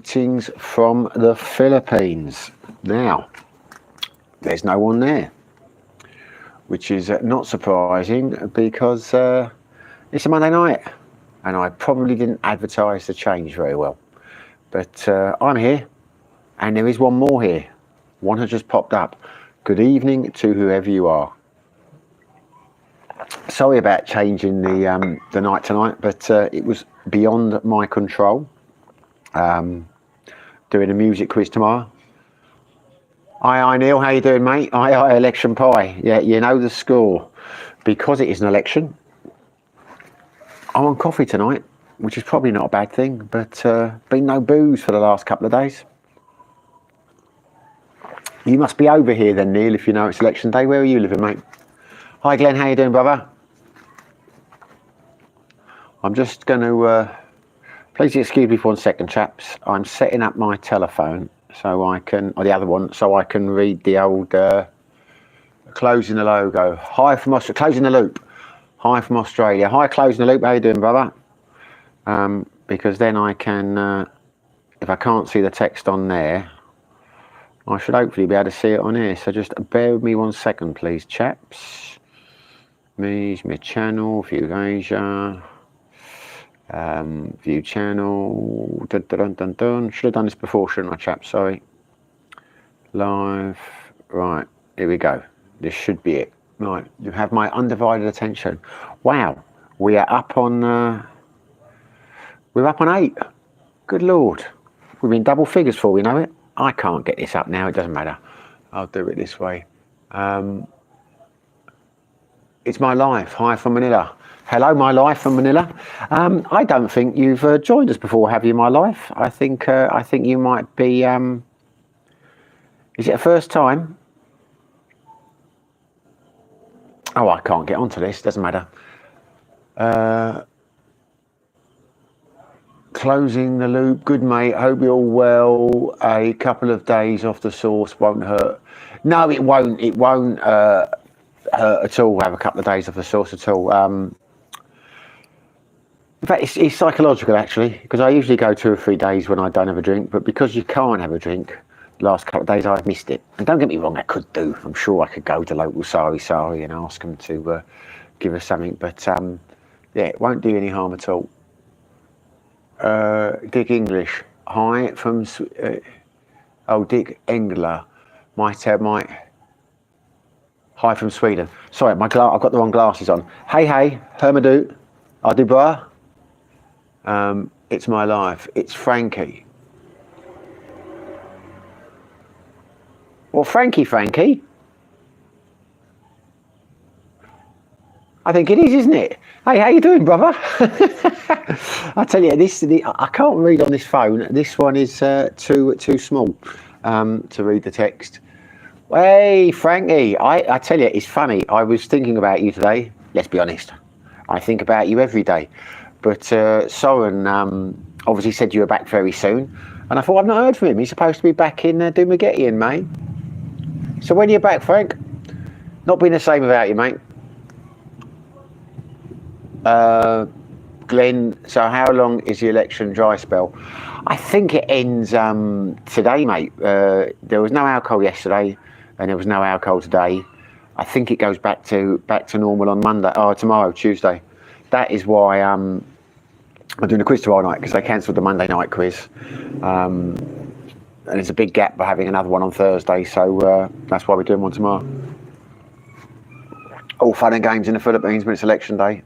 Greetings from the Philippines. Now, there's no one there, which is not surprising because it's a Monday night and I probably didn't advertise the change very well. But I'm here and there is one more here. One has just popped up. Good evening to whoever you are. Sorry about changing the night tonight, but it was beyond my control. Doing a music quiz tomorrow. Hi Neil, how you doing, mate? Hi election pie. Yeah, you know the score. Because it is an election, I'm on coffee tonight, which is probably not a bad thing, but been no booze for the last couple of days. You must be over here then, Neil, if you know it's election day. Where are you living, mate? Hi Glenn, how you doing, brother? I'm just going to, please excuse me for 1 second, chaps. I'm setting up my telephone so I can, or the other one, so I can read the old closing the logo. Hi from Australia, closing the loop. Hi from Australia. Hi, closing the loop. How you doing, brother? Because then I can, if I can't see the text on there, I should hopefully be able to see it on here. So just bear with me 1 second, please, chaps. My channel, View Asia. View channel. Dun, dun, dun, dun. Should have done this before, shouldn't I, chaps? Sorry. Live. Right, here we go. This should be it. Right, you have my undivided attention. Wow, we are up on. We're up on 8. Good Lord, we've been double figures before we know it. I can't get this up now. It doesn't matter. I'll do it this way. It's my life. Hi from Manila. Hello, my life from Manila. I don't think you've joined us before, have you, my life? I think you might be. Is it a first time? Oh, I can't get onto this. Doesn't matter. Closing the loop. Good, mate. Hope you're well. A couple of days off the sauce won't hurt. No, it won't. It won't hurt at all. Have a couple of days off the sauce at all. In fact, it's psychological actually, because I usually go 2 or 3 days when I don't have a drink, but because you can't have a drink, the last couple of days I've missed it. And don't get me wrong, I could do. I'm sure I could go to local sari and ask them to give us something, but yeah, it won't do any harm at all. Dick English, hi from Dick Engler, hi from Sweden. Sorry, I've got the wrong glasses on. Hey, Hermadou, Adibra. It's my life. It's Frankie. Well, Frankie. I think it is, isn't it? Hey, how you doing, brother? I tell you, I can't read on this phone. This one is too small to read the text. Hey, Frankie, I tell you, it's funny. I was thinking about you today. Let's be honest. I think about you every day. But Soren obviously said you were back very soon. And I thought, I've not heard from him. He's supposed to be back in Dumaguete in May. So when are you back, Frank? Not been the same without you, mate. Glenn, so how long is the election dry spell? I think it ends today, mate. There was no alcohol yesterday and there was no alcohol today. I think it goes back to normal on Monday, tomorrow, Tuesday. That is why I'm doing a quiz tomorrow night, because they cancelled the Monday night quiz. And there's a big gap by having another one on Thursday, so that's why we're doing one tomorrow. All fun and games in the Philippines when it's election day.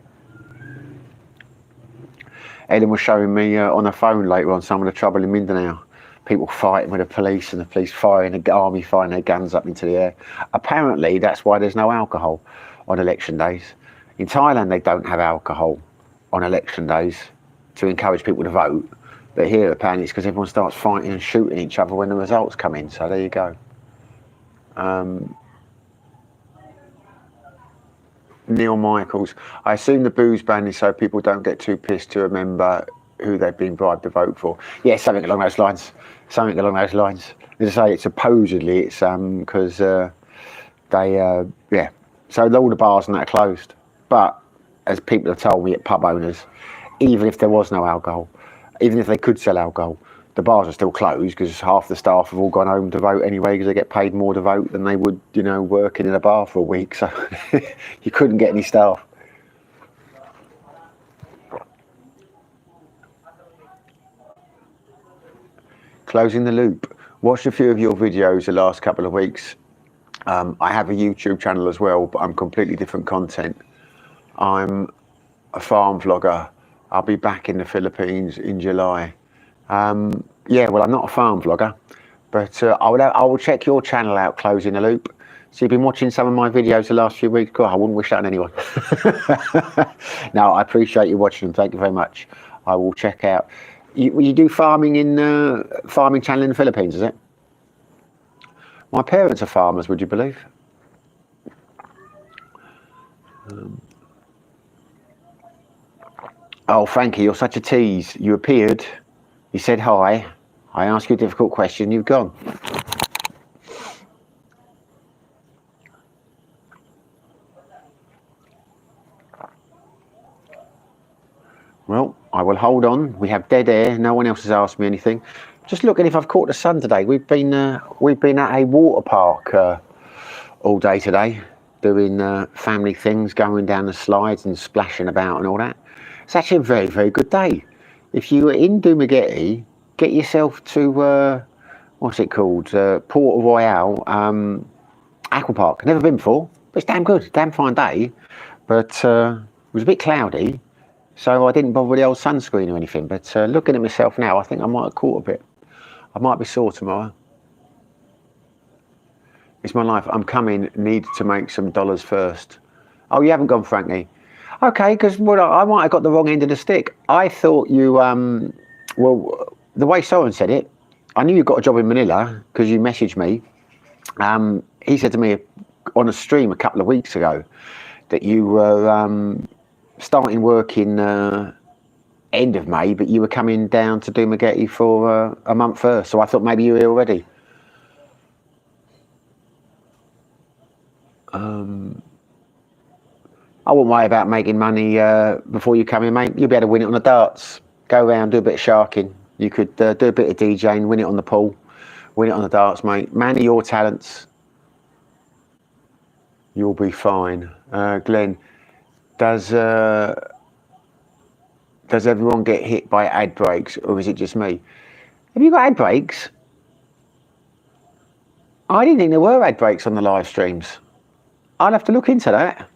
Ellen was showing me on her phone later on some of the trouble in Mindanao. People fighting with the police and the police firing, the army firing their guns up into the air. Apparently, that's why there's no alcohol on election days. In Thailand, they don't have alcohol on election days to encourage people to vote. But here, apparently, it's because everyone starts fighting and shooting each other when the results come in. So there you go. Neil Michaels, I assume the booze ban is so people don't get too pissed to remember who they've been bribed to vote for. Yeah, something along those lines. As I say, it's supposedly it's because yeah. So all the bars and that are closed. But as people have told me at pub owners, even if there was no alcohol, even if they could sell alcohol, the bars are still closed because half the staff have all gone home to vote anyway because they get paid more to vote than they would, you know, working in a bar for a week. So you couldn't get any staff. Closing the loop. Watched a few of your videos the last couple of weeks. I have a YouTube channel as well, but I'm completely different content. I'm a farm vlogger. I'll be back in the Philippines in July. Yeah, well, I'm not a farm vlogger, but I will check your channel out, Closing the Loop. So you've been watching some of my videos the last few weeks. God, I wouldn't wish that on anyone. No, I appreciate you watching them. Thank you very much. I will check out. You do farming in farming channel in the Philippines, is it? My parents are farmers, would you believe? Oh, Frankie, you're such a tease. You appeared, you said hi, I asked you a difficult question, you've gone. Well, I will hold on. We have dead air. No one else has asked me anything. Just looking if I've caught the sun today. We've been at a water park all day today, doing family things, going down the slides and splashing about and all that. It's actually a very, very good day. If you were in Dumaguete, get yourself to what's it called, Port Royal Aqua Park. Never been before, but it's damn good, damn fine day. But it was a bit cloudy, so I didn't bother with the old sunscreen or anything. But looking at myself now, I think I might have caught a bit. I might be sore tomorrow. It's my life. I'm coming. Need to make some dollars first. Oh, you haven't gone, Frankie? Okay, because well, I might have got the wrong end of the stick. I thought you, well, the way Soren said it, I knew you got a job in Manila because you messaged me. He said to me on a stream a couple of weeks ago that you were starting work in end of May, but you were coming down to Dumaguete for a month first. So I thought maybe you were here already. I wouldn't worry about making money before you come in, mate. You'll be able to win it on the darts. Go around, do a bit of sharking. You could do a bit of DJing, win it on the pool, win it on the darts, mate. Manage your talents. You'll be fine. Glenn, does everyone get hit by ad breaks, or is it just me? Have you got ad breaks? I didn't think there were ad breaks on the live streams. I'll have to look into that.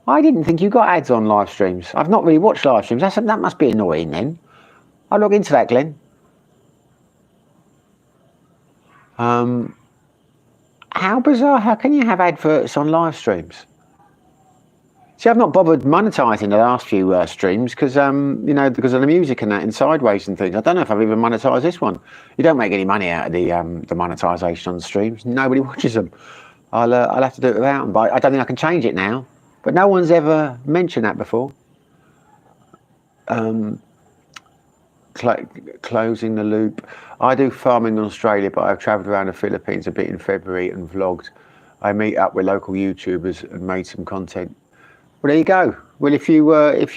I didn't think you got ads on live streams. I've not really watched live streams. That must be annoying then. I'll look into that, Glenn. How bizarre. How can you have adverts on live streams? See, I've not bothered monetising the last few streams because, you know, because of the music and that and sideways and things. I don't know if I've even monetised this one. You don't make any money out of the monetisation on the streams. Nobody watches them. I'll have to do it without them, but I don't think I can change it now. But no one's ever mentioned that before. Closing the loop. I do farming in Australia, but I've travelled around the Philippines a bit in February and vlogged. I meet up with local YouTubers and made some content. Well, there you go. Well, if you are in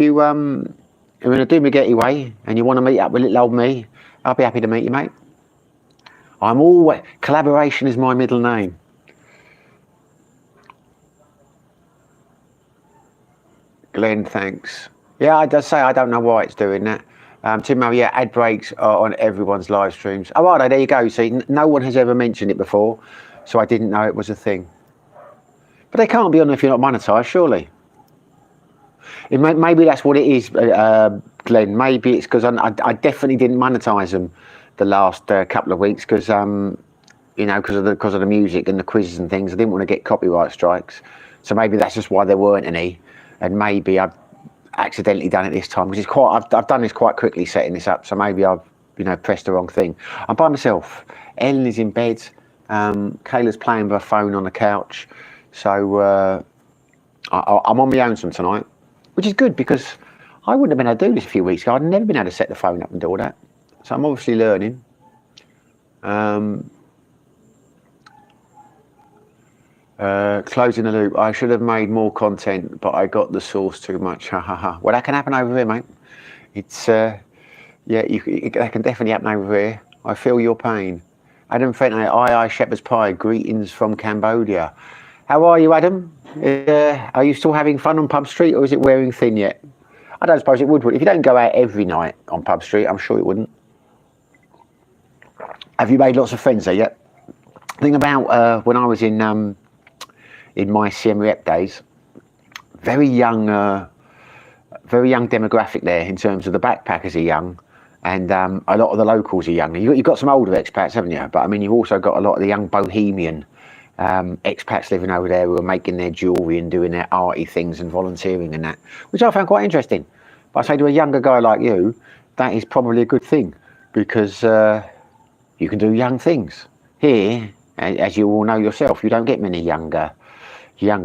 a Dumaguete way and you want to meet up with little old me, I'll be happy to meet you, mate. I'm always, collaboration is my middle name. Glenn, thanks. Yeah, I does say I don't know why it's doing that. Tim, yeah, ad breaks are on everyone's live streams. Oh, right, there you go. See, no one has ever mentioned it before, so I didn't know it was a thing. But they can't be on if you're not monetised, surely. Maybe that's what it is, Glenn. Maybe it's because I definitely didn't monetise them the last couple of weeks because you know, because of the music and the quizzes and things. I didn't want to get copyright strikes, so maybe that's just why there weren't any. And maybe I've accidentally done it this time, which is I've done this quite quickly setting this up, so maybe I've, you know, pressed the wrong thing. I'm by myself. Ellen is in bed. Kayla's playing with her phone on the couch, so I'm on my own some tonight, which is good because I wouldn't have been able to do this a few weeks ago. I'd never been able to set the phone up and do all that, so I'm obviously learning. Closing the loop. I should have made more content, but I got the source too much. Well, that can happen over here, mate. It's Yeah, that can definitely happen over here. I feel your pain. Adam Fenton, aye, Shepherd's Pie, greetings from Cambodia. How are you, Adam? Are you still having fun on Pub Street, or is it wearing thin yet? I don't suppose it would. If you don't go out every night on Pub Street, I'm sure it wouldn't. Have you made lots of friends there yet? Thing about when I was in my Siem Reap days, very young demographic there in terms of the backpackers are young, and a lot of the locals are young. You've got some older expats, haven't you? But I mean, you've also got a lot of the young bohemian expats living over there who are making their jewellery and doing their arty things and volunteering and that, which I found quite interesting. But I say to a younger guy like you, that is probably a good thing, because you can do young things. Here, as you all know yourself, you don't get many younger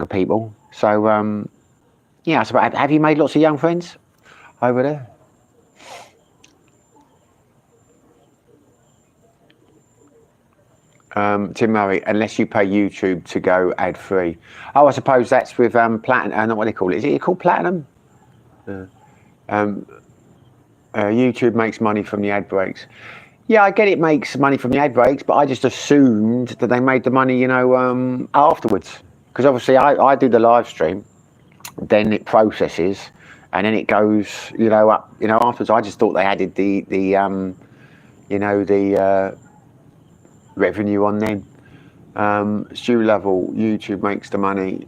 people. So yeah, so have you made lots of young friends over there? Tim Murray, unless you pay YouTube to go ad free. Oh, I suppose that's with platinum. Not what they call it. Is it called platinum? YouTube makes money from the ad breaks. Yeah, I get it makes money from the ad breaks, but I just assumed that they made the money, afterwards. Because obviously I do the live stream, then it processes, and then it goes, up, afterwards. I just thought they added the revenue on them. Stu Level, YouTube makes the money.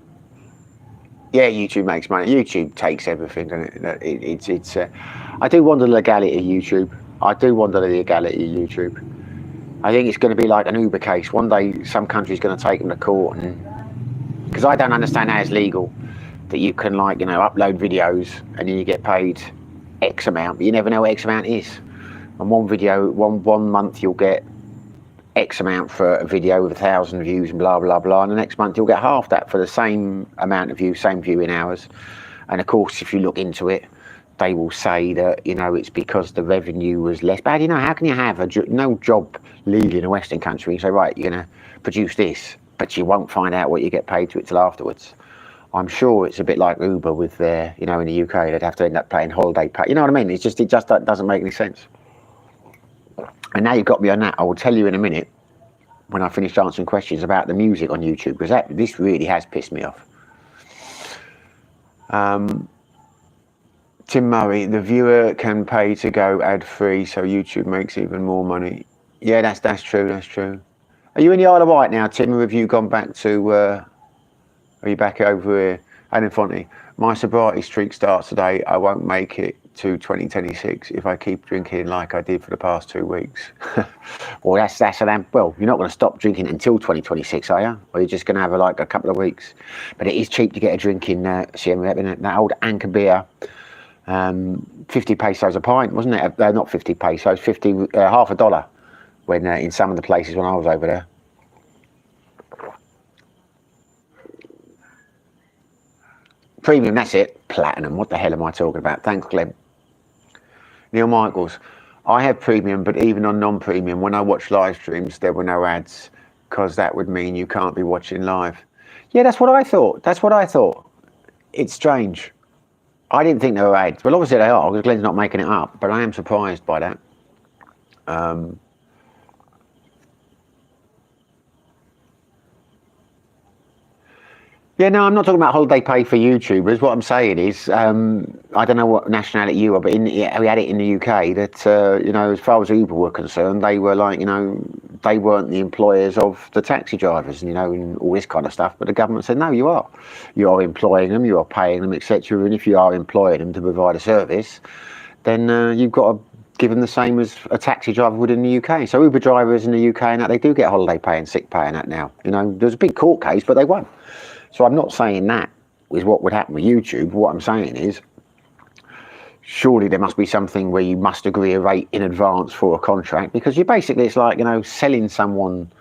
Yeah, YouTube makes money. YouTube takes everything, doesn't it? I do wonder the legality of YouTube. I think it's going to be like an Uber case. One day, some country's going to take them to court, and because I don't understand how it's legal that you can, upload videos and then you get paid X amount, but you never know what X amount is. On one video, one month you'll get X amount for a video with 1,000 views and blah blah blah, and the next month you'll get half that for the same amount of views, same viewing hours. And of course, if you look into it, they will say that it's because the revenue was less. But how can you have no job legal in a Western country and say, right, you're going to produce this, but you won't find out what you get paid to it till afterwards? I'm sure it's a bit like Uber with their, in the UK, they'd have to end up paying holiday pay. You know what I mean? It just doesn't make any sense. And now you've got me on that. I will tell you in a minute when I finish answering questions about the music on YouTube, because this really has pissed me off. Tim Murray, the viewer can pay to go ad-free, so YouTube makes even more money. Yeah, that's true. Are you in the Isle of Wight now, Tim, or have you gone back to... are you back over here? Adam Fonte, my sobriety streak starts today. I won't make it to 2026 if I keep drinking like I did for the past 2 weeks. Well, well, you're not going to stop drinking until 2026, are you? Or you're just going to have a couple of weeks? But it is cheap to get a drink in Siem Reap, that old Anchor beer. 50 pesos a pint, wasn't it? Not 50 pesos, half a dollar when in some of the places when I was over there. Premium, that's it. Platinum, what the hell am I talking about? Thanks, Glenn. Neil Michaels, I have premium, but even on non-premium, when I watch live streams, there were no ads, because that would mean you can't be watching live. Yeah, that's what I thought. It's strange. I didn't think there were ads. Well, obviously they are, because Glenn's not making it up, but I am surprised by that. Yeah, no, I'm not talking about holiday pay for YouTubers. What I'm saying is, I don't know what nationality you are, but we had it in the UK that, as far as Uber were concerned, they were they weren't the employers of the taxi drivers, and all this kind of stuff. But the government said, no, you are. You are employing them, you are paying them, etc. And if you are employing them to provide a service, then you've got to give them the same as a taxi driver would in the UK. So Uber drivers in the UK and that, they do get holiday pay and sick pay and that now. There's a big court case, but they won. So I'm not saying that is what would happen with YouTube. What I'm saying is, surely there must be something where you must agree a rate in advance for a contract, because it's like, selling someone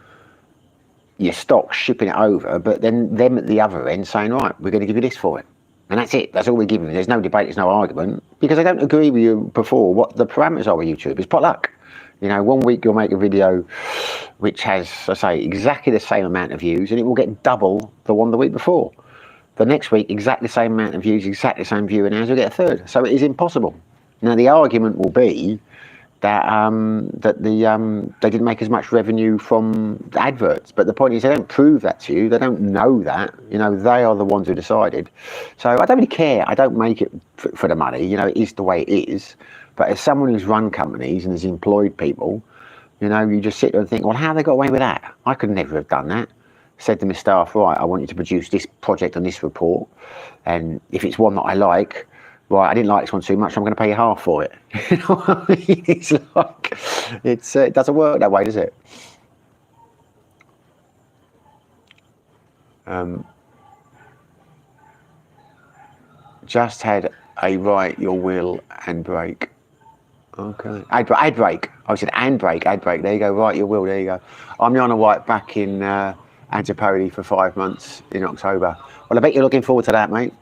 your stock, shipping it over, but then them at the other end saying, right, we're going to give you this for it. And that's it. That's all we're giving you. There's no debate, there's no argument, because I don't agree with you before what the parameters are with YouTube. It's potluck. 1 week you'll make a video which has, I say, exactly the same amount of views, and it will get double the one the week before. The next week, exactly the same amount of views, exactly the same viewing hours, you'll get a third. So it is impossible. Now, the argument will be that they didn't make as much revenue from the adverts. But the point is, they don't prove that to you. They don't know that. You know, they are the ones who decided. So I don't really care. I don't make it for the money. You know, it is the way it is. But as someone who's run companies and has employed people, you know, you just sit there and think, well, how have they got away with that? I could never have done that. Said to my staff, right, I want you to produce this project on this report, and if it's one that I like, right, I didn't like this one too much, I'm going to pay you half for it. You know what I mean? It's like, it doesn't work that way, does it? Just had a write your will and break. Okay. Ad break. I said and break, ad break. There you go. Write your will. There you go. I'm on a white back in Antipodi for 5 months in October. Well, I bet you're looking forward to that, mate.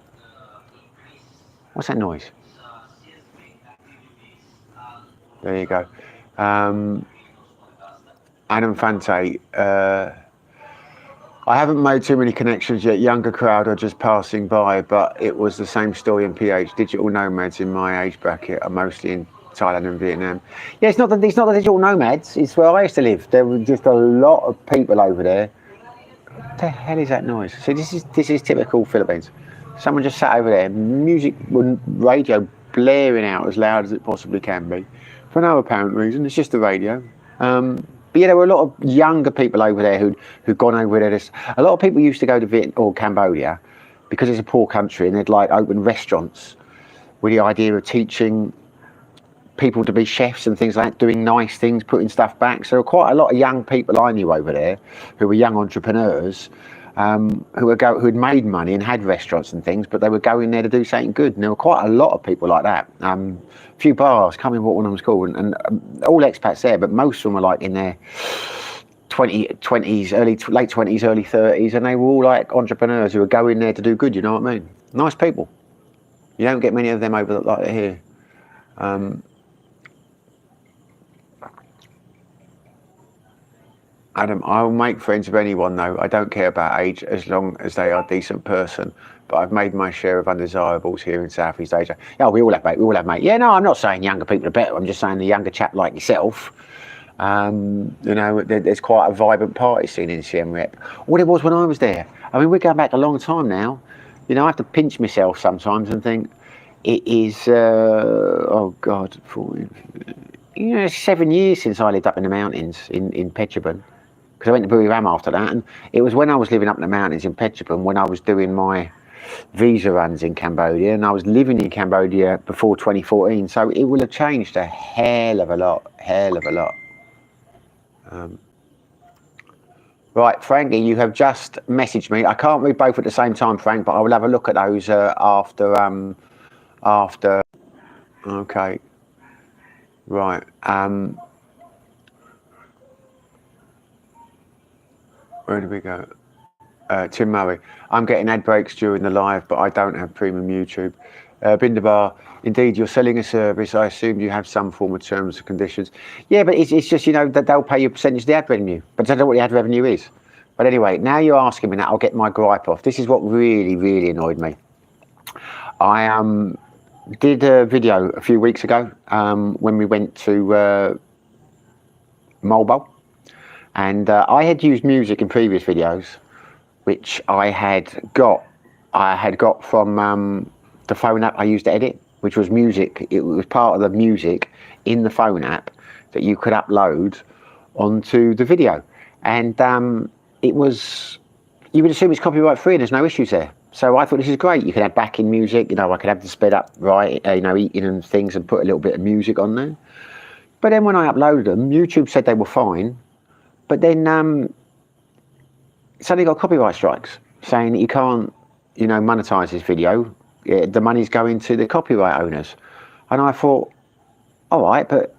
What's that noise? There you go. Adam Fante. I haven't made too many connections yet. Younger crowd are just passing by, but it was the same story in PH. Digital nomads in my age bracket are mostly in Thailand and Vietnam. Yeah, it's not the digital nomads. It's where I used to live. There were just a lot of people over there. What the hell is that noise? So this is typical Philippines. Someone just sat over there, music, radio blaring out as loud as it possibly can be, for no apparent reason. It's just the radio. But yeah, there were a lot of younger people over there who'd gone over there. A lot of people used to go to Vietnam or Cambodia because it's a poor country, and they'd like open restaurants with the idea of teaching people to be chefs and things like that, doing nice things, putting stuff back. So there were quite a lot of young people I knew over there who were young entrepreneurs who had made money and had restaurants and things, but they were going there to do something good. And there were quite a lot of people like that. A few bars, can't remember what one of them was called, and all expats there, but most of them were like in their 20s, late 20s, early 30s, and they were all like entrepreneurs who were going there to do good, you know what I mean? Nice people. You don't get many of them over like here. Adam, I'll make friends with anyone though. I don't care about age as long as they are a decent person. But I've made my share of undesirables here in Southeast Asia. Yeah, we all have mate. Yeah, no, I'm not saying younger people are better. I'm just saying the younger chap like yourself. You know, there's quite a vibrant party scene in Siem Reap. What it was when I was there. I mean, we're going back a long time now. You know, I have to pinch myself sometimes and think it is. Oh God, 40, you know, it's 7 years since I lived up in the mountains in Petroban. Because I went to Buriram after that, and it was when I was living up in the mountains in Petroban when I was doing my visa runs in Cambodia, and I was living in Cambodia before 2014, so it will have changed a hell of a lot. Right, Frankie, you have just messaged me. I can't read both at the same time, Frank, but I will have a look at those after. Okay. Right. Where did we go? Tim Murray. I'm getting ad breaks during the live, but I don't have premium YouTube. Bindabar, indeed, you're selling a service. I assume you have some form of terms and conditions. Yeah, but it's just, you know, that they'll pay you a percentage of the ad revenue. But I don't know what the ad revenue is. But anyway, now you're asking me that, I'll get my gripe off. This is what really, really annoyed me. I did a video a few weeks ago when we went to Mobile. And I had used music in previous videos, which I had got from the phone app I used to edit, which was music. It was part of the music in the phone app that you could upload onto the video. And it was, you would assume it's copyright free and there's no issues there. So I thought, this is great. You can add backing music, you know, I could have the sped up, right, you know, eating and things and put a little bit of music on there. But then when I uploaded them, YouTube said they were fine. But then suddenly got copyright strikes saying that you can't, you know, monetize this video. The money's going to the copyright owners. And I thought, all right, but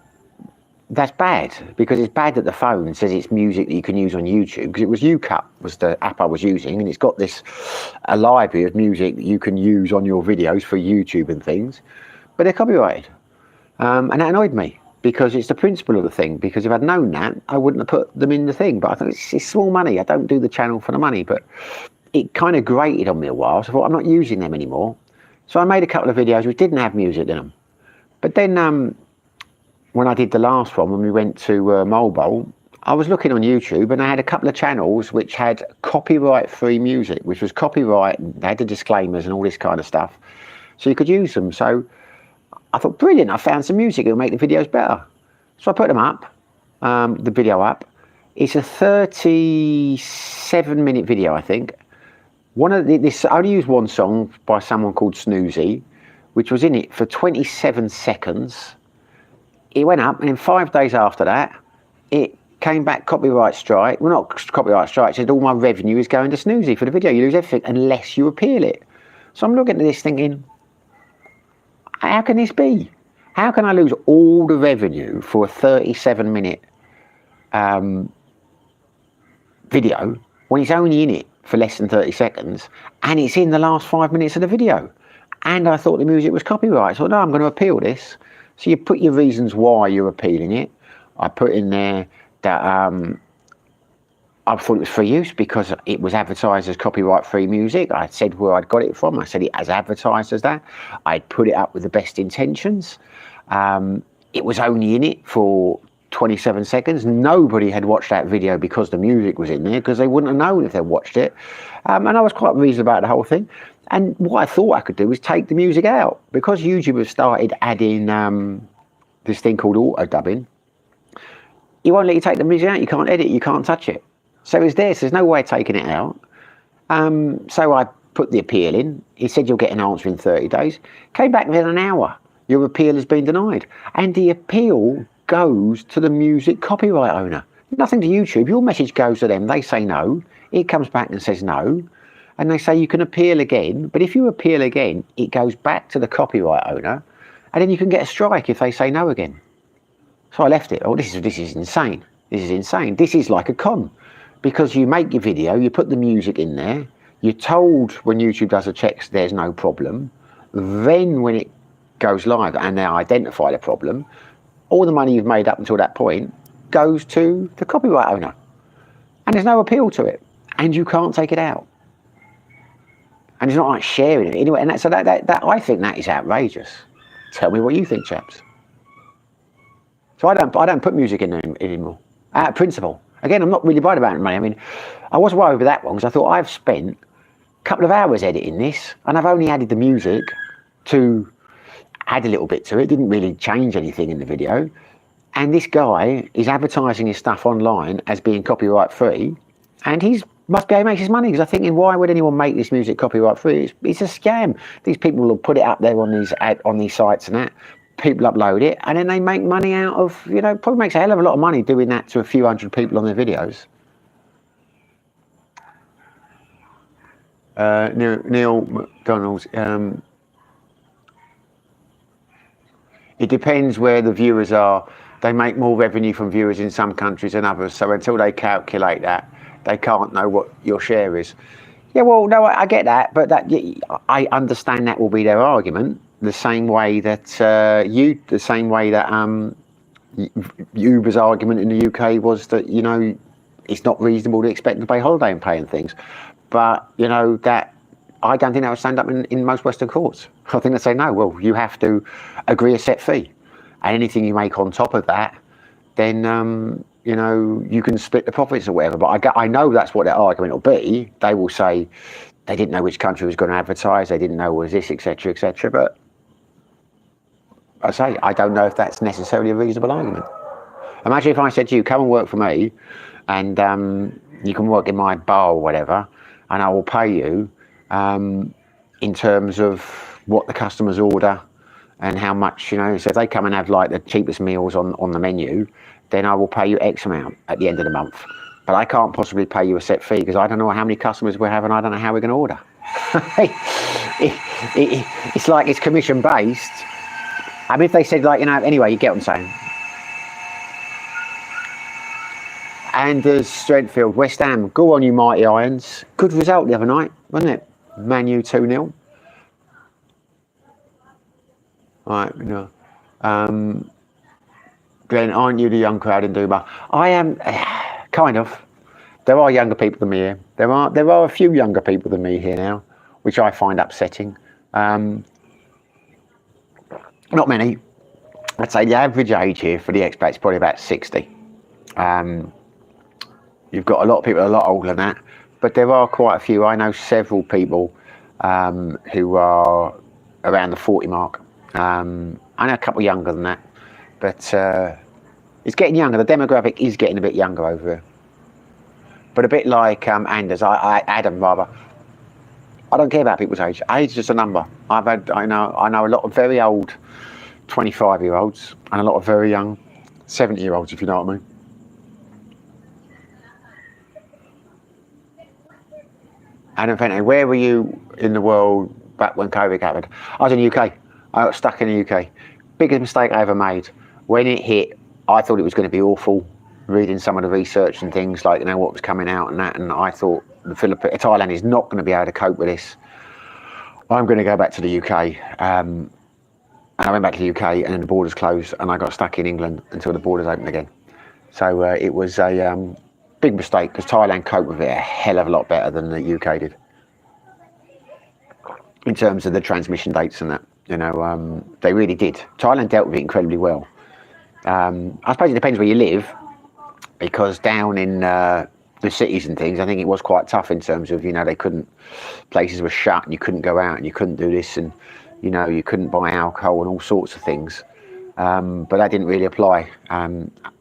that's bad, because it's bad that the phone says it's music that you can use on YouTube, because it was UCut was the app I was using, and it's got a library of music that you can use on your videos for YouTube and things, but they're copyrighted. And that annoyed me, because it's the principle of the thing, because if I'd known that, I wouldn't have put them in the thing. But I thought, it's small money. I don't do the channel for the money, but it kind of grated on me a while. So I thought, I'm not using them anymore. So I made a couple of videos which didn't have music in them. But then when I did the last one, when we went to Mobile, I was looking on YouTube and I had a couple of channels which had copyright-free music, which was copyright, they had the disclaimers and all this kind of stuff, so you could use them. So I thought, brilliant, I found some music that'll make the videos better. So I put them up, the video up. It's a 37-minute video, I think. This I only used one song by someone called Snoozy, which was in it for 27 seconds. It went up, and then 5 days after that, it came back copyright strike. Well, not copyright strike, it said all my revenue is going to Snoozy for the video. You lose everything unless you appeal it. So I'm looking at this thinking, how can this be? How can I lose all the revenue for a 37-minute video when it's only in it for less than 30 seconds and it's in the last 5 minutes of the video? And I thought the music was copyright. So I thought, no, I'm going to appeal this. So you put your reasons why you're appealing it. I put in there that I thought it was free use because it was advertised as copyright-free music. I said where I'd got it from. I said it as advertised as that. I'd put it up with the best intentions. It was only in it for 27 seconds. Nobody had watched that video because the music was in there, because they wouldn't have known if they watched it. And I was quite reasonable about the whole thing. And what I thought I could do was take the music out, because YouTube has started adding this thing called auto dubbing. You won't let you take the music out. You can't edit. You can't touch it. So it's there. So there's no way of taking it out. So I put the appeal in. He said you'll get an answer in 30 days. Came back within an hour. Your appeal has been denied. And the appeal goes to the music copyright owner. Nothing to YouTube. Your message goes to them. They say no. It comes back and says no. And they say you can appeal again. But if you appeal again, it goes back to the copyright owner. And then you can get a strike if they say no again. So I left it. Oh, this is insane. This is insane. This is like a con. Because you make your video, you put the music in there, you're told when YouTube does the checks there's no problem. Then when it goes live and they identify the problem, all the money you've made up until that point goes to the copyright owner. And there's no appeal to it. And you can't take it out. And it's not like sharing it anyway. And that I think that is outrageous. Tell me what you think, chaps. So I don't put music in anymore. Out of principle. Again, I'm not really worried about money. I mean, I was worried with that one because I thought I've spent a couple of hours editing this and I've only added the music to add a little bit to it. Didn't really change anything in the video. And this guy is advertising his stuff online as being copyright free, and he must be able to make his money, because I'm thinking, why would anyone make this music copyright free? It's a scam. These people will put it up there on these sites and that. People upload it and then they make money out of, you know, probably makes a hell of a lot of money doing that to a few hundred people on their videos. Neil McDonald's, it depends where the viewers are. They make more revenue from viewers in some countries than others, so until they calculate that, they can't know what your share is. Yeah, well, no, I get that, but I understand that will be their argument. The same way that Uber's argument in the UK was that, you know, it's not reasonable to expect to pay holiday and pay and things. But, you know, that I don't think that would stand up in most Western courts. I think they say, no, well, you have to agree a set fee. And anything you make on top of that, then, you know, you can split the profits or whatever. But I know that's what their argument will be. They will say they didn't know which country was going to advertise. They didn't know was this, etc., etc. But I say, I don't know if that's necessarily a reasonable argument. Imagine if I said to you, come and work for me, and you can work in my bar or whatever, and I will pay you in terms of what the customers order and how much, you know. So if they come and have like the cheapest meals on the menu, then I will pay you X amount at the end of the month. But I can't possibly pay you a set fee because I don't know how many customers we have and I don't know how we're going to order. It's like it's commission based. I mean, if they said, like, you know, anyway, you get what I'm saying. Anders Strentfield, West Ham, go on you mighty Irons. Good result the other night, wasn't it? Man U 2-0. Right, no. Glenn, aren't you the young crowd in Dubai? I am, kind of. There are younger people than me here. There are a few younger people than me here now, which I find upsetting. Not many. I'd say the average age here for the expats is probably about 60. You've got a lot of people a lot older than that, but there are quite a few. I know several people who are around the 40 mark. I know a couple younger than that, but it's getting younger. The demographic is getting a bit younger over here. But a bit like Adam rather. I don't care about people's age. Age is just a number. I know a lot of very old 25-year-olds and a lot of very young 70-year-olds, if you know what I mean. Adam Fenton, where were you in the world back when COVID happened? I was in the UK. I got stuck in the UK. Biggest mistake I ever made. When it hit, I thought it was going to be awful. Reading some of the research and things like, what was coming out and that, and I thought Thailand is not going to be able to cope with this. I'm going to go back to the UK. And I went back to the UK, and then the borders closed, and I got stuck in England until the borders opened again. So it was a big mistake, because Thailand coped with it a hell of a lot better than the UK did in terms of the transmission dates and that. They really did. Thailand dealt with it incredibly well. I suppose it depends where you live, because down in the cities and things, I think it was quite tough in terms of, they couldn't, places were shut and you couldn't go out and you couldn't do this, and you couldn't buy alcohol and all sorts of things. But that didn't really apply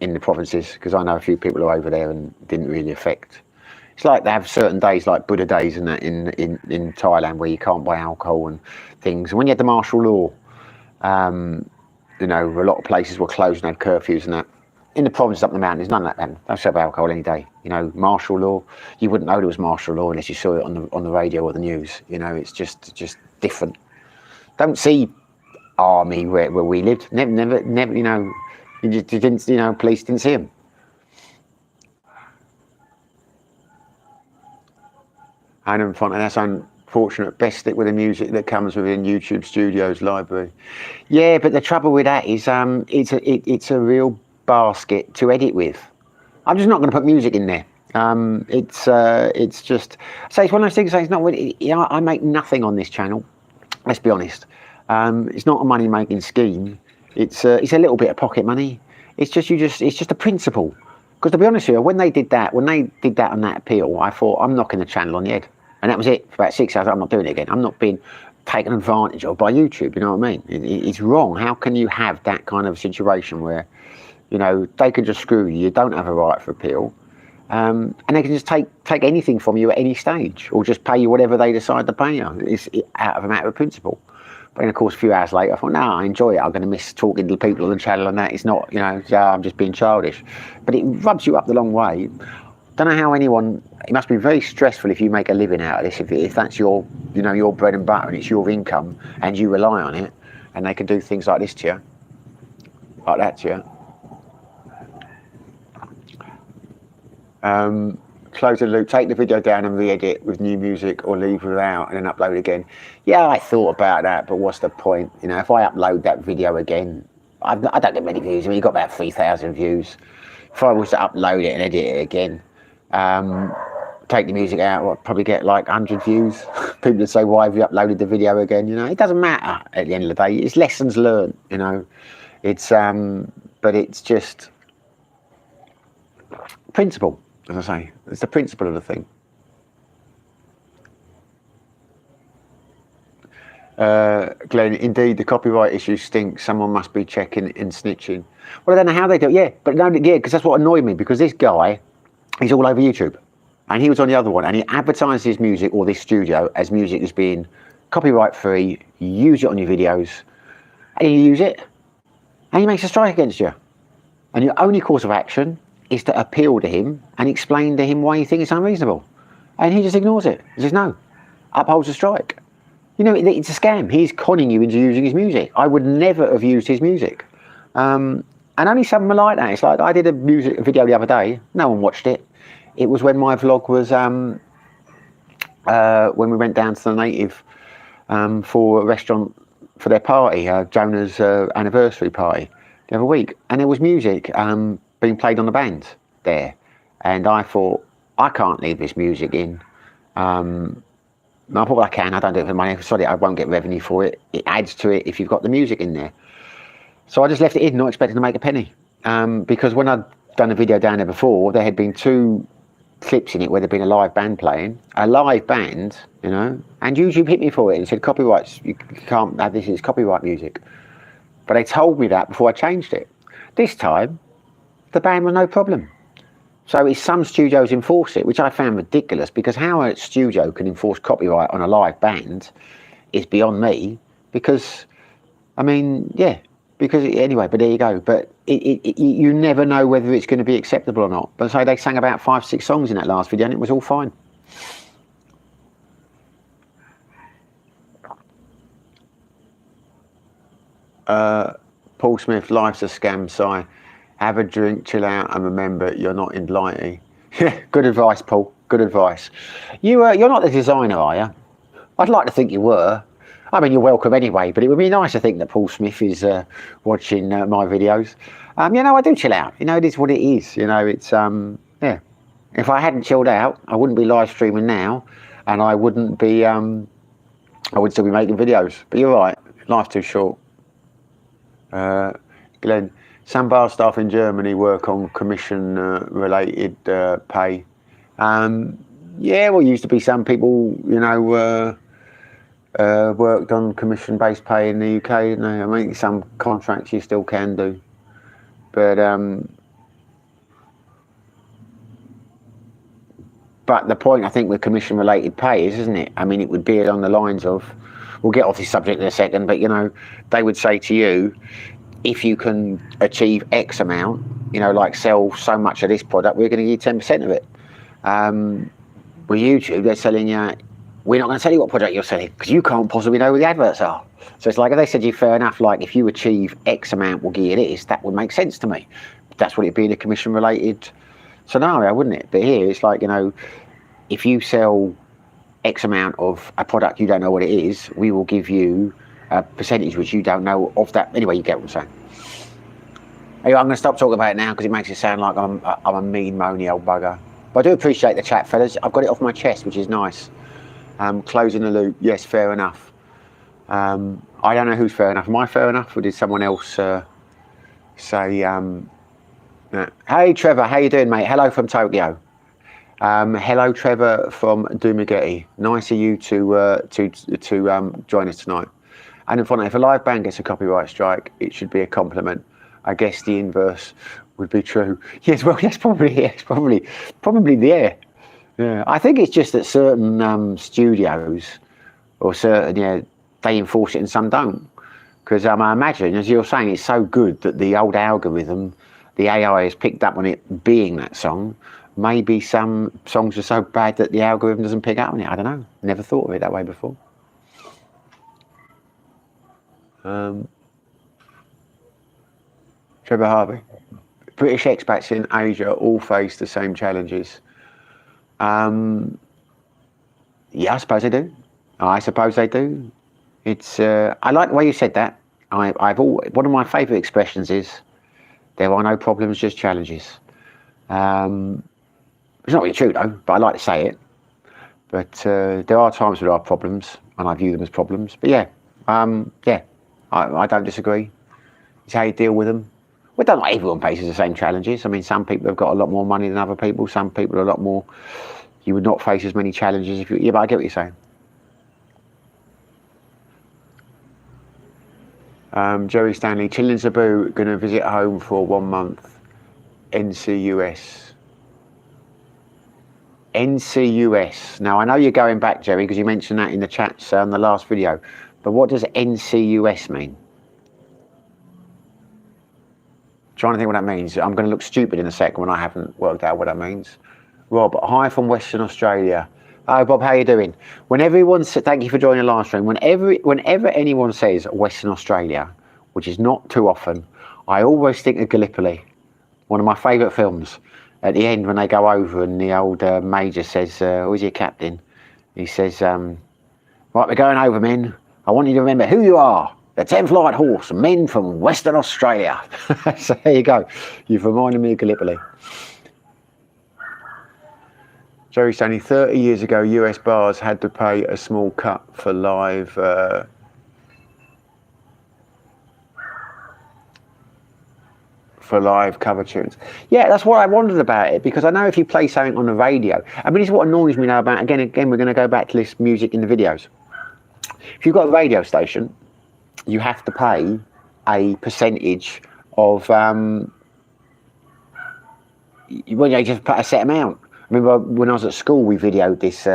in the provinces, because I know a few people who are over there and didn't really affect. It's like they have certain days like Buddha days and that in Thailand where you can't buy alcohol and things. And when you had the martial law, a lot of places were closed and had curfews and that. In the provinces up the mountains, none of that happened. Don't serve alcohol any day. Martial law, you wouldn't know there was martial law unless you saw it on the radio or the news. It's just different. Don't see army where we lived. Never. You didn't. Police didn't see them. And that's unfortunate. Best stick with the music that comes within YouTube Studios library. Yeah, but the trouble with that is it's a real basket to edit with. I'm just not going to put music in there. It's just, so it's one of those things. It's not really, I make nothing on this channel. Let's be honest. It's not a money making scheme. It's a little bit of pocket money. It's just a principle. Because to be honest with you, when they did that on that appeal, I thought, I'm knocking the channel on the head, and that was it for about 6 hours. I'm not doing it again. I'm not being taken advantage of by YouTube. You know what I mean? It's wrong. How can you have that kind of situation where they could just screw you? You don't have a right for appeal, and they can just take anything from you at any stage, or just pay you whatever they decide to pay you. It's out of a matter of principle. But then, of course, a few hours later, I thought, no, I enjoy it. I'm going to miss talking to the people on the channel and that. It's not, I'm just being childish. But it rubs you up the long way. Don't know how anyone, it must be very stressful if you make a living out of this, if that's your, your bread and butter and it's your income and you rely on it, and they can do things like this to you, like that to you. Close the loop, take the video down and re-edit with new music, or leave without and then upload again. Yeah, I thought about that, but what's the point? If I upload that video again, I don't get many views. You've got about 3,000 views. If I was to upload it and edit it again, take the music out, I'd probably get like 100 views. People would say, why have you uploaded the video again? It doesn't matter at the end of the day. It's lessons learned, It's but it's just principle. As I say, it's the principle of the thing. Glenn, indeed, the copyright issue stinks. Someone must be checking and snitching. Well, I don't know how they do it. Yeah, but no, yeah, because that's what annoyed me. Because this guy, he's all over YouTube, and he was on the other one, and he advertised his music, or this studio, as music as being copyright free. Use it on your videos, and you use it, and he makes a strike against you, and your only course of action is to appeal to him and explain to him why you think it's unreasonable. And he just ignores it. He says, no, upholds the strike. It's a scam. He's conning you into using his music. I would never have used his music. And only some are like that. It's like, I did a music video the other day. No one watched it. It was when my vlog was, when we went down to the Native for a restaurant for their party, Jonah's anniversary party the other week. And there was music being played on the band there, and I thought, I can't leave this music in. I thought, well, I can. I don't do it for money. Sorry, I won't get revenue for it. It adds to it if you've got the music in there. So I just left it in, not expecting to make a penny. Because when I'd done a video down there before, there had been 2 clips in it where there'd been a live band playing. A live band, you know, and YouTube hit me for it and said, copyrights, you can't have this, it's copyright music. But they told me that before I changed it. This time, the band was no problem. So it's some studios enforce it, which I found ridiculous, because how a studio can enforce copyright on a live band is beyond me, because, I mean, yeah, because anyway, but there you go. But you never know whether it's going to be acceptable or not. But so they sang about 5, 6 songs in that last video and it was all fine. Paul Smith, life's a scam, Si. Have a drink, chill out, and remember you're not in Blighty. Yeah, good advice, Paul. Good advice. You're not the designer, are you? I'd like to think you were. I mean, you're welcome anyway, but it would be nice to think that Paul Smith is watching my videos. You know, I do chill out. You know, it is what it is. You know, it's, yeah. If I hadn't chilled out, I wouldn't be live streaming now, and I wouldn't be, I would still be making videos. But you're right, life's too short. Glenn, some bar staff in Germany work on commission-related pay. Yeah, well, used to be some people, you know, worked on commission-based pay in the UK, didn't they? I mean, some contracts you still can do, but the point I think with commission-related pay is, isn't it? I mean, it would be along the lines of, we'll get off this subject in a second, but you know, they would say to you, if you can achieve X amount, you know, like sell so much of this product, we're going to give you 10% of it. With YouTube, they're selling you, we're not going to tell you what product you're selling because you can't possibly know where the adverts are. So it's like, if they said to you, fair enough, like if you achieve X amount, we'll give you this, that would make sense to me. That's what it'd be in a commission related scenario, wouldn't it? But here it's like, you know, if you sell X amount of a product you don't know what it is, we will give you a percentage which you don't know of that. Anyway, you get what I'm saying. Anyway, I'm going to stop talking about it now because it makes it sound like I'm a mean, moany old bugger. But I do appreciate the chat, fellas. I've got it off my chest, which is nice. Closing the loop, yes, fair enough. I don't know who's fair enough. Am I fair enough, or did someone else say? Hey, Trevor, how you doing, mate? Hello from Tokyo. Hello, Trevor from Dumagetti. Nice of you to join us tonight. And in front, if a live band gets a copyright strike, it should be a compliment. I guess the inverse would be true. Yes, well, that's probably there. Yeah, I think it's just that certain studios or certain, yeah, they enforce it and some don't. Because I imagine, as you're saying, it's so good that the old algorithm, the AI has picked up on it being that song. Maybe some songs are so bad that the algorithm doesn't pick up on it. I don't know. Never thought of it that way before. Trevor Harvey. British expats in Asia all face the same challenges. Yeah, I suppose they do. I suppose they do. It's. I like the way you said that. One of my favourite expressions is, "There are no problems, just challenges." It's not really true though, but I like to say it. But there are times when there are problems, and I view them as problems. But yeah, yeah, I don't disagree. It's how you deal with them. Well, not everyone faces the same challenges. I mean, some people have got a lot more money than other people. Some people are a lot more. You would not face as many challenges if you. Yeah, but I get what you're saying. Jerry Stanley, Chilling Zaboo, going to visit home for 1 month. NCUS. NCUS. Now, I know you're going back, Jerry, because you mentioned that in the chats on the last video. But what does NCUS mean? Trying to think what that means. I'm going to look stupid in a second when I haven't worked out what that means. Rob, hi from Western Australia. Hi, Bob, how you doing? Thank you for joining the live stream. Whenever anyone says Western Australia, which is not too often, I always think of Gallipoli, one of my favourite films. At the end, when they go over and the old major says, who's your captain? He says, right, we're going over, men. I want you to remember who you are. The 10th Light Horse, men from Western Australia. So there you go. You've reminded me of Gallipoli. Jerry Stanley, 30 years ago, US bars had to pay a small cut for live for live cover tunes. Yeah, that's what I wondered about it, because I know if you play something on the radio, I mean, it's what annoys me now about, again, we're going to go back to this music in the videos. If you've got a radio station, you have to pay a percentage of, well, you just put a set amount. I remember when I was at school, we videoed this,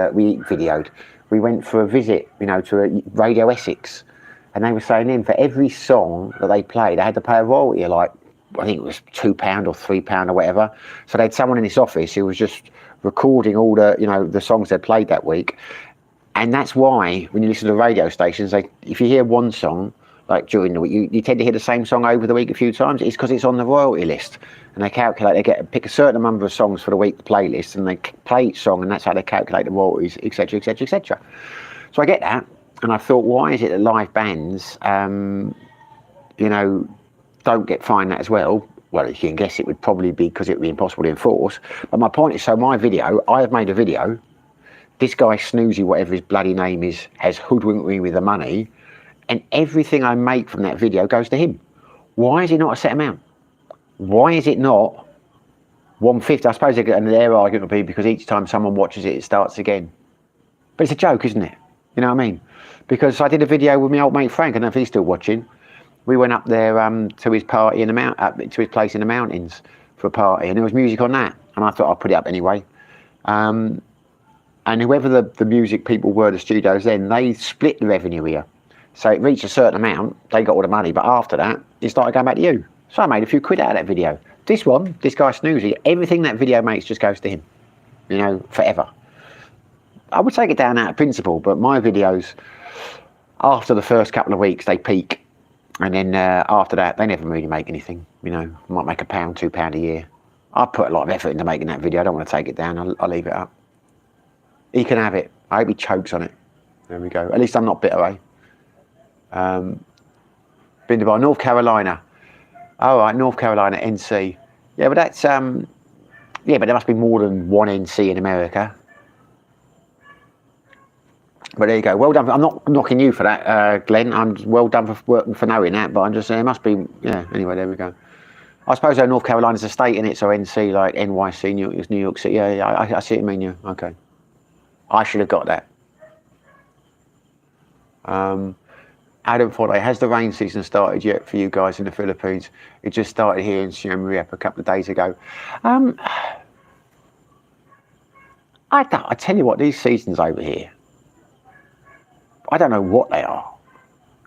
we went for a visit, you know, to a Radio Essex, and they were saying then for every song that they played, they had to pay a royalty of like, I think it was £2 or £3 or whatever. So they had someone in this office who was just recording all the, you know, the songs they played that week. And that's why when you listen to radio stations, if you hear one song, like during the week, you tend to hear the same song over the week a few times. It's because it's on the royalty list, and they calculate, pick a certain number of songs for the week playlist, and they play each song, and that's how they calculate the royalties, etc, etc, etc. So I get that, and I thought, why is it that live bands, you know, don't get fined that as well? Well, you can guess it would probably be because it would be impossible to enforce. But my point is, so my video, I have made a video. This guy Snoozy, whatever his bloody name is, has hoodwinked me with the money, and everything I make from that video goes to him. Why is it not a set amount? Why is it not 150? I suppose their argument would be because each time someone watches it, it starts again. But it's a joke, isn't it? You know what I mean? Because I did a video with my old mate Frank, I don't know if he's still watching. We went up there to his party in the to his place in the mountains for a party, and there was music on that, and I thought I'd put it up anyway. And whoever the music people were, the studios then, they split the revenue here. So it reached a certain amount, they got all the money, but after that, it started going back to you. So I made a few quid out of that video. This one, this guy Snoozy, everything that video makes just goes to him, you know, forever. I would take it down out of principle, but my videos, after the first couple of weeks, they peak. And then after that, they never really make anything, you know, might make £1, £2 a year. I put a lot of effort into making that video. I don't want to take it down, I'll leave it up. He can have it. I hope he chokes on it. There we go. At least I'm not bitter, eh? Been to North Carolina. All right, North Carolina, NC. Yeah, but that's, yeah, but there must be more than one NC in America. But there you go. Well done. I'm not knocking you for that, Glenn. I'm well done for knowing that, but I'm just saying it must be, yeah, anyway, there we go. I suppose North Carolina's a state in it, so NC, like NYC, New York City. Yeah, I see what you mean, yeah, okay. I should have got that. Adam Forday, has the rain season started yet for you guys in the Philippines? It just started here in Siem Reap a couple of days ago. I tell you what, these seasons over here, I don't know what they are.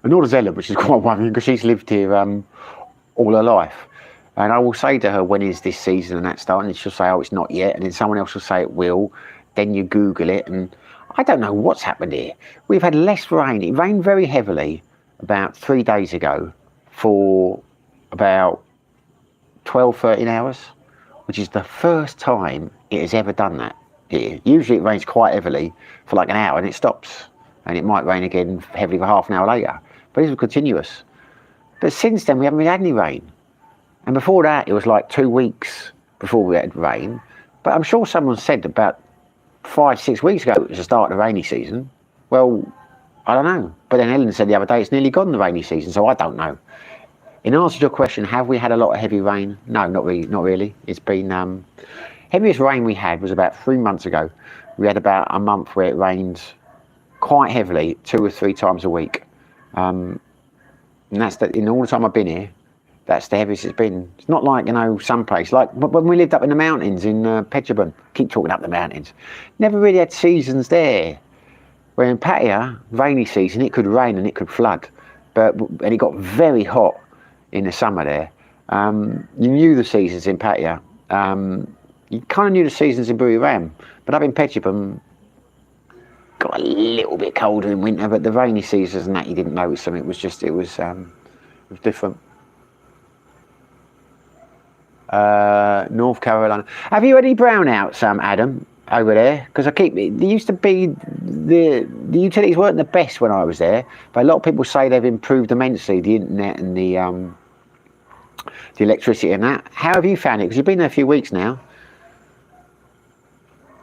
And nor does Ella, which is quite worrying because she's lived here all her life. And I will say to her, when is this season and that starting? And she'll say, oh, it's not yet. And then someone else will say it will. Then you Google it, and I don't know what's happened here. We've had less rain. It rained very heavily about 3 days ago for about 12, 13 hours, which is the first time it has ever done that here. Usually it rains quite heavily for like an hour and it stops, and it might rain again heavily for half an hour later. But this was continuous. But since then we haven't really had any rain. And before that it was like 2 weeks before we had rain. But I'm sure someone said about 5, 6 weeks ago it was the start of the rainy season. Well, I don't know. But then Ellen said the other day it's nearly gone, the rainy season, so I don't know. In answer to your question, have we had a lot of heavy rain? No, not really. It's been heaviest rain we had was about 3 months ago. We had about a month where it rained quite heavily 2 or 3 times a week. And that's in all the time I've been here, that's the heaviest it's been. It's not like, you know, some place, like when we lived up in the mountains in Petrobon, keep talking up the mountains, never really had seasons there. Where in Pattaya, rainy season, it could rain and it could flood. And it got very hot in the summer there. You knew the seasons in Pattaya. You kind of knew the seasons in Buriram. But up in Petrobon, got a little bit colder in winter, but the rainy seasons and that you didn't notice them. It was different. North Carolina. Have you had any brownouts, Adam, over there? Because there used to be, the utilities weren't the best when I was there, but a lot of people say they've improved immensely, the internet and the electricity and that. How have you found it? Because you've been there a few weeks now.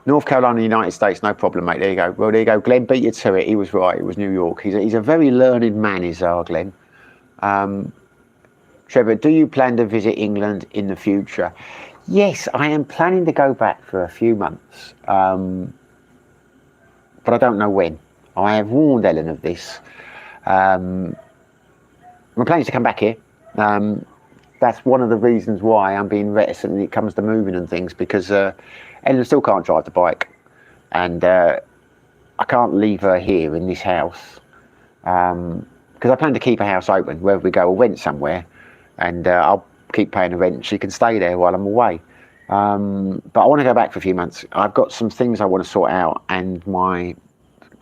North Carolina, United States, no problem, mate. There you go. Well, there you go. Glenn beat you to it. He was right. It was New York. He's a very learned man, is our Glenn. Trevor, do you plan to visit England in the future? Yes, I am planning to go back for a few months, but I don't know when. I have warned Ellen of this. My plan is to come back here. That's one of the reasons why I'm being reticent when it comes to moving and things, because Ellen still can't drive the bike, and I can't leave her here in this house, because I plan to keep a house open wherever we go or rent somewhere, and I'll keep paying the rent. She can stay there while I'm away. But I want to go back for a few months. I've got some things I want to sort out, and I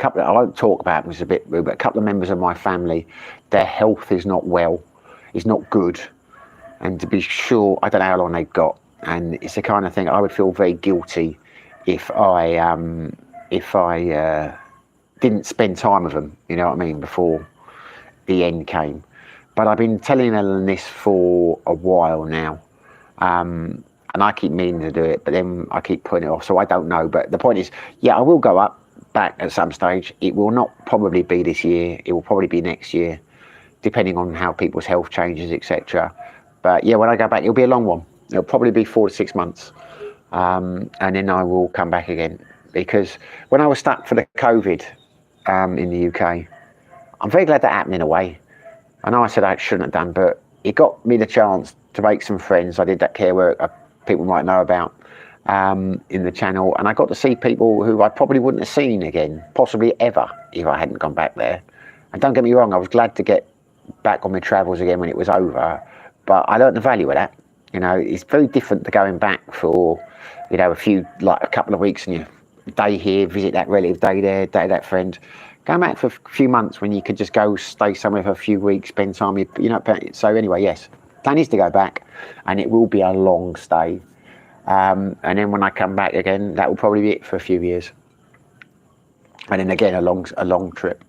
won't talk about them, it's a bit rude, but a couple of members of my family, their health is not well, is not good, and to be sure, I don't know how long they've got, and it's the kind of thing I would feel very guilty if I didn't spend time with them, you know what I mean, before the end came. But I've been telling Ellen this for a while now, and I keep meaning to do it, but then I keep putting it off, so I don't know. But the point is, yeah, I will go back at some stage. It will not probably be this year, it will probably be next year, depending on how people's health changes, etc. But yeah, when I go back, it'll be a long one. It'll probably be 4 to 6 months, and then I will come back again. Because when I was stuck for the COVID in the UK, I'm very glad that happened in a way. I know I said I shouldn't have done, but it got me the chance to make some friends. I did that care work people might know about in the channel, and I got to see people who I probably wouldn't have seen again, possibly ever, if I hadn't gone back there. And don't get me wrong, I was glad to get back on my travels again when it was over, but I learned the value of that. You know, it's very different to going back for, you know, a couple of weeks and you day here, visit that relative, day there, day that friend. Going back for a few months when you could just go stay somewhere for a few weeks, spend time, you know. So anyway, yes, plan is to go back, and it will be a long stay. And then when I come back again, that will probably be it for a few years. And then again, a long trip.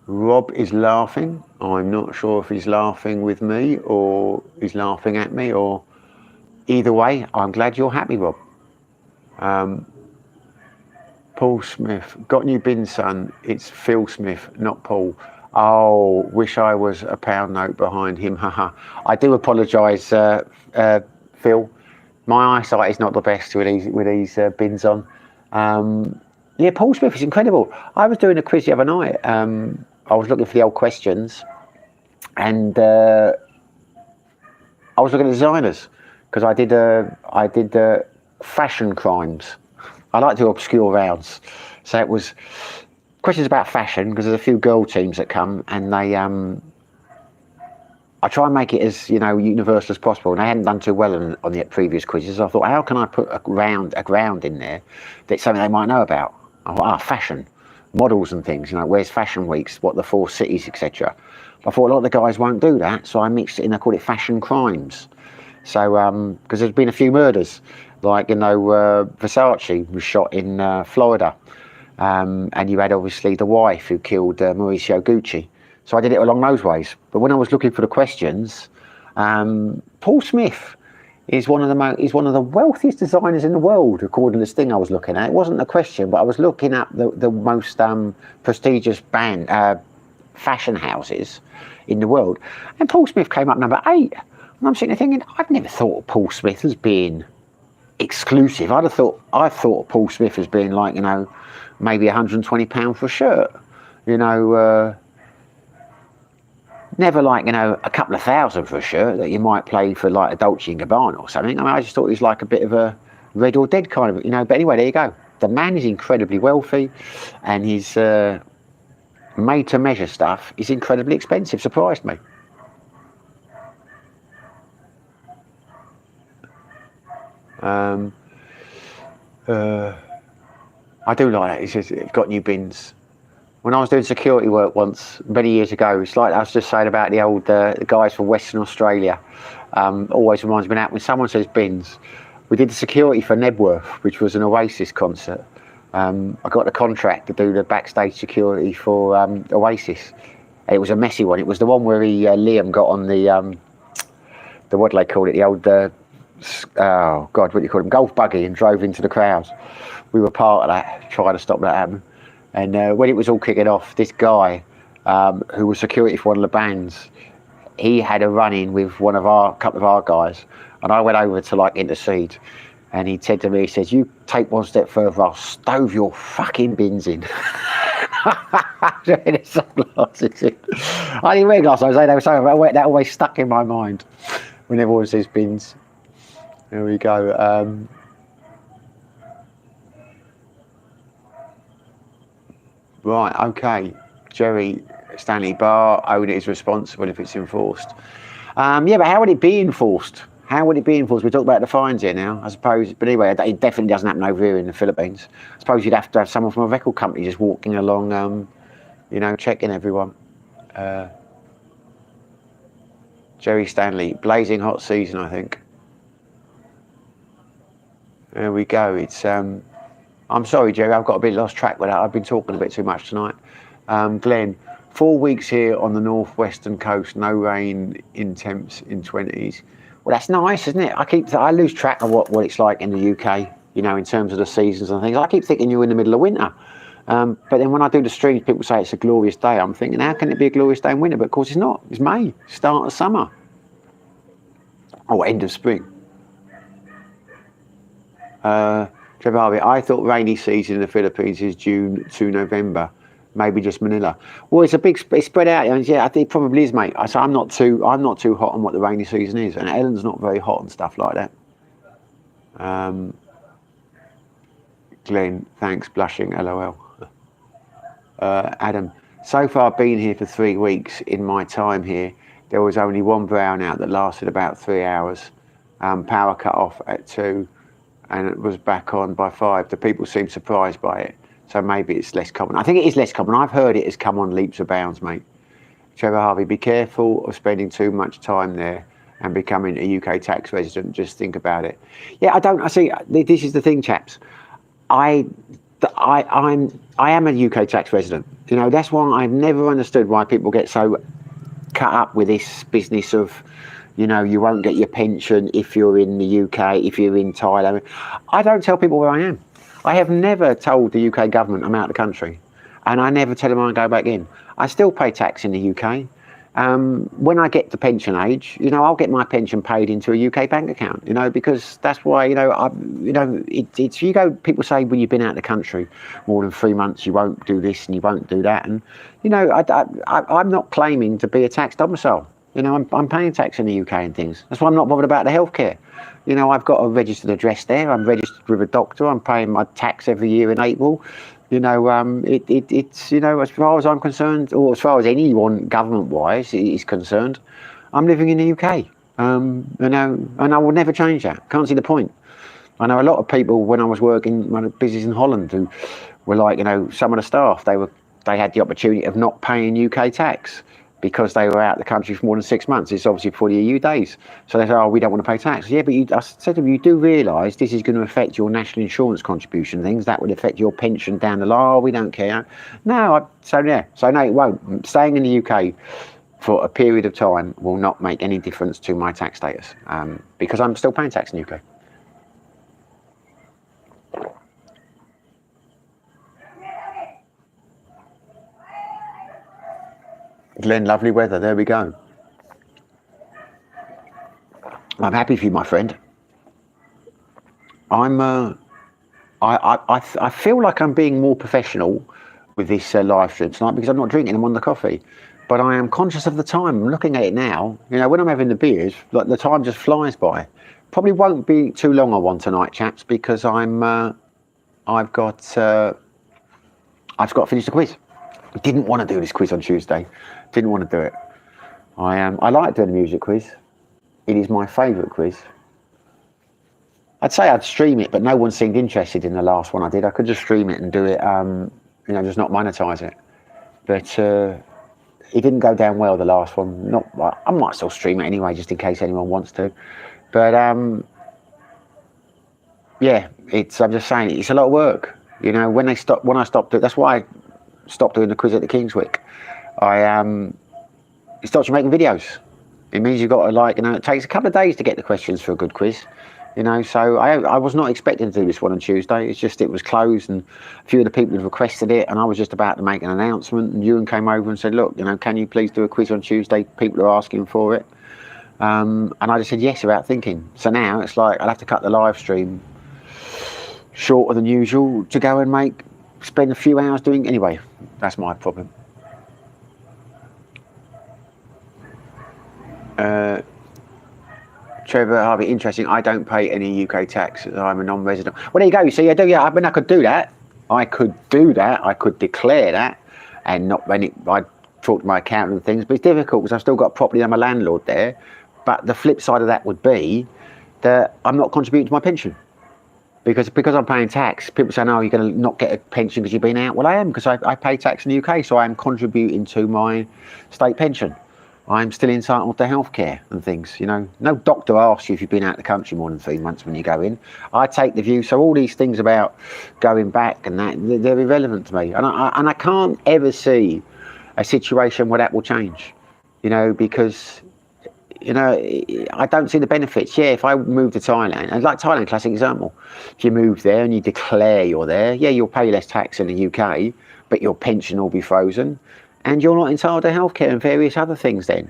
Rob is laughing. I'm not sure if he's laughing with me or he's laughing at me, or either way, I'm glad you're happy, Rob. Paul Smith, got new bin, son. It's Phil Smith, not Paul. Oh, wish I was a pound note behind him. Haha. I do apologise, Phil. My eyesight is not the best with these bins on. Yeah, Paul Smith is incredible. I was doing a quiz the other night. I was looking for the old questions, and I was looking at designers, because I did fashion crimes. I like to do obscure rounds, so it was questions about fashion, because there's a few girl teams that come, and they I try and make it as, you know, universal as possible, and they hadn't done too well on the previous quizzes. I thought, how can I put a ground in there that's something they might know about? I thought, fashion, models and things, you know, where's fashion weeks, what the 4 cities, etc. I thought a lot of the guys won't do that, so I mixed it in. I called it fashion crimes. So because there's been a few murders, like, you know, Versace was shot in Florida, and you had obviously the wife who killed Mauricio Gucci. So I did it along those ways. But when I was looking for the questions, Paul Smith is one of the wealthiest designers in the world, according to this thing I was looking at. It wasn't a question, but I was looking at the most prestigious fashion houses in the world, and Paul Smith came up number 8. And I'm sitting there thinking, I've never thought of Paul Smith as being exclusive. I thought Paul Smith as being like, you know, maybe £120 for a shirt, you know, never like, you know, a couple of thousand for a shirt that you might play for like a Dolce & Gabbana or something. I mean, I just thought he was like a bit of a Red or Dead kind of, you know. But anyway, there you go. The man is incredibly wealthy, and his made to measure stuff is incredibly expensive. Surprised me. I do like that. He says it's got new bins. When I was doing security work once, many years ago, it's like I was just saying about the old guys from Western Australia. Always reminds me of that when someone says bins. We did the security for Nebworth, which was an Oasis concert. I got the contract to do the backstage security for Oasis. It was a messy one. It was the one where Liam got on the what do they call it? The old oh God, what do you call them? Golf buggy, and drove into the crowds. We were part of that, trying to stop that happening. And when it was all kicking off, this guy who was security for one of the bands. He had a run-in with couple of our guys, and I went over to like intercede, and he said to me, he says, "You take one step further, I'll stove your fucking bins in." I didn't wear glasses. They were so that always stuck in my mind when everyone says bins. There we go. Right, okay. Jerry Stanley Barr, owner is responsible if it's enforced. Yeah, but how would it be enforced? How would it be enforced? We talk about the fines here now, I suppose. But anyway, it definitely doesn't happen over here in the Philippines. I suppose you'd have to have someone from a record company just walking along, you know, checking everyone. Jerry Stanley, blazing hot season, I think. There we go. It's I'm sorry, Jerry, I've got a bit lost track with that. I've been talking a bit too much tonight. Glenn, 4 weeks here on the northwestern coast, no rain in temps in 20s. Well, that's nice, isn't it? I lose track of what it's like in the UK, you know, in terms of the seasons and things. I keep thinking you're in the middle of winter. But then when I do the streams, people say it's a glorious day. I'm thinking, how can it be a glorious day in winter? But of course it's not. It's May, start of summer. Or end of spring. Trevor Harvey, I thought rainy season in the Philippines is June to November, maybe just Manila. Well, it's spread out. And yeah, I think it probably is, mate. So I'm not too hot on what the rainy season is, and Ellen's not very hot and stuff like that. Glenn, thanks, blushing, LOL. Adam, so far I've been here for 3 weeks. In my time here, there was only one brownout that lasted about 3 hours. Power cut off at 2. And it was back on by 5. The people seem surprised by it, so maybe it's less common. I think it is less common. I've heard it has come on leaps and bounds, mate. Trevor Harvey, be careful of spending too much time there and becoming a UK tax resident. Just think about it. Yeah, I see. This is the thing, chaps. I am a UK tax resident. You know, that's why I've never understood why people get so cut up with this business of, you know, you won't get your pension if you're in the UK, if you're in Thailand. I don't tell people where I am. I have never told the UK government I'm out of the country, and I never tell them I go back in. I still pay tax in the UK. When I get to pension age, you know, I'll get my pension paid into a UK bank account, you know, because that's why, you know, it's you go, people say when you've been out of the country more than 3 months, you won't do this and you won't do that. And, you know, I'm not claiming to be a tax domicile. You know, I'm paying tax in the UK and things. That's why I'm not bothered about the healthcare. You know, I've got a registered address there. I'm registered with a doctor. I'm paying my tax every year in April. You know, it's, you know, as far as I'm concerned, or as far as anyone government-wise is concerned, I'm living in the UK. You know, and I will never change that. Can't see the point. I know a lot of people when I was working my business in Holland who were like, you know, some of the staff, they had the opportunity of not paying UK tax because they were out of the country for more than 6 months. It's obviously for the EU days. So they said, oh, we don't want to pay tax. Yeah, but I said to them, you do realise this is going to affect your national insurance contribution things. That would affect your pension down the line. Oh, we don't care. No, so no, it won't. Staying in the UK for a period of time will not make any difference to my tax status because I'm still paying tax in the UK. Glenn, lovely weather. There we go. I'm happy for you, my friend. I feel like I'm being more professional with this live stream tonight because I'm not drinking. I'm on the coffee, but I am conscious of the time. I'm looking at it now. You know, when I'm having the beers, like the time just flies by. Probably won't be too long on one tonight, chaps, because I've got to finish the quiz. I didn't want to do this quiz on Tuesday. Didn't want to do it. I like doing the music quiz. It is my favourite quiz. I'd say I'd stream it, but no one seemed interested in the last one I did. I could just stream it and do it, you know, just not monetize it. But it didn't go down well, the last one. I might still stream it anyway, just in case anyone wants to. But yeah, I'm just saying, it's a lot of work. You know, when I stopped doing, that's why I stopped doing the quiz at the Kingswick. It stops you making videos. It means you've got to, like, you know, it takes a couple of days to get the questions for a good quiz. You know, so I was not expecting to do this one on Tuesday. It's just it was closed, and a few of the people had requested it, and I was just about to make an announcement, and Ewan came over and said, look, you know, can you please do a quiz on Tuesday? People are asking for it. And I just said yes without thinking. So now it's like I'll have to cut the live stream shorter than usual to go and spend a few hours doing. Anyway, that's my problem. Trevor Harvey, interesting. I don't pay any UK tax. I'm a non-resident. Well, there you go. You see, I do. Yeah, I mean, I could do that. I could do that. I could declare that, and not when I talk to my accountant and things. But it's difficult because I've still got property. I'm a landlord there. But the flip side of that would be that I'm not contributing to my pension. Because I'm paying tax, people say, no, you're going to not get a pension because you've been out. Well, I am, because I pay tax in the UK, so I am contributing to my state pension. I'm still entitled to healthcare and things, you know. No doctor asks you if you've been out of the country more than 3 months when you go in. I take the view, so all these things about going back and that, they're irrelevant to me. And I can't ever see a situation where that will change, you know, because... You know, I don't see the benefits. Yeah, if I move to Thailand, and like Thailand, classic example, if you move there and you declare you're there, yeah, you'll pay less tax in the UK, but your pension will be frozen, and you're not entitled to healthcare and various other things then,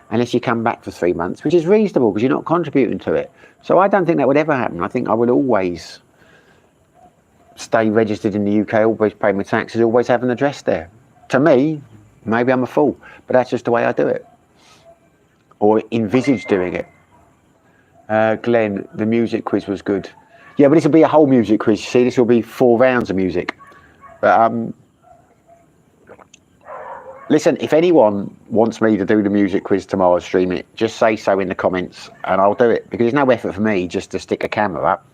unless you come back for 3 months, which is reasonable because you're not contributing to it. So I don't think that would ever happen. I think I would always stay registered in the UK, always pay my taxes, always have an address there. To me, maybe I'm a fool, but that's just the way I do it. Or envisage doing it. Glenn, the music quiz was good. Yeah, but this will be a whole music quiz. You see, this will be 4 rounds of music. But listen, if anyone wants me to do the music quiz tomorrow, stream it, just say so in the comments and I'll do it, because there's no effort for me just to stick a camera up.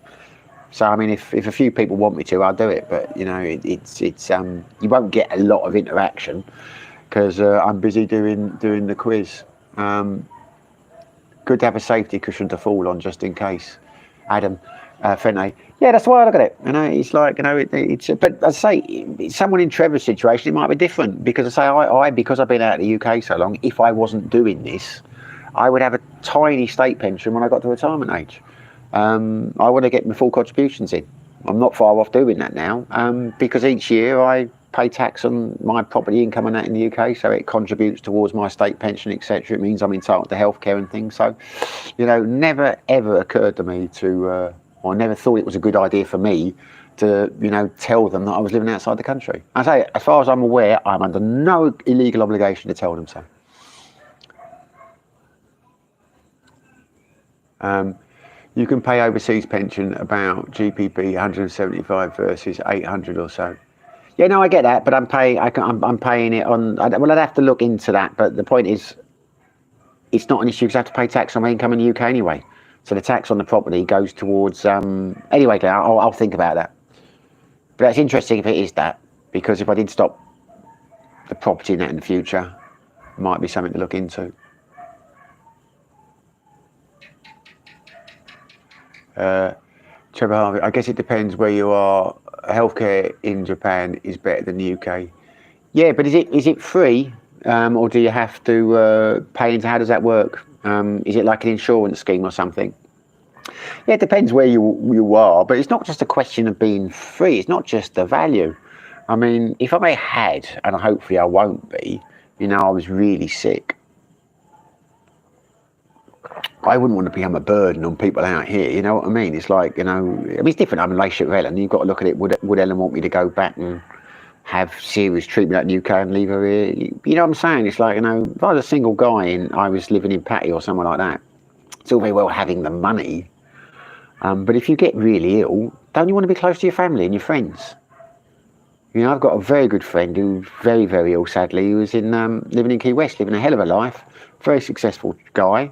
So I mean, if a few people want me to, I'll do it. But you know, it's you won't get a lot of interaction because I'm busy doing the quiz. Good to have a safety cushion to fall on just in case. Adam Fente, yeah, that's why I look at it. You know, it's like, you know, it's. But as I say, someone in Trevor's situation, it might be different, because I say because I've been out of the UK so long. If I wasn't doing this, I would have a tiny state pension when I got to retirement age. I want to get my full contributions in. I'm not far off doing that now, because each year I pay tax on my property income and that in the UK, so it contributes towards my state pension, etc. It means I'm entitled to healthcare and things. So, you know, never ever occurred to me to, or never thought it was a good idea for me to, you know, tell them that I was living outside the country. I say, as far as I'm aware, I'm under no illegal obligation to tell them so. You can pay overseas pension about GPP 175 versus 800 or so. Yeah, no, I get that, but I'm paying it on. Well, I'd have to look into that. But the point is, it's not an issue because I have to pay tax on my income in the UK anyway. So the tax on the property goes towards. Anyway, I'll think about that. But that's interesting if it is that, because if I did stop the property in that in the future, it might be something to look into. Trevor Harvey, I guess it depends where you are. Healthcare in Japan is better than the UK. Yeah, but is it free, or do you have to pay into? How does that work? Is it like an insurance scheme or something? Yeah, it depends where you are, but it's not just a question of being free. It's not just the value. I mean, if I had, and hopefully I won't be, you know, I was really sick, I wouldn't want to become a burden on people out here, you know what I mean? It's like, you know, I mean, it's different. I'm in a relationship with Ellen. You've got to look at it. Would Ellen want me to go back and have serious treatment out in the UK and leave her here? You know what I'm saying? It's like, you know, if I was a single guy and I was living in Patty or somewhere like that, it's all very well having the money. But if you get really ill, don't you want to be close to your family and your friends? You know, I've got a very good friend who's very, very ill, sadly. He was in living in Key West, living a hell of a life. Very successful guy.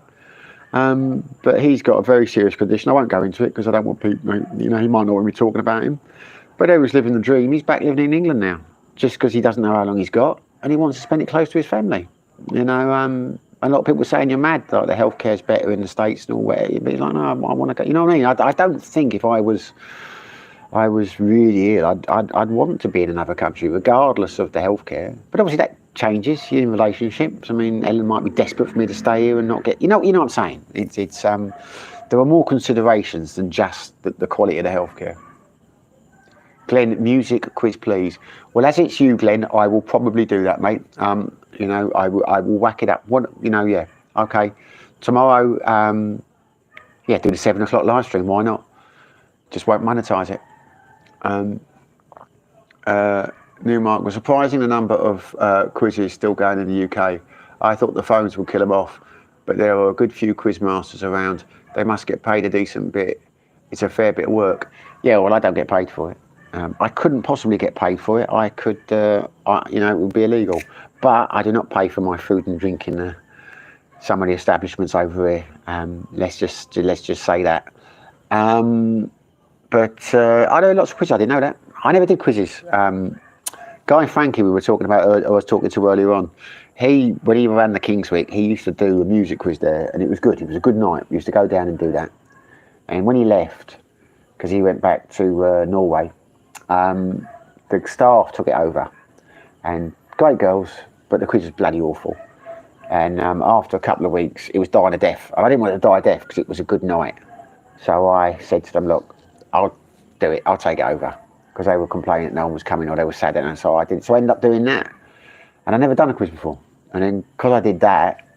But he's got a very serious condition. I won't go into it because I don't want people, you know, he might not want me talking about him. But he was living the dream. He's back living in England now, just because he doesn't know how long he's got, and he wants to spend it close to his family. You know, a lot of people are saying you're mad, like the healthcare's better in the States and all that. But he's like, no, I want to go. You know what I mean? I don't think if I was really ill, I'd want to be in another country, regardless of the healthcare. But obviously that changes in relationships. I mean, Ellen might be desperate for me to stay here and not get. You know what I'm saying? It's there are more considerations than just the quality of the healthcare. Glenn, music quiz, please. Well, as it's you, Glenn, I will probably do that, mate. You know, I will whack it up. What, you know, yeah, okay. Tomorrow, yeah, do the 7 o'clock live stream. Why not? Just won't monetize it. Newmark was surprising the number of quizzes still going in the UK. I thought the phones would kill them off, but there are a good few quiz masters around. They must get paid a decent bit. It's a fair bit of work. Yeah, well, I don't get paid for it. I couldn't possibly get paid for it. I could, you know, it would be illegal. But I do not pay for my food and drink in some of the establishments over here. Let's just say that. But I know lots of quizzes. I didn't know that. I never did quizzes. Guy Frankie, we were talking about, I was talking to earlier on. When he ran the King's Week, he used to do a music quiz there, and it was good. It was a good night. We used to go down and do that. And when he left, because he went back to Norway, the staff took it over, and great girls, but the quiz was bloody awful. And after a couple of weeks, it was dying a death. And I didn't want to die a death because it was a good night. So I said to them, look, I'll do it. I'll take it over. Because they were complaining that no one was coming or they were sad. And so I did. So I ended up doing that. And I'd never done a quiz before. And then because I did that,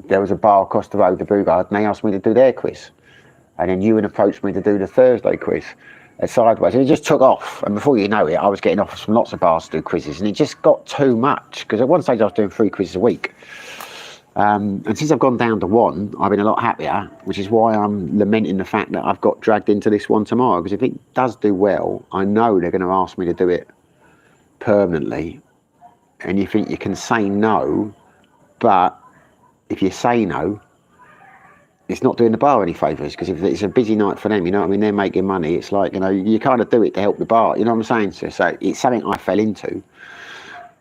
there was a bar across the road, the Brugard, and they asked me to do their quiz. And then Ewan approached me to do the Thursday quiz at Sideways. And it just took off. And before you know it, I was getting offers from lots of bars to do quizzes. And it just got too much. Because at one stage I was doing 3 quizzes a week. And since I've gone down to 1, I've been a lot happier, which is why I'm lamenting the fact that I've got dragged into this one tomorrow. Because if it does do well, I know they're going to ask me to do it permanently. And you think you can say no, but if you say no, it's not doing the bar any favours. Because if it's a busy night for them, you know what I mean, they're making money. It's like, you know, you kind of do it to help the bar. You know what I'm saying? So it's something I fell into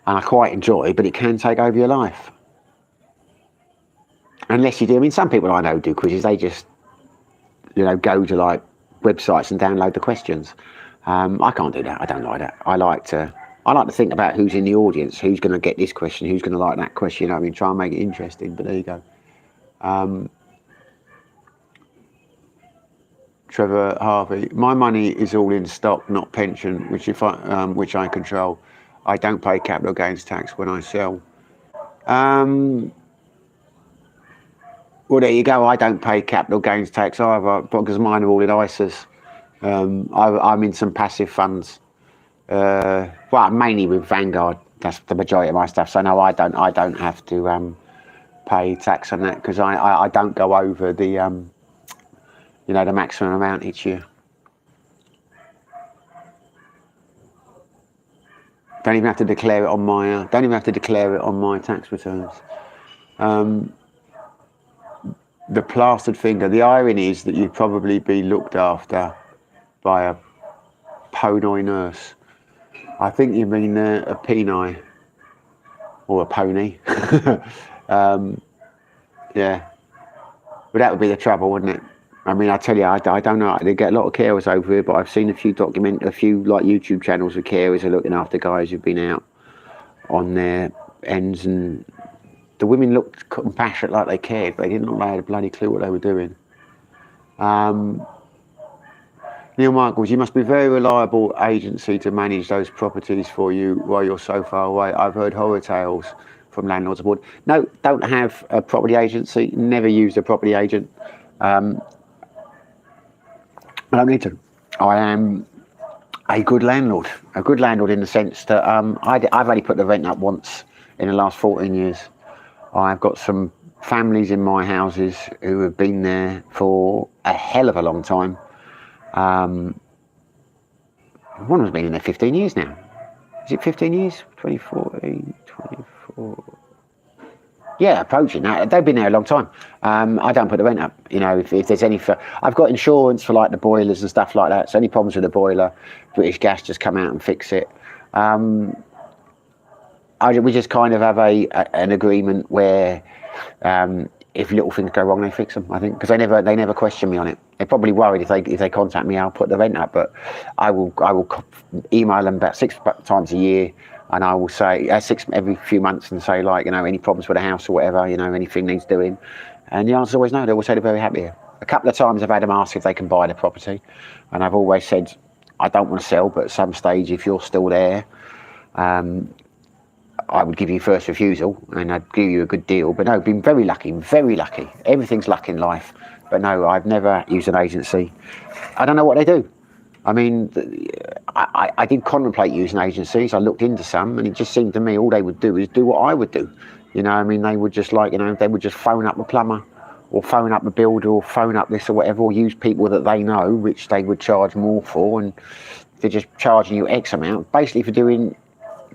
and I quite enjoy, but it can take over your life. Unless you do, I mean, some people I know do quizzes, they just, you know, go to like websites and download the questions. I can't do that. I don't like that. I like to think about who's in the audience, who's going to get this question, who's going to like that question. You know what I mean, try and make it interesting. But there you go. Trevor Harvey, my money is all in stock, not pension, which I control. I don't pay capital gains tax when I sell. Well, there you go. I don't pay capital gains tax either because mine are all in ISAs. I'm in some passive funds. Well, mainly with Vanguard. That's the majority of my stuff. So no, I don't have to pay tax on that because I don't go over the you know, the maximum amount each year. Don't even have to declare it on my tax returns. The plastered finger. The irony is that you'd probably be looked after by a pony nurse. I think you mean a penile or a pony. Yeah, but that would be the trouble, wouldn't it? I mean, I tell you, I don't know. They get a lot of carers over here, but I've seen a few like YouTube channels with carers are looking after guys who've been out on their ends, and the women looked compassionate, like they cared, but they didn't look like they had a bloody clue what they were doing. Neil Michaels, you must be a very reliable agency to manage those properties for you while you're so far away. I've heard horror tales from landlords aboard. No, don't have a property agency. Never used a property agent. I don't need to. I am a good landlord in the sense that I've only put the rent up once in the last 14 years. I've got some families in my houses who have been there for a hell of a long time. One has been in there 15 years now. Is it 15 years? 24. Yeah, approaching that. They've been there a long time. I don't put the rent up. You know, if there's any, I've got insurance for like the boilers and stuff like that. So any problems with the boiler, British Gas just come out and fix it. We just kind of have an agreement where if little things go wrong, they fix them. I think because they never question me on it. They're probably worried if they contact me, I'll put the rent up. But I will email them about 6 times a year. And I will say every few months and say, like, you know, any problems with the house or whatever, you know, anything needs doing. And the answer is always no. They will say they're very happy here. A couple of times I've had them ask if they can buy the property, and I've always said I don't want to sell, but at some stage, if you're still there, I would give you first refusal and I'd give you a good deal. But no, I've been very lucky, very lucky. Everything's luck in life. But no, I've never used an agency. I don't know what they do. I mean, I did contemplate using agencies. I looked into some, and it just seemed to me all they would do is do what I would do. You know, I mean, they would just like, you know, they would just phone up the plumber or phone up the builder or phone up this or whatever, or use people that they know, which they would charge more for, and they're just charging you X amount, basically for doing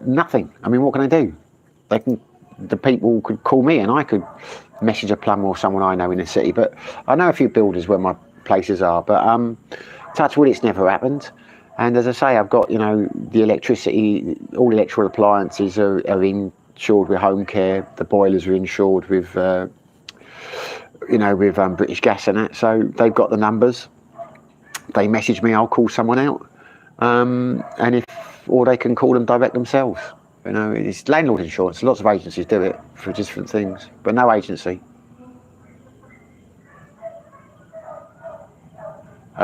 nothing. I mean, what can I do? The people could call me and I could message a plumber or someone I know in the city. But I know a few builders where my places are, but touch wood, it's never happened. And as I say, I've got, you know, the electricity, all electrical appliances are insured with home care. The boilers are insured with, you know, with British Gas and that. So they've got the numbers. They message me, I'll call someone out. And or they can call them direct themselves. You know, it's landlord insurance. Lots of agencies do it for different things, but no agency.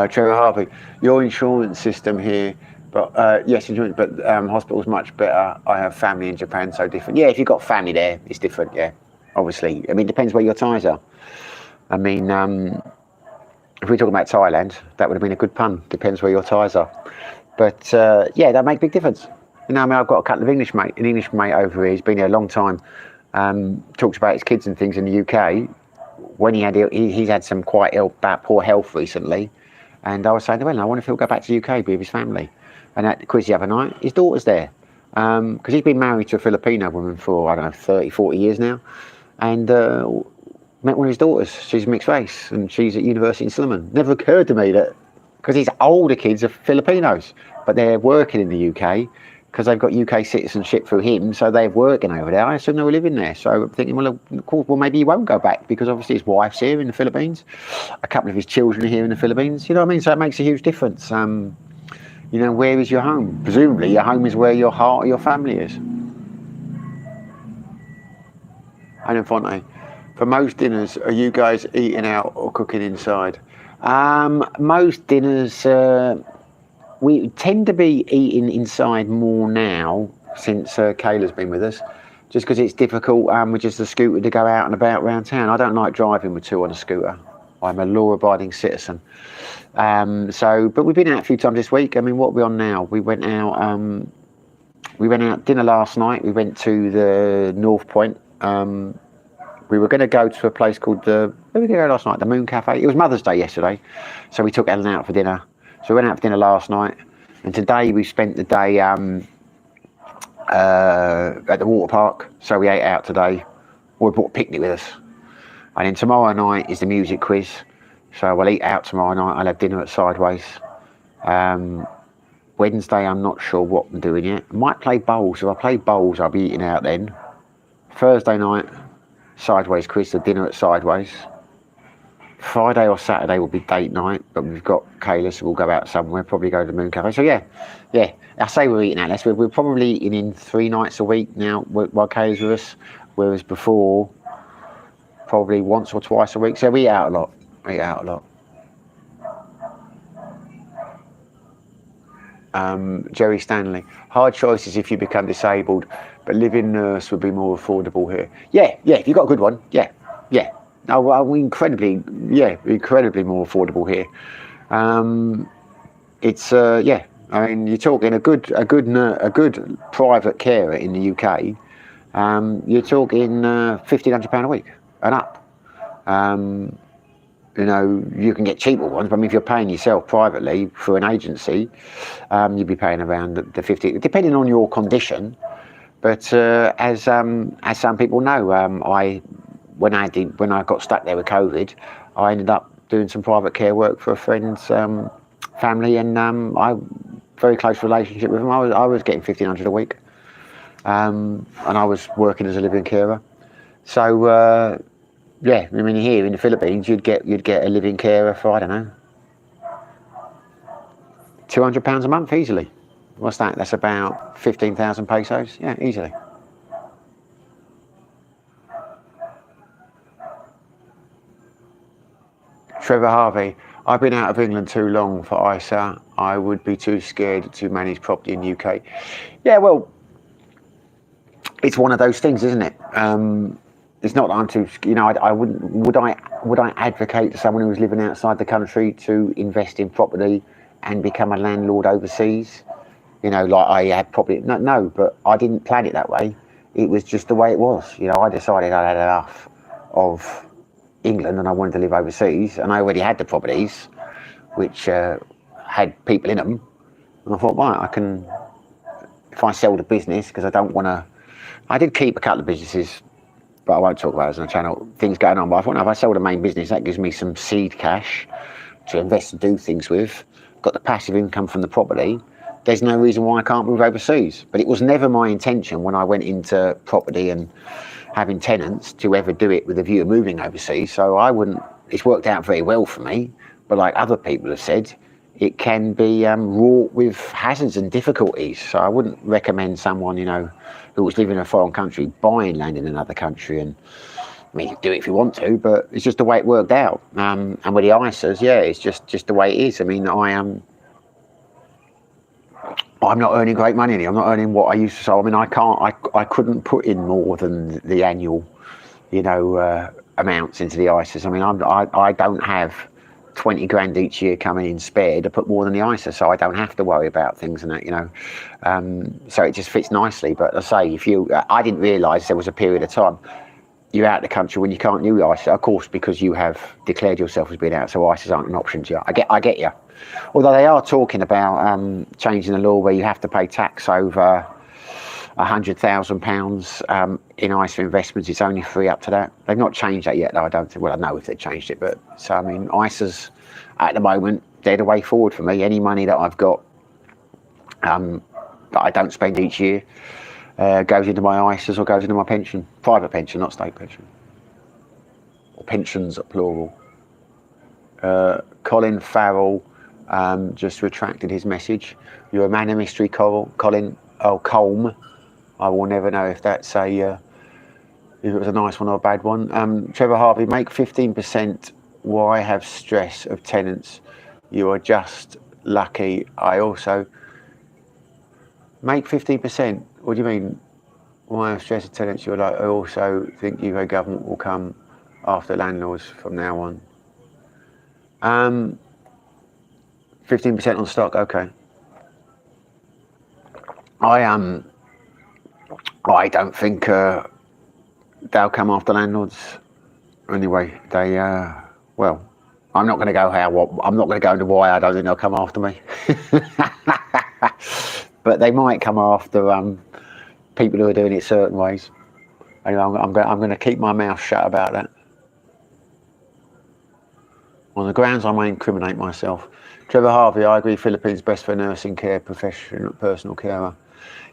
Trevor Harvey, your insurance system here, but yes, insurance, but hospital's much better. I have family in Japan, so different. Yeah, if you've got family there, it's different. Yeah, obviously. I mean, it depends where your ties are. I mean, if we're talking about Thailand, that would have been a good pun. Depends where your ties are. But yeah, that make a big difference. You know, I mean, I've got a couple of English mate over here. He's been here a long time. Talks about his kids and things in the UK. When he's had some quite poor health recently, and I was saying, well, I wonder if he'll go back to the UK, be with his family. And at the quiz the other night, his daughter's there, because he's been married to a Filipino woman for, I don't know, 30, 40 years now, and met one of his daughters. She's mixed race, and she's at university in Solomon. Never occurred to me that, because his older kids are Filipinos, but they're working in the UK because they've got UK citizenship through him, so they're working over there. I assume they were living there. So I'm thinking, well, of course, well, maybe he won't go back because obviously his wife's here in the Philippines. A couple of his children are here in the Philippines. You know what I mean? So it makes a huge difference. You know, where is your home? Presumably your home is where your heart of your family is. And Infante, for most dinners, are you guys eating out or cooking inside? Most dinners, we tend to be eating inside more now since Kayla's been with us, just because it's difficult with just a scooter to go out and about around town. I don't like driving with two on a scooter. I'm a law-abiding citizen. But we've been out a few times this week. I mean, what are we on now? We went out dinner last night. We went to the North Point. We were going to go to a place called where did we go last night? The Moon Cafe. It was Mother's Day yesterday, so we took Ellen out for dinner. So we went out for dinner last night, and today we spent the day at the water park. So we ate out today. We brought a picnic with us, and then tomorrow night is the music quiz. So we'll eat out tomorrow night. I'll have dinner at Sideways. Wednesday, I'm not sure what I'm doing yet. I might play bowls. If I play bowls, I'll be eating out then. Thursday night, Sideways quiz, the dinner at Sideways. Friday or Saturday will be date night, but we've got Kayla, so we'll go out somewhere, probably go to the Moon Cafe. So yeah, I say we're eating out less. We're probably eating in 3 nights a week now while Kayla's with us, whereas before, probably once or twice a week. So we eat out a lot. Jerry Stanley, hard choices if you become disabled, but living nurse would be more affordable here. Yeah, if you've got a good one, yeah. No, well, incredibly more affordable here. It's I mean, you're talking a good private carer in the UK. You're talking £1,500 a week and up. You know, you can get cheaper ones, but I mean, if you're paying yourself privately through an agency, you'd be paying around the 50, depending on your condition. But as some people know, when I got stuck there with COVID, I ended up doing some private care work for a friend's family, and I very close relationship with him. I was getting £1,500 a week, and I was working as a living carer. So yeah, I mean, here in the Philippines, you'd get a living carer for, I don't know, £200 a month easily. What's that? That's about 15,000 pesos. Yeah, easily. Trevor Harvey, I've been out of England too long for ISA. I would be too scared to manage property in UK. Yeah, well, it's one of those things, isn't it? It's not that I'm too, I wouldn't, would I advocate to someone who was living outside the country to invest in property and become a landlord overseas? Like I had property, no, but I didn't plan it that way. It was just the way it was. I decided I had enough of England and I wanted to live overseas, and I already had the properties which had people in them, and I thought, right, I can, if I sell the business, because I don't want to, I did keep a couple of businesses, but I won't talk about those on the channel, things going on, but I thought, no, if I sell the main business, that gives me some seed cash to invest and do things with, got the passive income from the property, there's no reason why I can't move overseas. But it was never my intention when I went into property and having tenants to ever do it with a view of moving overseas. So I wouldn't, it's worked out very well for me, but like other people have said, it can be wrought with hazards and difficulties. So I wouldn't recommend someone, who was living in a foreign country buying land in another country. And I mean, you can do it if you want to, but it's just the way it worked out. And with the ISAs, yeah, it's just the way it is. I mean, I'm not earning great money anymore. I'm not earning what I used to. So I mean, I couldn't put in more than the annual, amounts into the ISAs. I mean, I don't have 20 grand each year coming in spare to put more than the ISA, so I don't have to worry about things and that, so it just fits nicely. But I say, I didn't realise there was a period of time you're out of the country when you can't use ISA, of course, because you have declared yourself as being out, so ISAs aren't an option to you. I get you. Although they are talking about changing the law where you have to pay tax over £100,000 in ISA investments. It's only free up to that. They've not changed that yet, though. I don't know if they've changed it, but so I mean, ISAs at the moment, they're the way forward for me. Any money that I've got that I don't spend each year goes into my ISAs or goes into my pension, private pension, not state pension, or pensions plural. Colin Farrell just retracted his message. You're a man of mystery, Colin. Oh, Colm. I will never know if that's if it was a nice one or a bad one. Trevor Harvey, make 15%. Why have stress of tenants? You are just lucky. I also make 15%. What do you mean? Why have stress of tenants? You're like. I also think UK government will come after landlords from now on. 15% on stock. Okay. I don't think they'll come after landlords. Anyway, they well, I'm not going to go I'm not going to go into why I don't think they'll come after me. But they might come after people who are doing it certain ways. Anyway, I'm going to keep my mouth shut about that. On the grounds I may incriminate myself. Trevor Harvey, I agree. Philippines best for nursing care professional, personal carer.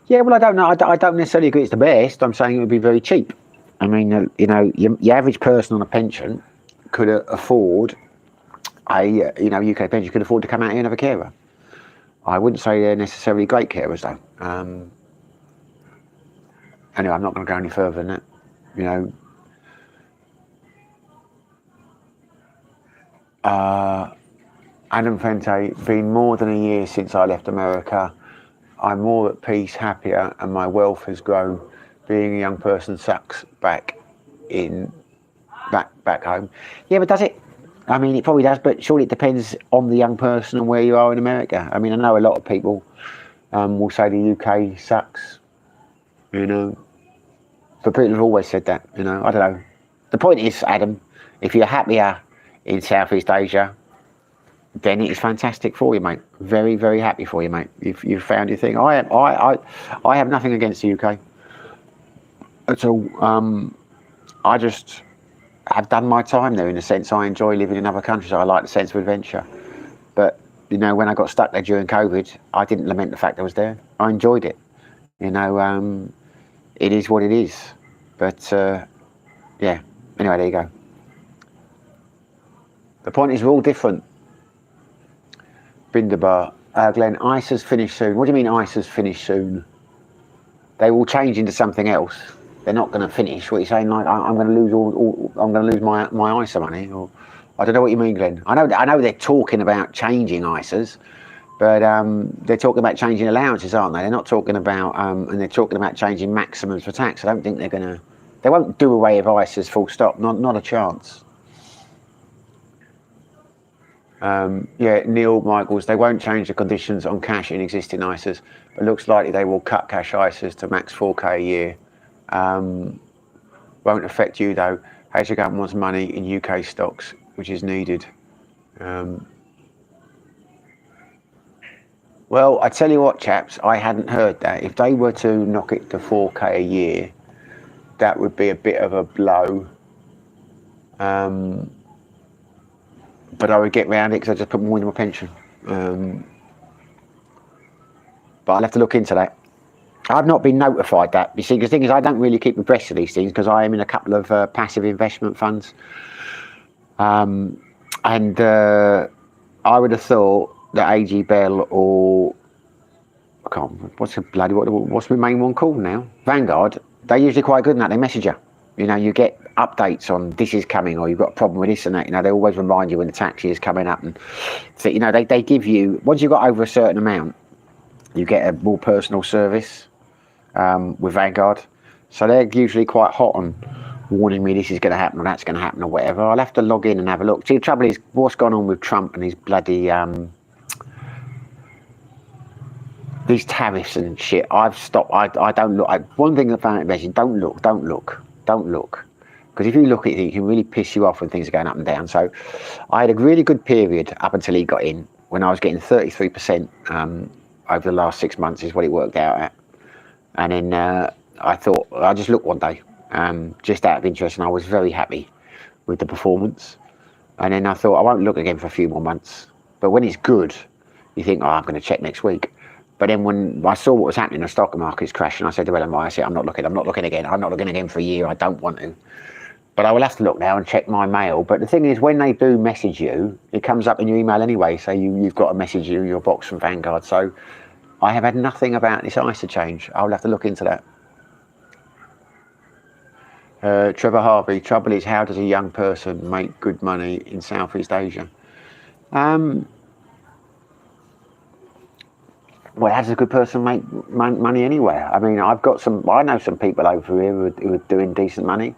Yeah, well, I don't know. I don't necessarily agree it's the best. I'm saying it would be very cheap. I mean, your average person on a pension could afford a, UK pension could afford to come out here and have a carer. I wouldn't say they're necessarily great carers though. Anyway, I'm not going to go any further than that. Adam Fente, been more than a year since I left America. I'm more at peace, happier, and my wealth has grown. Being a young person sucks back home. Yeah, but does it? I mean, it probably does, but surely it depends on the young person and where you are in America. I mean, I know a lot of people will say the UK sucks, but people have always said that, I don't know. The point is, Adam, if you're happier in Southeast Asia, then it is fantastic for you, mate. Very, very happy for you, mate. You've found your thing. I have nothing against the UK at all. I just have done my time there in a sense. I enjoy living in other countries. I like the sense of adventure. But, when I got stuck there during COVID, I didn't lament the fact I was there. I enjoyed it. It is what it is. But, yeah. Anyway, there you go. The point is we're all different. Binderbar. Glenn, ISA's finish soon. What do you mean ISA's finish soon? They will change into something else. They're not going to finish. What you're saying, like I'm going to lose I'm going to lose my ISA money, or I don't know what you mean, Glenn. I know they're talking about changing ISAs, but they're talking about changing allowances, aren't they? They're not talking about, and they're talking about changing maximums for tax. I don't think they won't do away with ISAs full stop, not a chance. Yeah, Neil Michaels, they won't change the conditions on cash in existing ISAs, but looks likely they will cut cash ISAs to max 4k a year. Won't affect you though. As your government wants money in UK stocks, which is needed. Well, I tell you what, chaps, I hadn't heard that. If they were to knock it to 4k a year, that would be a bit of a blow. But I would get round it because I just put more into my pension. But I'll have to look into that. I've not been notified that. You see, because the thing is, I don't really keep abreast of these things because I am in a couple of passive investment funds. And I would have thought that AG Bell or I can't. What's the main one called now? Vanguard. They're usually quite good in that. They message you. You know, you get updates on this is coming, or you've got a problem with this and that. You know, they always remind you when the tax year is coming up, and so, you know, they give you, once you've got over a certain amount, you get a more personal service with Vanguard. So they're usually quite hot on warning me this is going to happen or that's going to happen or whatever. I'll have to log in and have a look. See, the trouble is, what's gone on with Trump and his bloody these tariffs and shit. I've stopped. I don't look. One thing I found amazing: don't look. Because if you look at it, it can really piss you off when things are going up and down. So I had a really good period up until he got in, when I was getting 33% over the last 6 months is what it worked out at. And then I thought, I just looked one day, just out of interest, and I was very happy with the performance. And then I thought, I won't look again for a few more months. But when it's good, you think, oh, I'm going to check next week. But then when I saw what was happening, the stock market's crashing, I said to LMI, I said, I'm not looking again. I'm not looking again for a year. I don't want to. But I will have to look now and check my mail. But the thing is, when they do message you, it comes up in your email anyway. So you've got a message in your box from Vanguard. So I have had nothing about this ISA change. I'll have to look into that. Trevor Harvey, trouble is, how does a young person make good money in Southeast Asia? Well, how does a good person make money anywhere? I mean, I know some people over here who are doing decent money.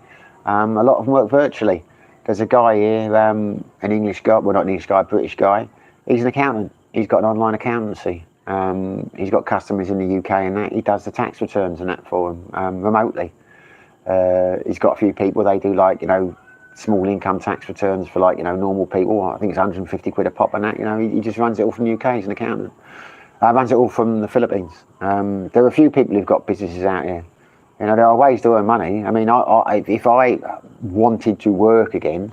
A lot of them work virtually. There's a guy here, an English guy, well, not an English guy, a British guy. He's an accountant. He's got an online accountancy. He's got customers in the UK and that. He does the tax returns and that for them remotely. He's got a few people, they do like, you know, small income tax returns for like, you know, normal people. I think it's 150 quid a pop and that, you know, he just runs it all from the UK. He's an accountant. Runs it all from the Philippines. There are a few people who've got businesses out here. You know, there are ways to earn money. I mean, if I wanted to work again,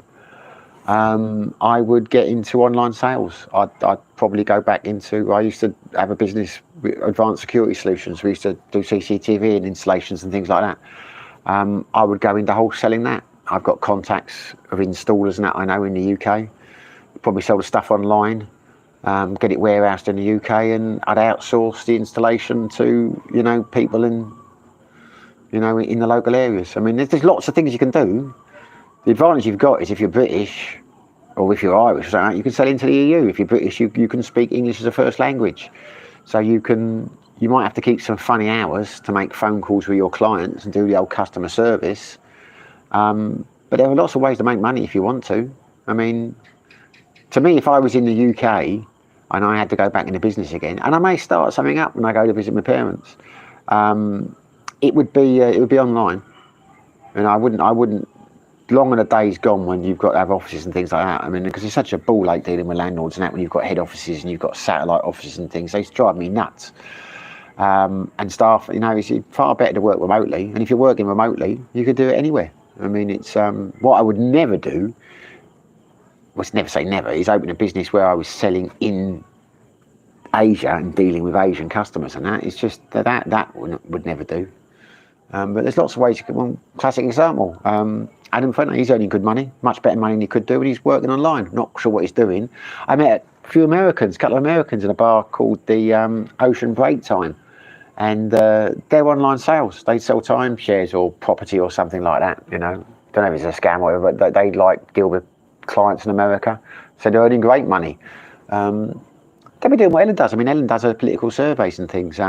I would get into online sales. I'd probably go back into, I used to have a business with advanced security solutions. We used to do CCTV and installations and things like that. I would go into wholesaling that. I've got contacts of installers and that I know in the UK. Probably sell the stuff online. Get it warehoused in the UK, and I'd outsource the installation to, you know, people in, you know, in the local areas. I mean, there's lots of things you can do. The advantage you've got is if you're British or if you're Irish, you can sell into the EU. If you're British, you can speak English as a first language. So you might have to keep some funny hours to make phone calls with your clients and do the old customer service. But there are lots of ways to make money if you want to. I mean, to me, if I was in the UK and I had to go back into business again, and I may start something up when I go to visit my parents, it would be online, and I wouldn't. Long are the days gone when you've got to have offices and things like that. I mean, because it's such a ball ache dealing with landlords and that, when you've got head offices and you've got satellite offices and things. They used to drive me nuts. And staff, you know, it's far better to work remotely. And if you're working remotely, you could do it anywhere. I mean, it's what I would never do. Let's never say never, is open a business where I was selling in Asia and dealing with Asian customers and that. It's just that would never do. But there's lots of ways you can. One classic example, Adam Fenton, he's earning good money, much better money than he could do, and he's working online. Not sure what he's doing. I met a couple of Americans in a bar called the Ocean Break Time, and they're online sales. They sell timeshares or property or something like that, you know. Don't know if it's a scam or whatever, but they like deal with clients in America, so they're earning great money. They'll be doing what Ellen does. I mean, Ellen does her political surveys and things.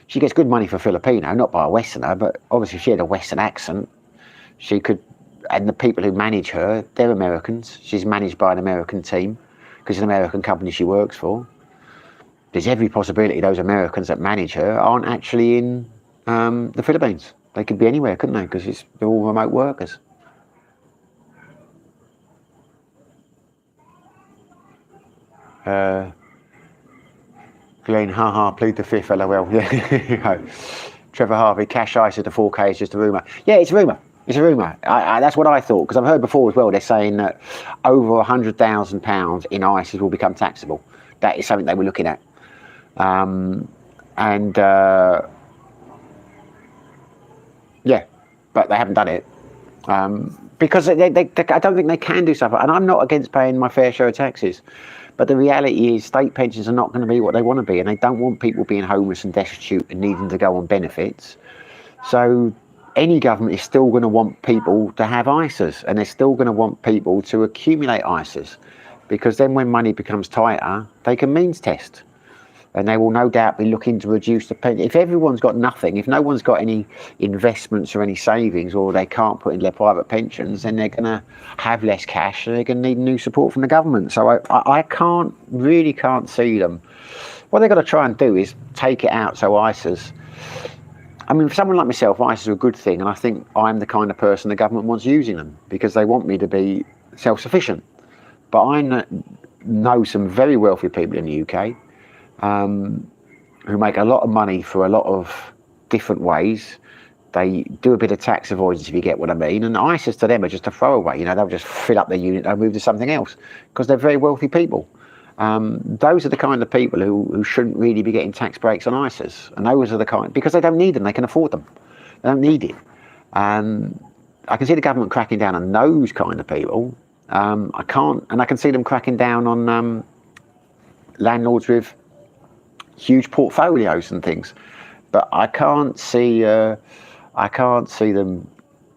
She gets good money for Filipino, not by a Westerner, but obviously if she had a Western accent, she could, and the people who manage her, they're Americans. She's managed by an American team, because it's an American company she works for. There's every possibility those Americans that manage her aren't actually in the Philippines. They could be anywhere, couldn't they? Because they're all remote workers. Glenn, haha, plead the fifth, lol. Yeah. Trevor Harvey, cash ice at the 4K is just a rumour. Yeah, it's a rumour. It's a rumour. That's what I thought, because I've heard before as well, they're saying that over £100,000 in ISAs will become taxable. That is something they were looking at. Yeah, but they haven't done it. Because I don't think they can do stuff. And I'm not against paying my fair share of taxes. But the reality is state pensions are not going to be what they want to be. And they don't want people being homeless and destitute and needing to go on benefits. So any government is still going to want people to have ISAs. And they're still going to want people to accumulate ISAs. Because then when money becomes tighter, they can means test. And they will no doubt be looking to reduce the pension. If everyone's got nothing, if no one's got any investments or any savings, or they can't put in their private pensions, then they're going to have less cash and they're going to need new support from the government. So I really can't see them. What they've got to try and do is take it out. So ISAs, I mean, for someone like myself, ISAs are a good thing. And I think I'm the kind of person the government wants using them, because they want me to be self-sufficient. But I know some very wealthy people in the UK who make a lot of money for a lot of different ways. They do a bit of tax avoidance, if you get what I mean. And ISAs to them are just a throwaway. You know, they'll just fill up their unit, they'll move to something else, because they're very wealthy people. Those are the kind of people who shouldn't really be getting tax breaks on ISAs. And those are the kind, because they don't need them, they can afford them. They don't need it. I can see the government cracking down on those kind of people. I can see them cracking down on landlords with huge portfolios and things, but I can't see them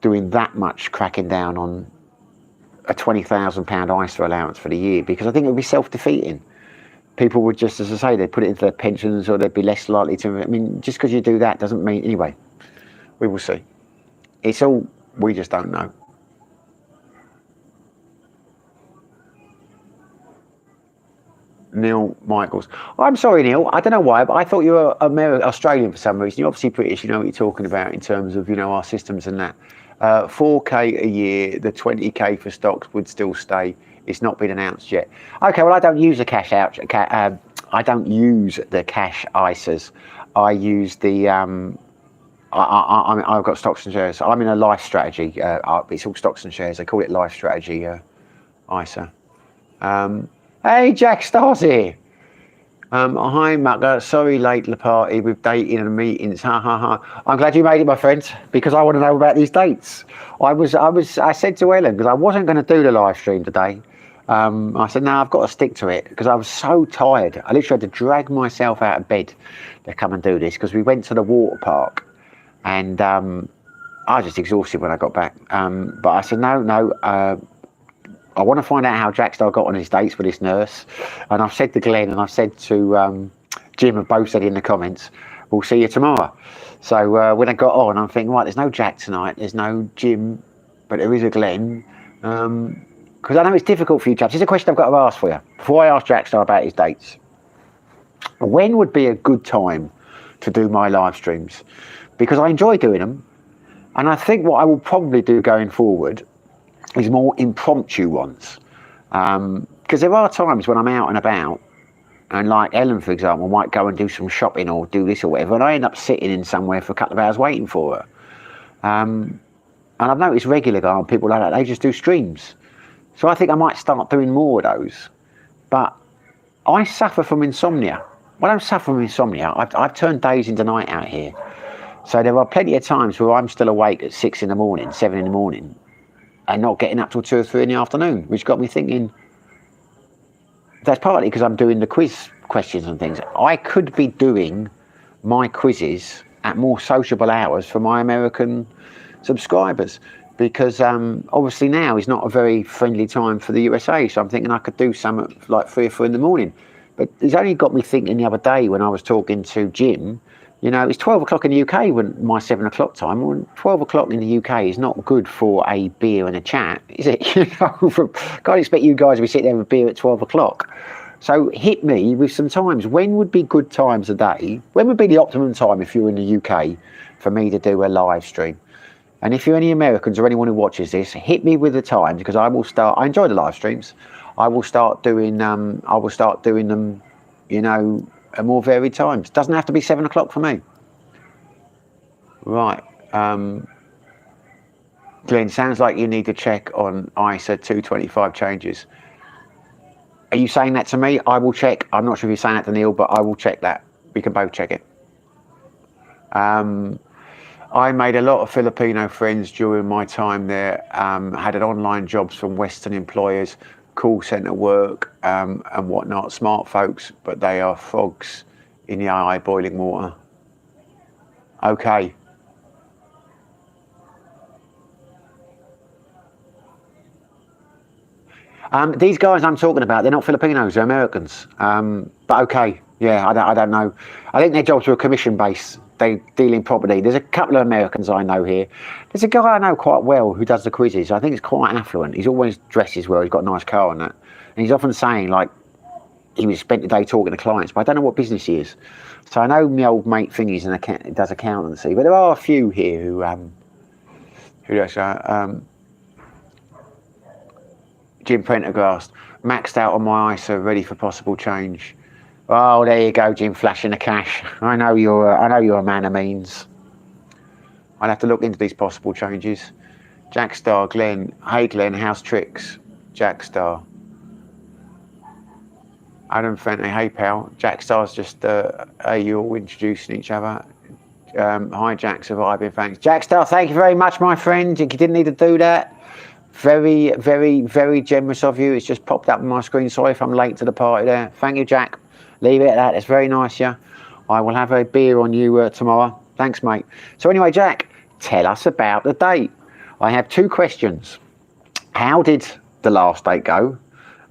doing that much cracking down on a £20,000 ISA allowance for the year, because I think it would be self-defeating. People would just, as I say, they'd put it into their pensions, or they'd be less likely to. I mean, just because you do that doesn't mean, anyway, we will see. It's all, we just don't know. Neil Michaels. I'm sorry, Neil. I don't know why, but I thought you were Australian for some reason. You're obviously British. You know what you're talking about in terms of, you know, our systems and that. 4K a year, the 20K for stocks would still stay. It's not been announced yet. Okay, well, I don't use the cash out. I don't use the cash ISAs. I use the. I've got stocks and shares. I'm in a life strategy. It's all stocks and shares. They call it life strategy ISA. Hey, Jack Star's here. Hi, Mugger. Sorry, late the party with dating and meetings. Ha ha ha. I'm glad you made it, my friend, because I want to know about these dates. I said to Ellen, because I wasn't going to do the live stream today. I said, no, I've got to stick to it, because I was so tired. I literally had to drag myself out of bed to come and do this, because we went to the water park, and I was just exhausted when I got back. But I said, no. I want to find out how Jack Star got on his dates with this nurse. And I've said to Glenn and I've said to Jim, have both said in the comments, we'll see you tomorrow. So when I got on, I'm thinking, right, there's no Jack tonight, there's no Jim, but there is a Glenn. Because I know it's difficult for you chaps. Here's a question I've got to ask for you. Before I ask Jack Star about his dates, when would be a good time to do my live streams? Because I enjoy doing them. And I think what I will probably do going forward is more impromptu ones, because there are times when I'm out and about, and like Ellen, for example, might go and do some shopping or do this or whatever, and I end up sitting in somewhere for a couple of hours waiting for her. And I've noticed regular people like that, they just do streams. So I think I might start doing more of those. But I suffer from insomnia. Well, I don't suffer from insomnia. I've turned days into night out here. So there are plenty of times where I'm still awake at 6 in the morning, 7 in the morning, and not getting up till 2 or 3 in the afternoon, which got me thinking, that's partly because I'm doing the quiz questions and things. I could be doing my quizzes at more sociable hours for my American subscribers. because obviously now is not a very friendly time for the USA. So I'm thinking I could do some at like 3 or 4 in the morning. But it's only got me thinking the other day when I was talking to Jim. You know, it's 12 o'clock in the UK when my 7 o'clock time. Well, 12 o'clock in the UK is not good for a beer and a chat, is it? You know, can't expect you guys to be sitting there with a beer at 12 o'clock. So hit me with some times. When would be good times a day? When would be the optimum time if you're in the UK for me to do a live stream? And if you're any Americans or anyone who watches this, hit me with the times, because I will start. I enjoy the live streams. I will start doing them. You know, at more varied times. Doesn't have to be 7 o'clock for me. Right. Glenn, sounds like you need to check on ISA 225 changes. Are you saying that to me? I will check. I'm not sure if you're saying that to Neil, but I will check that. We can both check it. I made a lot of Filipino friends during my time there. Had online jobs from Western employers, call centre work and whatnot. Smart folks, but they are frogs in the eye boiling water. Okay. These guys I'm talking about, they're not Filipinos, they're Americans. But okay, yeah, I don't know. I think their jobs are commission based. They deal in property. There's a couple of Americans I know here. There's a guy I know quite well who does the quizzes. I think he's quite affluent. He's always dresses well. He's got a nice car and that. And he's often saying like he was spent the day talking to clients, but I don't know what business he is. So I know my old mate Thingy's does accountancy, but there are a few here who does. Jim Prendergast, maxed out on my ISA, ready for possible change. Oh, there you go, Jim, flashing the cash. I know you're a man of means. I'll have to look into these possible changes. Jack Star, Glenn. Hey, Glenn, how's tricks? Jack Star. Adam Fenton, hey, pal. Jack Star's just, you all introducing each other. Hi, Jack, surviving, thanks. Jack Star, thank you very much, my friend. You didn't need to do that. Very, very, very generous of you. It's just popped up on my screen. Sorry if I'm late to the party there. Thank you, Jack. Leave it at that. It's very nice, yeah. I will have a beer on you tomorrow. Thanks, mate. So anyway, Jack, tell us about the date. I have 2 questions. How did the last date go?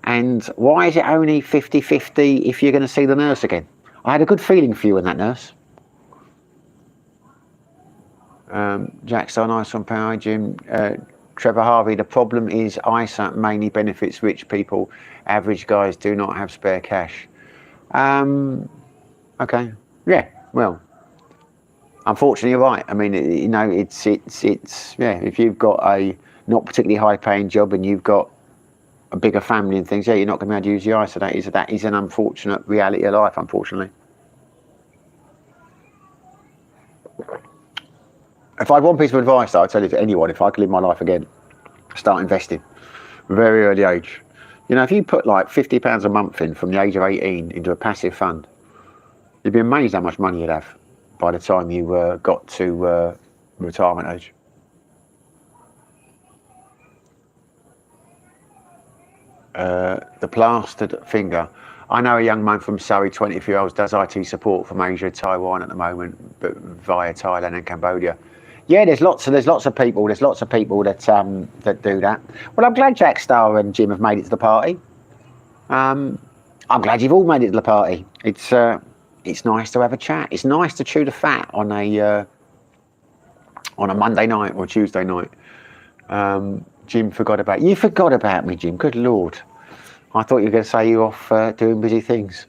And why is it only 50-50 if you're going to see the nurse again? I had a good feeling for you and that nurse. Jack, so nice on power, Jim. Trevor Harvey, the problem is ISA mainly benefits rich people. Average guys do not have spare cash. Okay, yeah, well, unfortunately you're right. I mean, you know, it's yeah, if you've got a not particularly high paying job and you've got a bigger family and things, yeah, you're not going to be able to use your ISA. That is an unfortunate reality of life, unfortunately. If I had one piece of advice that I'd tell you to anyone, if I could live my life again, start investing. Very early age. You know, if you put like £50 a month in from the age of 18 into a passive fund, you'd be amazed how much money you'd have by the time you got to retirement age. The plastered finger. I know a young man from Surrey, 24-year-old, does IT support from Asia, Taiwan at the moment, but via Thailand and Cambodia. Yeah, there's lots of people that that do that. Well, I'm glad Jack Star and Jim have made it to the party. I'm glad you've all made it to the party. It's nice to have a chat. It's nice to chew the fat on a Monday night or Tuesday night. Jim forgot about you. Forgot about me, Jim. Good Lord. I thought you were going to say you off doing busy things.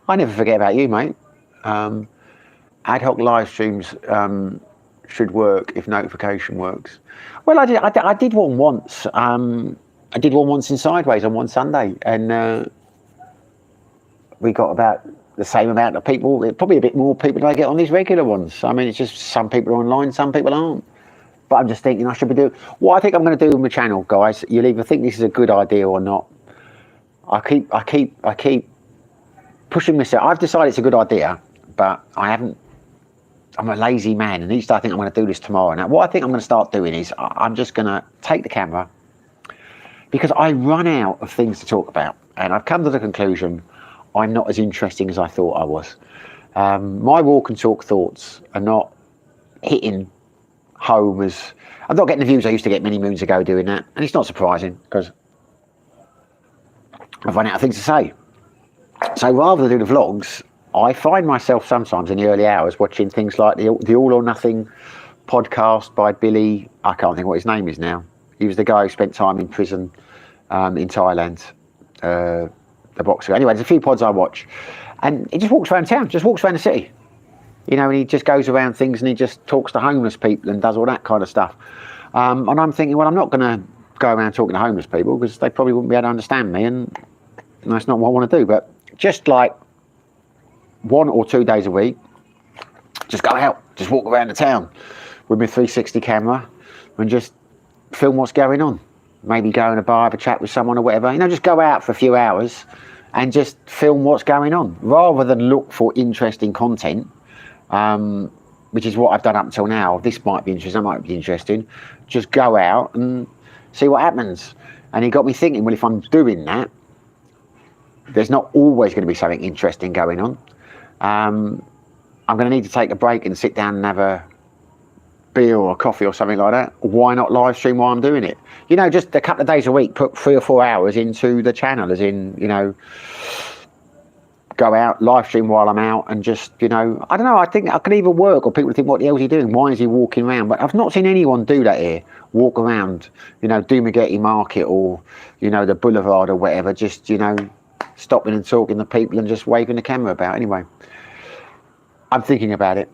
I never forget about you, mate. Ad hoc live streams should work if notification works. Well, I did one once. I did one once in Sideways on one Sunday, and we got about the same amount of people, probably a bit more people than I get on these regular ones. I mean, it's just some people are online, some people aren't. But I'm just thinking I should be doing what I think I'm going to do with my channel, guys. You'll either think this is a good idea or not. I keep pushing myself. I've decided it's a good idea, but I haven't. I'm a lazy man, and each day I think I'm going to do this tomorrow. Now, what I think I'm going to start doing is I'm just going to take the camera, because I run out of things to talk about, and I've come to the conclusion I'm not as interesting as I thought I was. My walk and talk thoughts are not hitting home as... I'm not getting the views I used to get many moons ago doing that. And it's not surprising, because I've run out of things to say. So rather than do the vlogs, I find myself sometimes in the early hours watching things like the All or Nothing podcast by Billy, I can't think what his name is now. He was the guy who spent time in prison in Thailand, the boxer. Anyway, there's a few pods I watch, and he just walks around town, just walks around the city. You know, and he just goes around things and he just talks to homeless people and does all that kind of stuff. And I'm thinking, well, I'm not going to go around talking to homeless people because they probably wouldn't be able to understand me, and that's not what I want to do. But just like 1 or 2 days a week, just go out, just walk around the town with my 360 camera and just film what's going on. Maybe go in a bar, have a chat with someone or whatever. You know, just go out for a few hours and just film what's going on, rather than look for interesting content, which is what I've done up until now. This might be interesting, that might be interesting. Just go out and see what happens. And it got me thinking, well, if I'm doing that, there's not always going to be something interesting going on. I'm going to need to take a break and sit down and have a beer or a coffee or something like that. Why not live stream while I'm doing it? You know, just a couple of days a week, put 3 or 4 hours into the channel, as in, you know, go out, live stream while I'm out, and just, you know, I don't know, I think I could even work, or people think, what the hell is he doing? Why is he walking around? But I've not seen anyone do that here. Walk around, you know, Dumagetti Market or, you know, the Boulevard or whatever, just, you know, stopping and talking to people and just waving the camera about. Anyway, I'm thinking about it.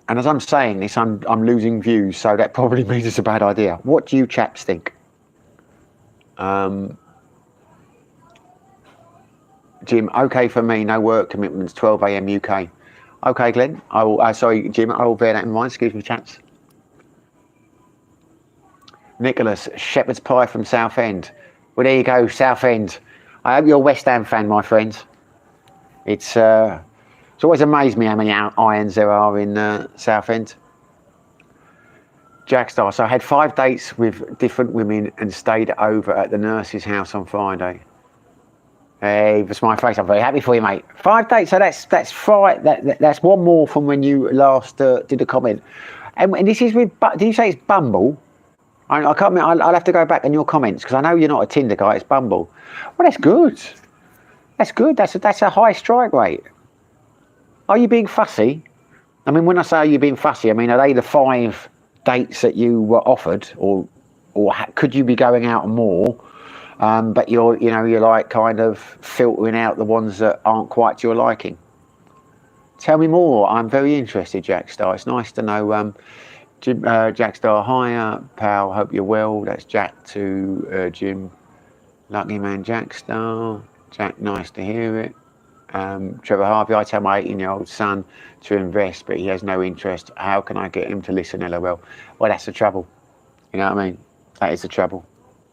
And as I'm saying this, I'm losing views, so that probably means it's a bad idea. What do you chaps think? Jim, okay for me, no work commitments, 12 AM UK. Okay, Glenn, I will, sorry, Jim, I will bear that in mind. Excuse me, chaps. Nicholas, Shepherd's Pie from Southend. Well, there you go, Southend. I hope you're a West Ham fan, my friend. It's always amazed me how many irons there are in Southend. Jackstar, so I had 5 dates with different women and stayed over at the nurse's house on Friday. Hey, that's my face. I'm very happy for you, mate. 5 dates, so that's that's one more from when you last did a comment. And this is with, did you say it's Bumble? I can't remember. I'll have to go back in your comments, because I know you're not a Tinder guy. It's Bumble. Well, that's good. That's good. That's a high strike rate. Are you being fussy? I mean, when I say are you being fussy, I mean, are they the 5 dates that you were offered, or could you be going out more? But you're like kind of filtering out the ones that aren't quite to your liking. Tell me more. I'm very interested, Jackstar. It's nice to know. Jim, Jackstar, hi, pal. Hope you're well. That's Jack to Jim. Lucky man, Jackstar. Jack, nice to hear it. Trevor Harvey, I tell my 18-year-old son to invest, but he has no interest. How can I get him to listen? LOL. Well, that's the trouble. You know what I mean? That is the trouble.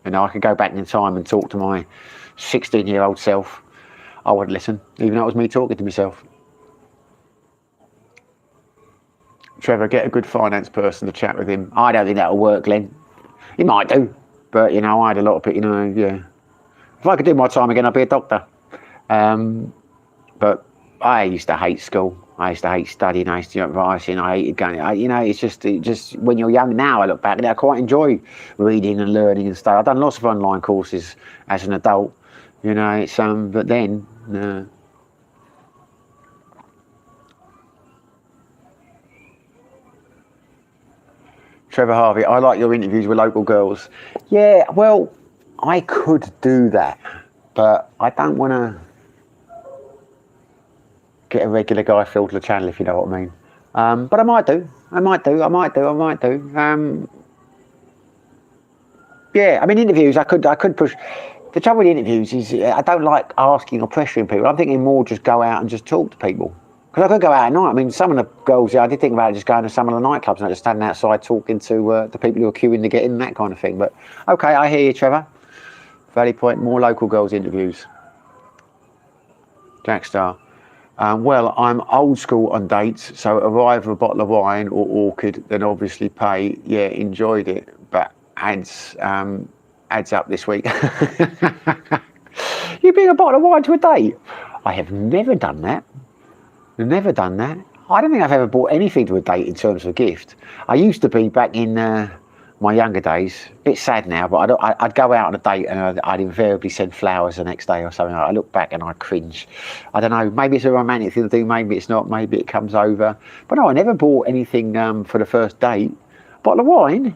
You know, I could go back in time and talk to my 16-year-old self. I would listen, even though it was me talking to myself. Trevor, get a good finance person to chat with him. I don't think that'll work, Glenn. He might do, but, you know, I had a lot of people, you know, yeah. If I could do my time again, I'd be a doctor. But I used to hate school. I used to hate studying. I used to writing. I hated going. You know, it's just when you're young. Now I look back and I quite enjoy reading and learning and stuff. I've done lots of online courses as an adult. You know, it's but then. Trevor Harvey, I like your interviews with local girls. Yeah, well, I could do that, but I don't want to get a regular guy filled to the channel, if you know what I mean. But I might do. Yeah, I mean, interviews, I could push. The trouble with interviews is I don't like asking or pressuring people. I'm thinking more just go out and just talk to people. Because I could go out at night. I mean, some of the girls, I did think about just going to some of the nightclubs and just standing outside talking to the people who are queuing to get in, that kind of thing. But, okay, I hear you, Trevor. Valley Point, more local girls interviews. Jackstar. Well, I'm old school on dates, so arrive with a bottle of wine or orchid, then obviously pay. Yeah, enjoyed it, but adds up this week. You bring a bottle of wine to a date? I have never done that. Never done that. I don't think I've ever bought anything to a date in terms of a gift. I used to be back in my younger days. A bit sad now, but I'd go out on a date and I'd invariably send flowers the next day or something. I look back and I cringe. I don't know, maybe it's a romantic thing to do, maybe it's not, maybe it comes over. But no, I never bought anything for the first date. A bottle of wine?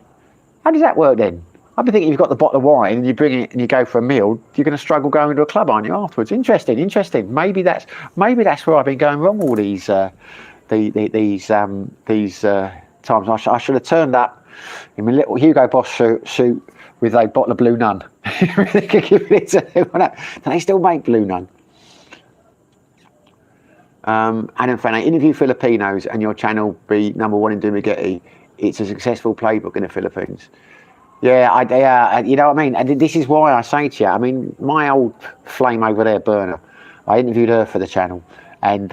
How does that work then? I've been thinking you've got the bottle of wine and you bring it and you go for a meal, you're going to struggle going to a club, aren't you, afterwards? Interesting, interesting. Maybe that's where I've been going wrong all these times. I should have turned up in my little Hugo Boss suit with a bottle of Blue Nun. Do they still make Blue Nun? Adam Fanny, interview Filipinos and your channel be #1 in Dumaguete. It's a successful playbook in the Philippines. Yeah, you know what I mean? And this is why I say to you, I mean, my old flame over there, Burner, I interviewed her for the channel and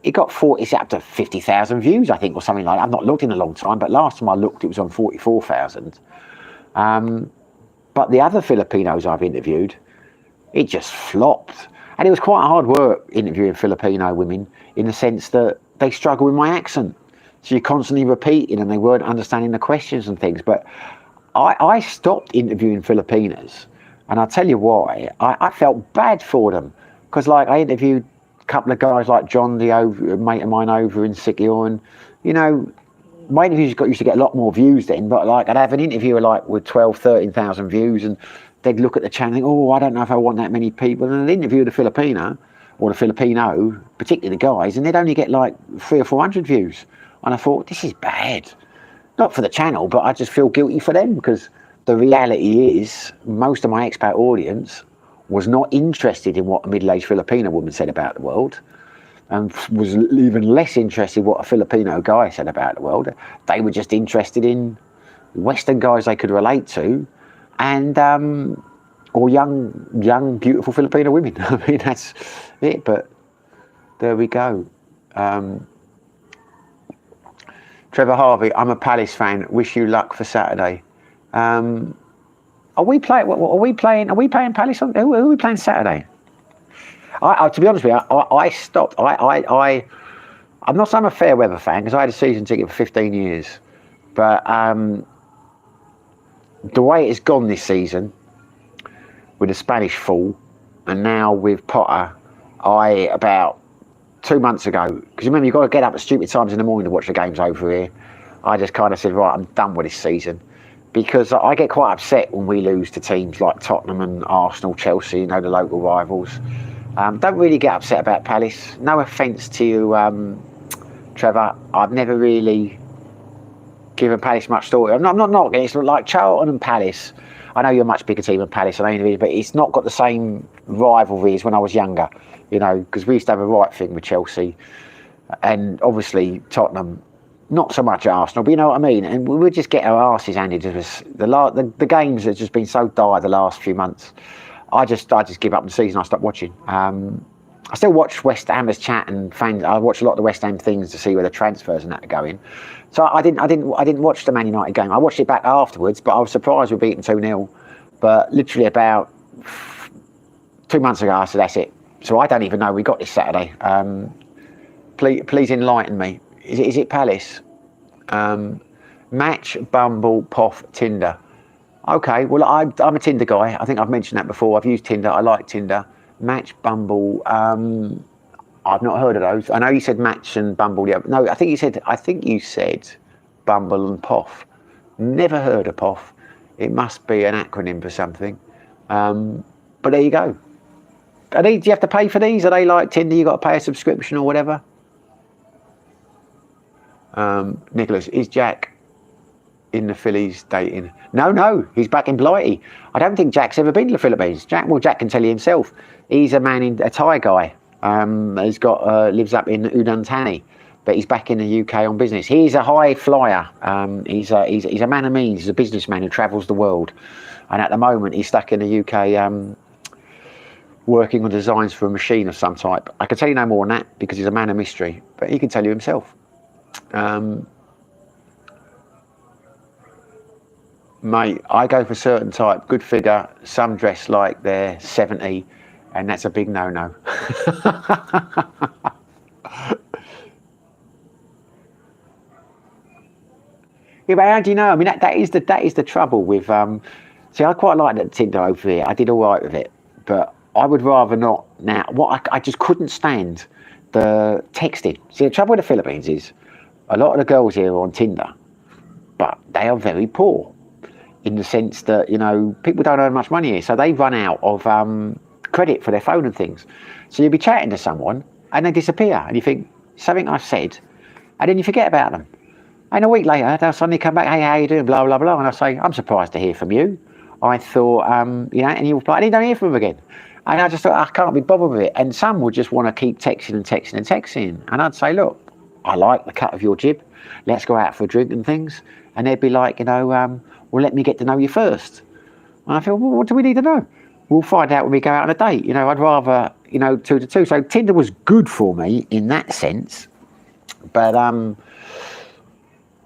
it got it's up to 50,000 views, I think, or something like that. I've not looked in a long time, but last time I looked, it was on 44,000. But the other Filipinos I've interviewed, it just flopped. And it was quite hard work interviewing Filipino women in the sense that they struggle with my accent. So you're constantly repeating and they weren't understanding the questions and things. But I stopped interviewing Filipinas, and I'll tell you why. I felt bad for them because, like, I interviewed a couple of guys like John, a mate of mine over in Sikio, and, you know, my interviews used to get a lot more views then, but, like, I'd have an interviewer, like, with 12, 13,000 views, and they'd look at the channel and think, oh, I don't know if I want that many people, and I'd interview the Filipino, or the Filipino, particularly the guys, and they'd only get, like, 300 or 400 views. And I thought, this is bad. Not for the channel, but I just feel guilty for them because the reality is most of my expat audience was not interested in what a middle-aged Filipino woman said about the world and was even less interested in what a Filipino guy said about the world. They were just interested in Western guys they could relate to and or young, beautiful Filipino women. I mean, that's it, but there we go. Trevor Harvey, I'm a Palace fan. Wish you luck for Saturday. Are we playing Palace on? Who are we playing Saturday? To be honest with you, I stopped. I'm not saying I'm a fair weather fan because I had a season ticket for 15 years, but the way it's gone this season with the Spanish fall, and now with Potter, about 2 months ago, because remember you've got to get up at stupid times in the morning to watch the games over here. I just kind of said, right, I'm done with this season, because I get quite upset when we lose to teams like Tottenham and Arsenal, Chelsea, you know, the local rivals. Don't really get upset about Palace. No offence to you, Trevor. I've never really given Palace much thought. I'm not knocking. It's like Charlton and Palace. I know you're a much bigger team than Palace, but it's not got the same rivalry as when I was younger. You know, because we used to have a right thing with Chelsea, and obviously Tottenham, not so much Arsenal, but you know what I mean. And we would just get our asses handed to us. The games have just been so dire the last few months. I just give up the season. I stopped watching. I still watch West Ham's chat and fans. I watch a lot of the West Ham things to see where the transfers and that are going. So I didn't watch the Man United game. I watched it back afterwards, but I was surprised we beaten 2-0. But literally about 2 months ago, I said that's it. So I don't even know we got this Saturday. Please enlighten me. Is it Palace? Match, Bumble, Poff, Tinder. Okay, well I'm a Tinder guy. I think I've mentioned that before. I've used Tinder. I like Tinder. Match, Bumble. I've not heard of those. I know you said Match and Bumble. Yeah, no, I think you said Bumble and Poff. Never heard of Poff. It must be an acronym for something. But there you go. Do you have to pay for these? Are they like Tinder? You got to pay a subscription or whatever? Nicholas, is Jack in the Phillies dating? No, he's back in Blighty. I don't think Jack's ever been to the Philippines. Jack can tell you himself. He's a Thai guy. He's got lives up in Udon Thani, but he's back in the UK on business. He's a high flyer. He's a man of means. He's a businessman who travels the world, and at the moment he's stuck in the UK. Working on designs for a machine of some type. I can tell you no more than that because he's a man of mystery, but he can tell you himself. Mate, I go for a certain type, good figure, some dress like they're 70, and that's a big no-no. Yeah, but how do you know? I mean, that is the trouble with. See, I quite like that Tinder over here. I did all right with it, but I would rather not now. What I just couldn't stand the texting. See, the trouble with the Philippines is a lot of the girls here are on Tinder, but they are very poor in the sense that, you know, people don't earn much money here, so they run out of credit for their phone and things. So you'll be chatting to someone and they disappear, and you think something I've said, and then you forget about them. And a week later, they'll suddenly come back, hey, how you doing, blah, blah, blah. And I say, I'm surprised to hear from you. I thought, you know, and you reply, and you don't hear from them again. And I just thought, I can't be bothered with it. And some would just want to keep texting and texting and texting. And I'd say, look, I like the cut of your jib. Let's go out for a drink and things. And they'd be like, you know, well, let me get to know you first. And I feel, well, what do we need to know? We'll find out when we go out on a date. You know, I'd rather, you know, 2 to 2. So Tinder was good for me in that sense. But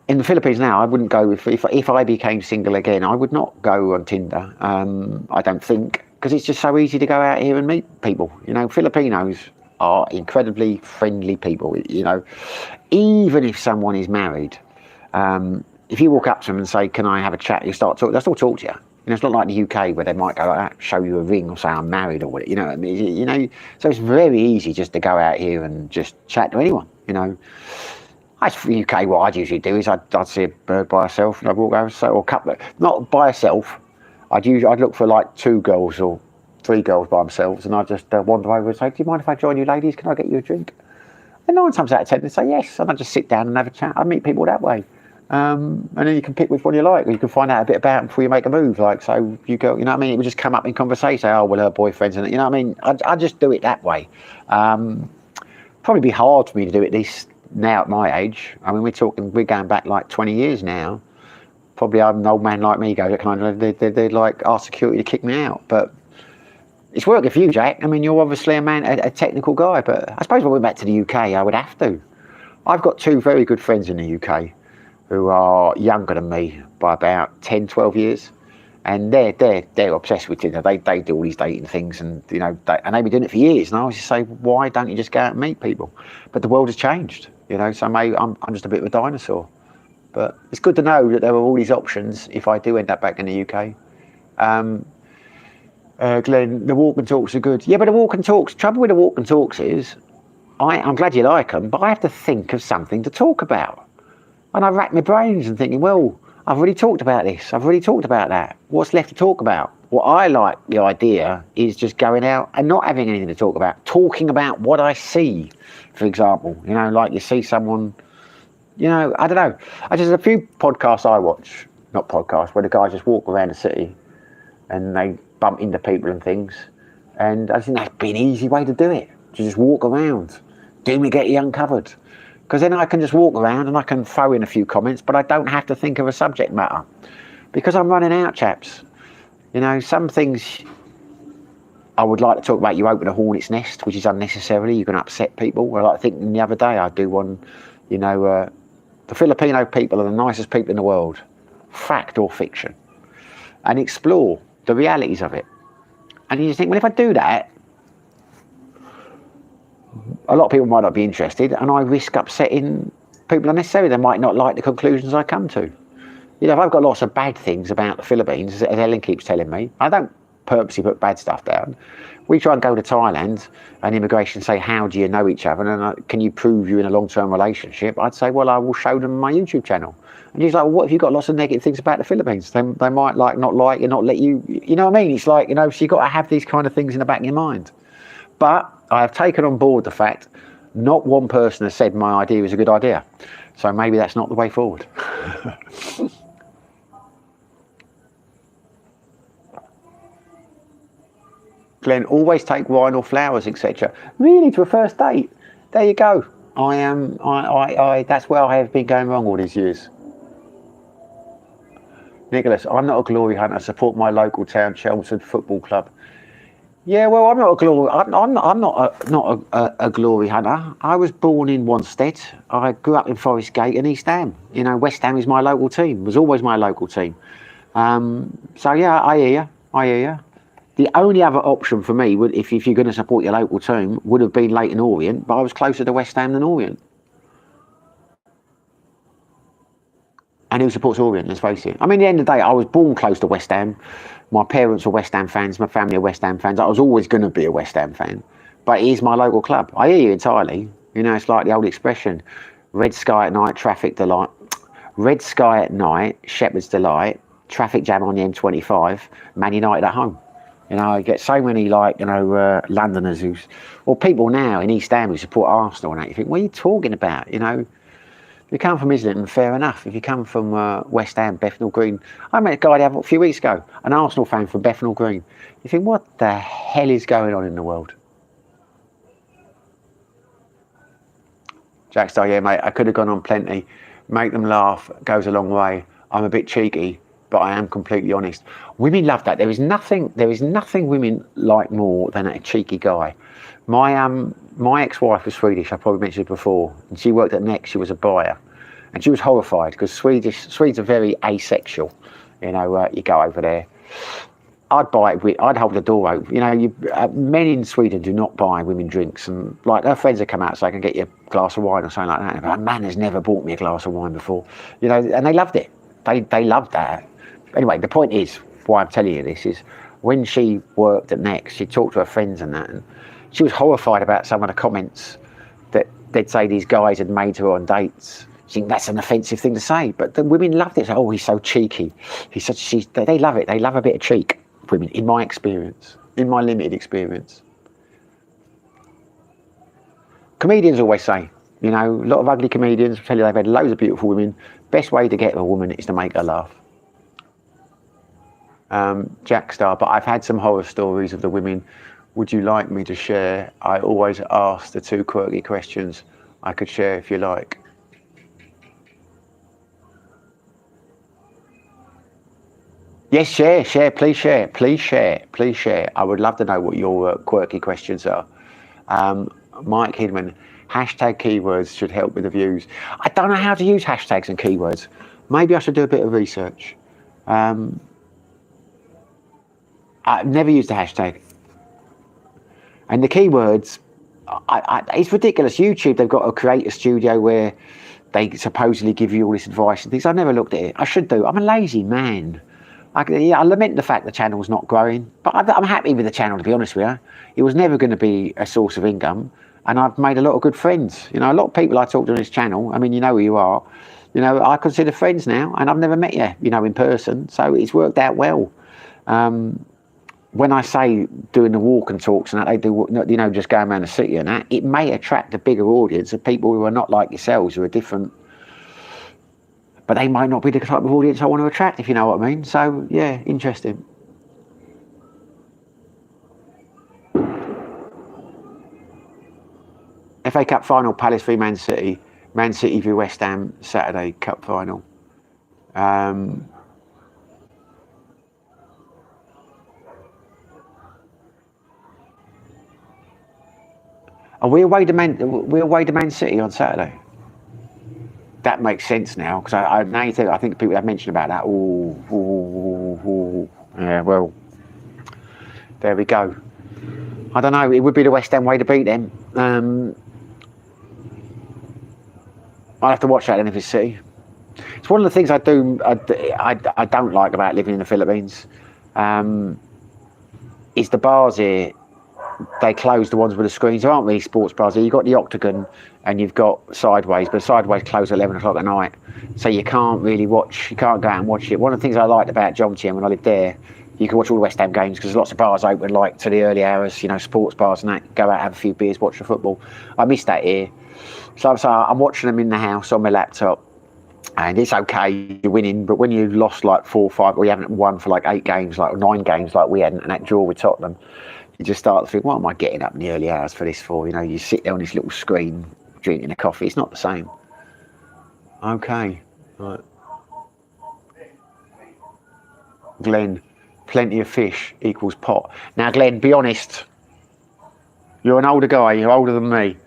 in the Philippines now, I wouldn't go, if I became single again, I would not go on Tinder. I don't think, because it's just so easy to go out here and meet people. You know, Filipinos are incredibly friendly people. You know, even if someone is married, if you walk up to them and say, can I have a chat, you start talking, they'll still talk to you. You know, it's not like the UK where they might go like that, show you a ring or say I'm married or whatever, you know what I mean? You know, so it's very easy just to go out here and just chat to anyone, you know. As for the UK, what I'd usually do is I'd see a bird by herself and I'd walk over, or a couple, not by herself. I'd look for like 2 girls or 3 girls by themselves, and I'd just wander over and say, do you mind if I join you ladies? Can I get you a drink? And 9 times out of 10 they'd say yes, and I'd just sit down and have a chat. I'd meet people that way. And then you can pick which one you like, or you can find out a bit about them before you make a move. Like, so you go, you know what I mean? It would just come up in conversation. Say, oh, well, her boyfriend's in it. You know what I mean? I'd just do it that way. Probably be hard for me to do it this now at my age. I mean, we're going back like 20 years now. Probably I'm an old man like me goes, kind of, they'd like ask security to kick me out. But it's working for you, Jack. I mean, you're obviously a technical guy, but I suppose when we went back to the UK, I would have to. I've got 2 very good friends in the UK who are younger than me by about 10, 12 years. And they're obsessed with Tinder. They do all these dating things, and you know, and they've been doing it for years. And I always just say, why don't you just go out and meet people? But the world has changed, you know. So maybe I'm just a bit of a dinosaur. But it's good to know that there are all these options if I do end up back in the UK. Glenn, the walk and talks are good. Yeah, but the walk and talks. Trouble with the walk and talks is, I'm glad you like them, but I have to think of something to talk about. And I rack my brains and thinking, well, I've already talked about this. I've already talked about that. What's left to talk about? What I like, the idea, is just going out and not having anything to talk about. Talking about what I see, for example. You know, like you see someone, you know, I don't know. There's a few podcasts I watch, not podcasts, where the guys just walk around the city and they bump into people and things. And I think that'd be an easy way to do it. To just walk around. Do me get you uncovered. Because then I can just walk around and I can throw in a few comments, but I don't have to think of a subject matter. Because I'm running out, chaps. You know, some things I would like to talk about. You open a hornet's nest, which is unnecessarily. You can upset people. Well, I think the other day I do one, you know, the Filipino people are the nicest people in the world. Fact or fiction. And explore the realities of it. And you just think, well, if I do that, a lot of people might not be interested, and I risk upsetting people unnecessarily. They might not like the conclusions I come to. You know, if I've got lots of bad things about the Philippines, as Ellen keeps telling me, I don't purposely put bad stuff down. We try and go to Thailand, and immigration say, how do you know each other? And can you prove you're in a long-term relationship? I'd say, well, I will show them my YouTube channel. And he's like, well, what if you've got lots of negative things about the Philippines? They might not like you, not let you, you know what I mean? It's like, you know, so you've got to have these kind of things in the back of your mind. But I have taken on board the fact not one person has said my idea is a good idea. So maybe that's not the way forward. Glenn, always take wine or flowers, etc. Really, to a first date? There you go. That's where I have been going wrong all these years. Nicholas, I'm not a glory hunter. I support my local town, Chelmsford Football Club. Yeah, well, I'm not a glory. I'm not a glory hunter. I was born in Wanstead. I grew up in Forest Gate and East Ham. You know, West Ham is my local team. Was always my local team. So yeah, I hear you. The only other option for me would, if you're going to support your local team, would have been Leyton Orient, but I was closer to West Ham than Orient. And who supports Orient, let's face it. I mean, at the end of the day, I was born close to West Ham. My parents were West Ham fans, my family are West Ham fans. I was always going to be a West Ham fan. But it is my local club. I hear you entirely. You know, it's like the old expression, red sky at night, traffic delight. Red sky at night, Shepherd's Delight, traffic jam on the M25, Man United at home. You know, I get so many, like, you know, Londoners or people now in East Ham who support Arsenal and that. You think, what are you talking about? You know, if you come from Islington, fair enough. If you come from West Ham, Bethnal Green. I met a guy there a few weeks ago, an Arsenal fan from Bethnal Green. You think, what the hell is going on in the world? Jackstar, yeah, mate, I could have gone on plenty. Make them laugh goes a long way. I'm a bit cheeky, but I am completely honest. Women love that. There is nothing women like more than a cheeky guy. My ex-wife was Swedish, I probably mentioned it before, and she worked at Next. She was a buyer, and she was horrified because Swedes are very asexual. You know, you go over there. I'd buy it. I'd hold the door open. You know, men in Sweden do not buy women drinks, and like her friends would come out so I can get you a glass of wine or something like that. But a man has never bought me a glass of wine before. You know, and they loved it. They loved that. Anyway, the point is, why I'm telling you this is, when she worked at Next, she talked to her friends and that, and she was horrified about some of the comments that they'd say these guys had made to her on dates. She think that's an offensive thing to say, but the women loved it. So, oh, he's so cheeky. They love it. They love a bit of cheek. Women, in my experience, in my limited experience. Comedians always say, you know, a lot of ugly comedians tell you they've had loads of beautiful women. Best way to get a woman is to make her laugh. Jackstar, but I've had some horror stories of the women. Would you like me to share? I always ask the 2 quirky questions. I could share if you like. Yes, share, please share, please share, please share. I would love to know what your quirky questions are. Mike Hidman, hashtag keywords should help with the views. I don't know how to use hashtags and keywords. Maybe I should do a bit of research. I've never used a hashtag. And the keywords, it's ridiculous. YouTube, they've got a creator studio where they supposedly give you all this advice and things. I've never looked at it. I should do. I'm a lazy man. I lament the fact the channel's not growing, but I'm happy with the channel, to be honest with you. It was never going to be a source of income, and I've made a lot of good friends. You know, a lot of people I talk to on this channel, I mean, you know who you are, you know, I consider friends now, and I've never met you, you know, in person, so it's worked out well. When I say doing the walk and talks and that, they do, you know, just going around the city and that, it may attract a bigger audience of people who are not like yourselves, who are different. But they might not be the type of audience I want to attract, if you know what I mean. So, yeah, interesting. FA Cup final, Palace v Man City. Man City v West Ham, Saturday, Cup final. Are we away to Man City on Saturday? That makes sense now, because I think people have mentioned about that. Yeah, well, there we go. I don't know. It would be the West Ham way to beat them. I'll have to watch that then if it's City. It's one of the things I don't like about living in the Philippines. Is the bars here. They close the ones with the screens. There aren't really sports bars here. You've got the Octagon and you've got Sideways, but Sideways close at 11 o'clock at night. So you can't really watch, you can't go out and watch it. One of the things I liked about Jomtien when I lived there, you can watch all the West Ham games because there's lots of bars open like to the early hours, you know, sports bars and that, go out, have a few beers, watch the football. I miss that here. So I'm watching them in the house on my laptop. And it's okay, you're winning, but when you lost like 4 or 5, or you haven't won for like 8 games, like 9 games like we had, and that draw with Tottenham, you just start to think, what am I getting up in the early hours for this for? You know, you sit there on this little screen drinking a coffee. It's not the same. Okay. Right. Glenn, plenty of fish equals pot. Now, Glenn, be honest. You're an older guy. You're older than me.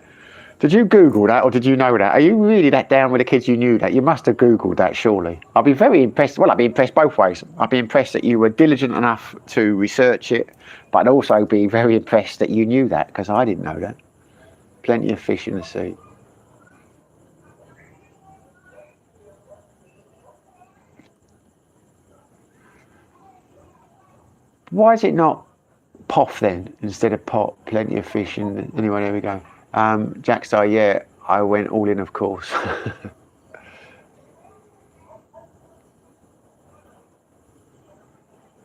Did you Google that, or did you know that? Are you really that down with the kids? You knew that? You must have Googled that, surely. I'll be very impressed. Well, I'd be impressed both ways. I'd be impressed that you were diligent enough to research it, but I'd also be very impressed that you knew that, because I didn't know that. Plenty of fish in the sea. Why is it not POF then instead of pot? Plenty of fish. And anyway, there we go. Jackstar, yeah, I went all in, of course.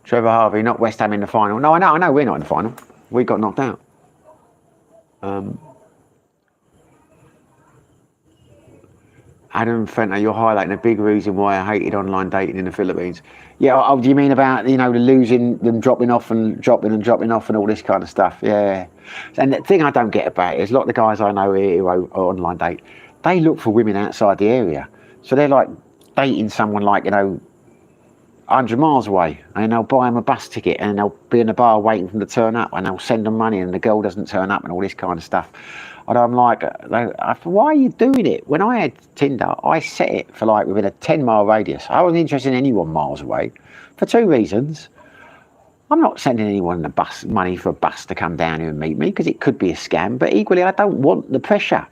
Trevor Harvey, not West Ham in the final. No, I know we're not in the final. We got knocked out. Adam Fenter, you're highlighting a big reason why I hated online dating in the Philippines. Yeah, do you mean about, the losing, them dropping off and dropping off and all this kind of stuff? Yeah. And the thing I don't get about it is a lot of the guys I know here who are online date, they look for women outside the area. So they're like dating someone like, 100 miles away, and they'll buy them a bus ticket and they'll be in the bar waiting for them to turn up, and they'll send them money and the girl doesn't turn up and all this kind of stuff. And I'm like, why are you doing it? When I had Tinder, I set it for like within a 10-mile radius. I wasn't interested in anyone miles away for two reasons. I'm not sending anyone money for a bus to come down here and meet me because it could be a scam, but equally I don't want the pressure.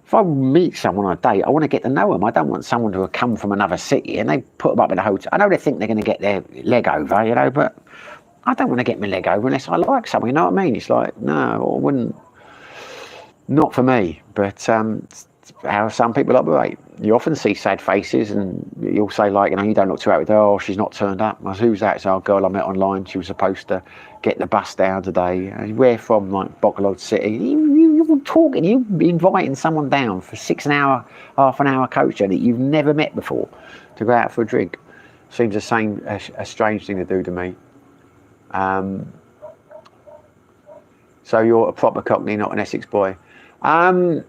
If I meet someone on a date, I want to get to know them. I don't want someone to have come from another city and they put them up in a hotel. I know they think they're going to get their leg over, but I don't want to get my leg over unless I like someone, you know what I mean? It's like, no, I wouldn't. Not for me, but how some people operate. You often see sad faces and you'll say like, you don't look too happy. Oh, she's not turned up. I said, who's that? It's our girl I met online. She was supposed to get the bus down today. Where from? Like Bacolod City. You're talking, you're inviting someone down for half an hour coach journey you've never met before to go out for a drink. Seems a strange thing to do to me. So you're a proper Cockney, not an Essex boy. No,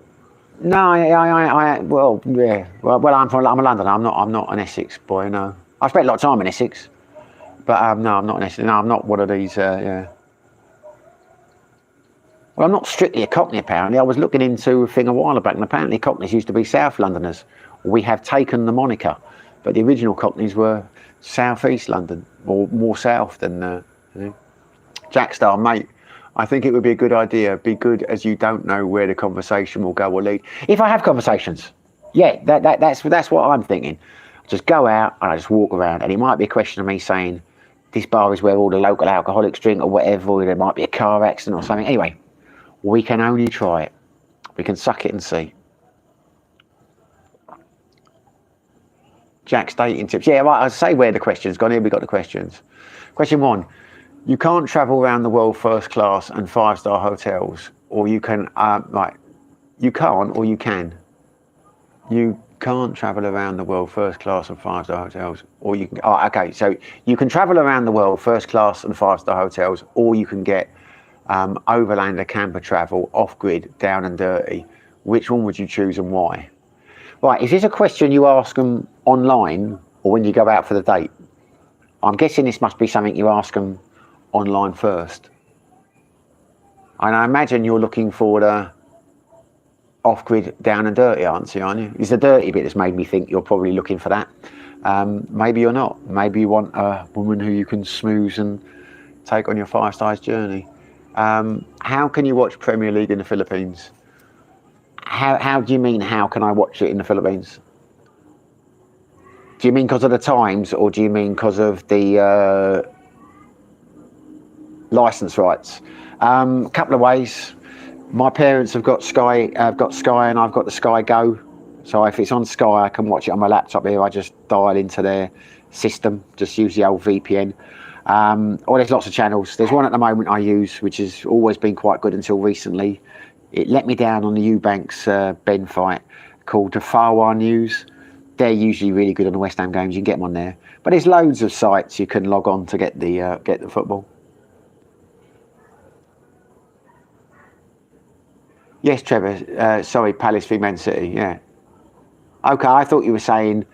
well, yeah. Well, I'm a Londoner. I'm not an Essex boy. No, I spent a lot of time in Essex, but no, I'm not an Essex. No, I'm not one of these. Yeah. Well, I'm not strictly a Cockney. Apparently, I was looking into a thing a while back, and apparently Cockneys used to be South Londoners. We have taken the moniker, but the original Cockneys were South East London, or more south than. Jackstar, mate. I think it would be a good idea. Be good as you don't know where the conversation will go or lead. If I have conversations, yeah, that's what I'm thinking. Just go out and I just walk around, and it might be a question of me saying, this bar is where all the local alcoholics drink or whatever, or there might be a car accident or something. Anyway, we can only try it. We can suck it and see. Jack's dating tips. Yeah, right, I'll say where the question's gone. Here we got the questions. Question 1. You can't travel around the world first class and 5-star hotels, or you can, you can't or you can. You can't travel around the world first class and 5-star hotels, or you can, okay, so you can travel around the world first class and 5-star hotels, or you can get overlander camper travel, off-grid, down and dirty. Which one would you choose and why? Right, is this a question you ask them online or when you go out for the date? I'm guessing this must be something you ask them online first. And I imagine you're looking for the off-grid, down and dirty answer, aren't you? It's the dirty bit that's made me think you're probably looking for that. Maybe you're not. Maybe you want a woman who you can smooth and take on your 5-star journey. How can you watch Premier League in the Philippines? How do you mean, how can I watch it in the Philippines? Do you mean because of the times, or do you mean because of the license rights? Couple of ways. My parents have got Sky, and I've got the Sky Go. So if it's on Sky, I can watch it on my laptop here. I just dial into their system, just use the old VPN. Or there's lots of channels. There's one at the moment I use, which has always been quite good until recently. It let me down on the Eubanks Ben fight, called the Farwar News. They're usually really good on the West Ham games. You can get them on there. But there's loads of sites you can log on to get the football. Yes, Trevor. Sorry, Palace v Man City. Yeah. Okay, I thought you were saying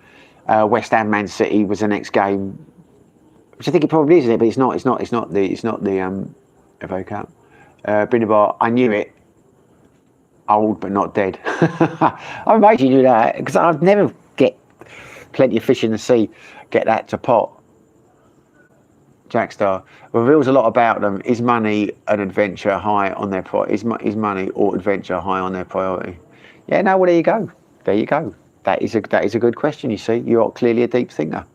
West Ham Man City was the next game, which I think it probably is, but it's not. It's not the FA Cup. Binabar, I knew it. Old but not dead. I'm amazed you knew that, because I've never get plenty of fish in the sea. Get that to pot. Jackstar reveals a lot about them. Is money and adventure high on their is money or adventure high on their priority? Yeah, no. Well, there you go. There you go. That is a good question. You see, you're clearly a deep thinker.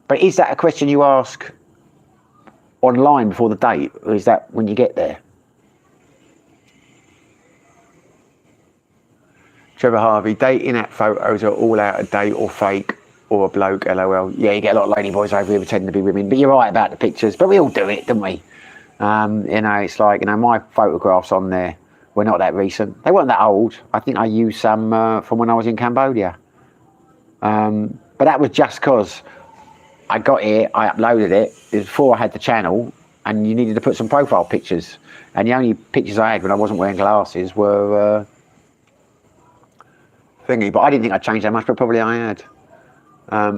But is that a question you ask online before the date, or is that when you get there? Trevor Harvey, dating app photos are all out of date or fake or a bloke, LOL. Yeah, you get a lot of lady boys over here pretending to be women, but you're right about the pictures, but we all do it, don't we? You know, it's like, you know, my photographs on there were not that recent. They weren't that old. I think I used some from when I was in Cambodia. But that was just because I got here, I uploaded it. It was before I had the channel, and you needed to put some profile pictures. And the only pictures I had when I wasn't wearing glasses were thingy. But I didn't think I'd changed that much, but probably I had.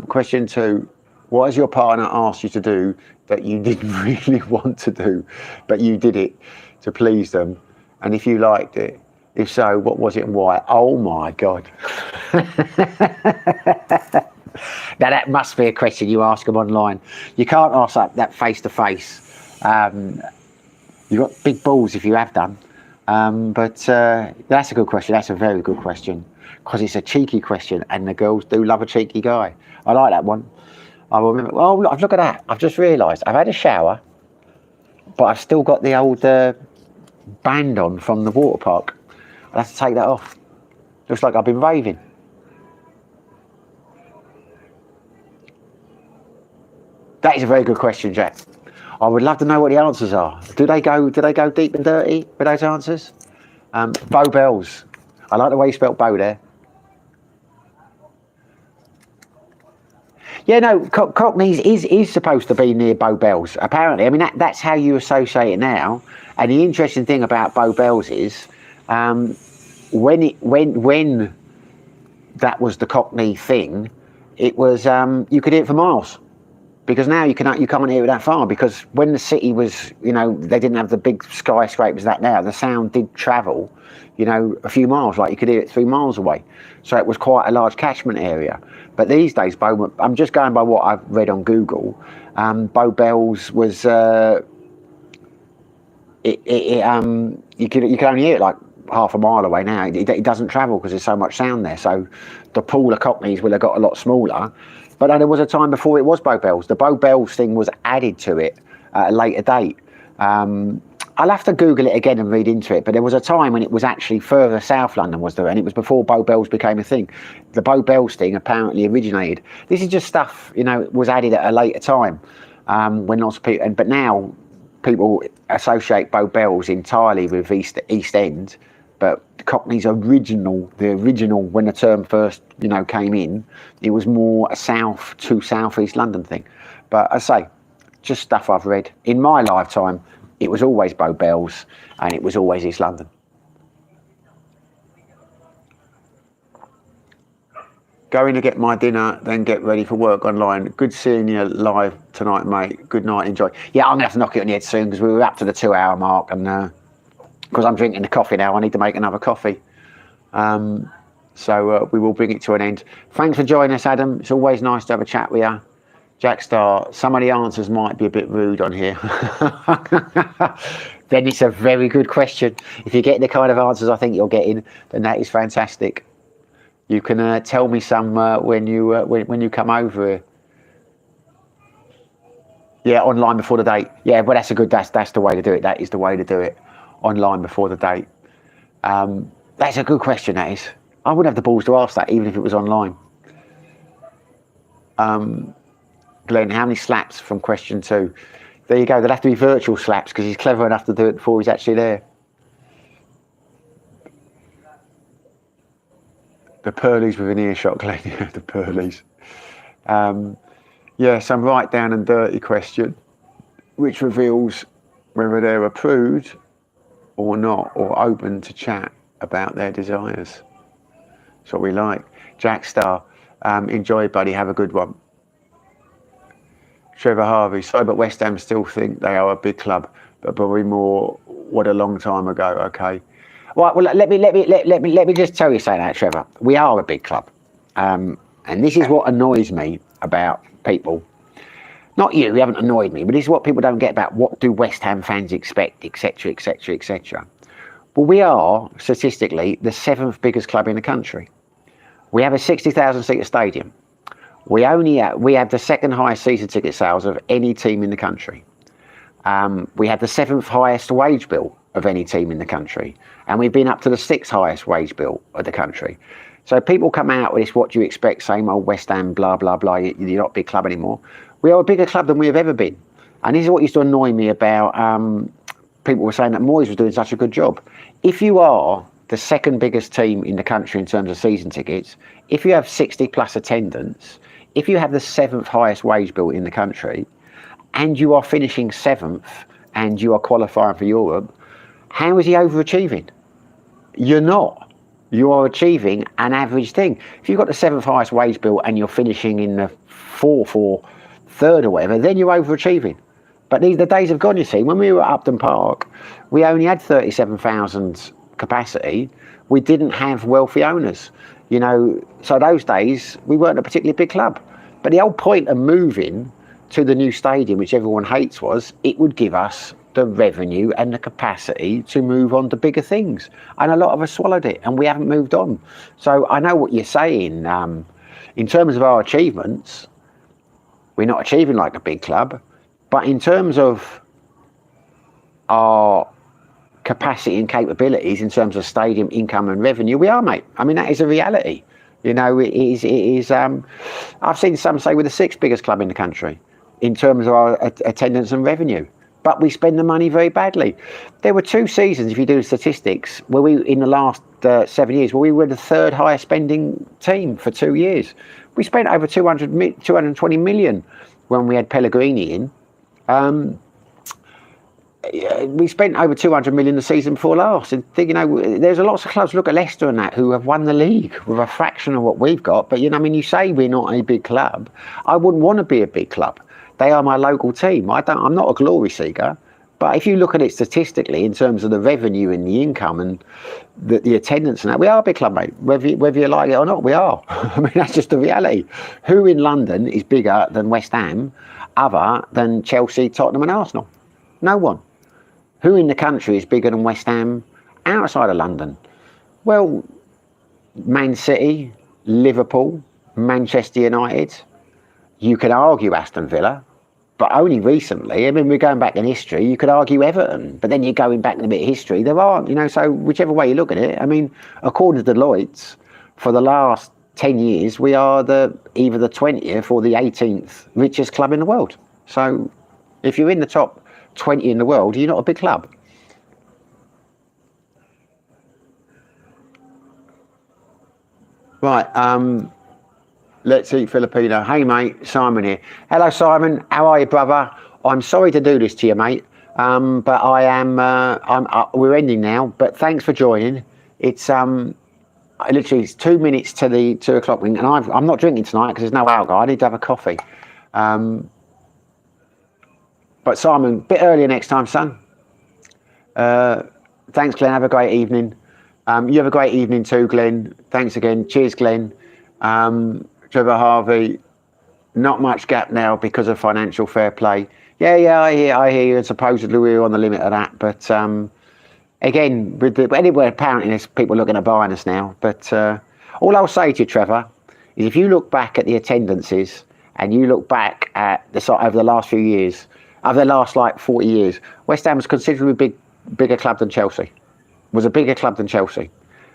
Question 2. What has your partner asked you to do that you didn't really want to do, but you did it to please them? And if you liked it, if so, what was it and why? Oh my God. Now that must be a question you ask them online. You can't ask that face to face. You've got big balls if you have done. But that's a good question. That's a very good question, because it's a cheeky question, and the girls do love a cheeky guy. I like that one. I remember. Oh, look at that! I've just realised I've had a shower, but I've still got the old band on from the water park. I'll have to take that off. Looks like I've been raving. That is a very good question, Jack. I would love to know what the answers are. Do they go deep and dirty with those answers? Bow bells. I like the way you spelt bow there. Yeah, no, Cockneys is supposed to be near Bow Bells, apparently. I mean, that's how you associate it now. And the interesting thing about Bow Bells is when that was the Cockney thing, it was you could hear it for miles. Because now you can't hear it that far, because when the city was, you know, they didn't have the big skyscrapers that now, the sound did travel, you know, a few miles, like you could hear it 3 miles away. So it was quite a large catchment area. But these days, I'm just going by what I've read on Google, Bow Bells was, you can only hear it like half a mile away now. It doesn't travel because there's so much sound there. So the pool of Cockneys will have got a lot smaller. But there was a time before it was Bow Bells. The Bow Bells thing was added to it at a later date. I'll have to Google it again and read into it, but there was a time when it was actually further south London was there, and it was before Bow Bells became a thing. The Bow Bells thing apparently originated. This is just stuff, you know, was added at a later time when lots of people, but now people associate Bow Bells entirely with East End. But Cockney's original, when the term first, you know, came in, it was more a south to southeast London thing. But I say, just stuff I've read. In my lifetime, it was always Bow Bells, and it was always East London. Going to get my dinner, then get ready for work online. Good seeing you live tonight, mate. Good night, enjoy. Yeah, I'm going to have to knock it on the head soon, because we were up to the 2-hour mark, and because I'm drinking the coffee now, I need to make another coffee. So we will bring it to an end. Thanks for joining us, Adam. It's always nice to have a chat with you. Jack Star, some of the answers might be a bit rude on here. Then it's a very good question. If you're getting the kind of answers I think you're getting, then that is fantastic. You can tell me some when you come over here. Yeah, online before the date. Yeah, but that's the way to do it. That is the way to do it. Online before the date. That's a good question, that is. I wouldn't have the balls to ask that, even if it was online. Glenn, how many slaps from question 2? There you go. There'll have to be virtual slaps, because he's clever enough to do it before he's actually there. The Pearlies with an earshot, Glenn. The Pearlies. Yeah, some right down and dirty question, which reveals whether they're approved or not, or open to chat about their desires. That's what we like. Jack Star, enjoy, buddy. Have a good one. Trevor Harvey, sorry, but West Ham still think they are a big club, but probably more what a long time ago. Okay. Well, let me just tell you something, that Trevor. We are a big club, and this is what annoys me about people. Not you haven't annoyed me, but this is what people don't get about what do West Ham fans expect, etc., etc., etc. Well, we are statistically the 7th biggest club in the country. We have a 60,000 seater stadium. We have the second highest season ticket sales of any team in the country. We have the 7th highest wage bill of any team in the country, and we've been up to the 6th highest wage bill of the country. So people come out with this, what do you expect, same old West Ham, blah, blah, blah, you're not a big club anymore. We are a bigger club than we have ever been. And this is what used to annoy me about people were saying that Moyes was doing such a good job. If you are the second biggest team in the country in terms of season tickets, if you have 60 plus attendance, if you have the 7th highest wage bill in the country, and you are finishing 7th and you are qualifying for Europe, how is he overachieving? You're not. You are achieving an average thing. If you've got the 7th highest wage bill and you're finishing in the 4th or 3rd or whatever, then you're overachieving. But the days have gone, you see. When we were at Upton Park, we only had 37,000 capacity. We didn't have wealthy owners, you know. So those days, we weren't a particularly big club. But the whole point of moving to the new stadium, which everyone hates, was it would give us the revenue and the capacity to move on to bigger things. And a lot of us swallowed it, and we haven't moved on. So I know what you're saying. In terms of our achievements, we're not achieving like a big club. But in terms of our capacity and capabilities, in terms of stadium income and revenue, we are, mate. I mean, that is a reality. You know, it is. I've seen some say we're the 6th biggest club in the country in terms of our attendance and revenue. But we spend the money very badly. There were 2 seasons, if you do the statistics, where we, in the last 7 years, where we were the 3rd highest spending team for 2 years. We spent over 220 million when we had Pellegrini in. We spent over 200 million the season before last. And you know, there's lots of clubs, look at Leicester and that, who have won the league with a fraction of what we've got. But you know, I mean, you say we're not a big club. I wouldn't want to be a big club. They are my local team. I'm not a glory seeker, but if you look at it statistically in terms of the revenue and the income and the attendance and that, we are a big club, mate. Whether you like it or not, we are. I mean, that's just the reality. Who in London is bigger than West Ham, other than Chelsea, Tottenham and Arsenal? No one. Who in the country is bigger than West Ham outside of London? Well, Man City, Liverpool, Manchester United. You could argue Aston Villa, but only recently. I mean, we're going back in history. You could argue Everton, but then you're going back in a bit of history. There aren't, you know, so whichever way you look at it. I mean, according to Deloitte, for the last 10 years, we are either the 20th or the 18th richest club in the world. So if you're in the top 20 in the world, you're not a big club. Right, let's eat Filipino. Hey mate, Simon here. Hello Simon, how are you brother? I'm sorry to do this to you mate, but I am, we're ending now, but thanks for joining. It's literally it's 2 minutes to the 2 o'clock ring, and I'm not drinking tonight because there's no alcohol. I need to have a coffee. But Simon, a bit earlier next time, son. Thanks, Glenn. Have a great evening. You have a great evening too, Glenn. Thanks again. Cheers, Glenn. Trevor Harvey. Not much gap now because of financial fair play. Yeah, I hear you. And supposedly we were on the limit of that, but again, anyway, apparently there's people looking at buying us now. But all I'll say to you, Trevor, is if you look back at the attendances and you look back at over the last few years. Over the last like 40 years, West Ham was considerably bigger club than Chelsea. Was a bigger club than Chelsea.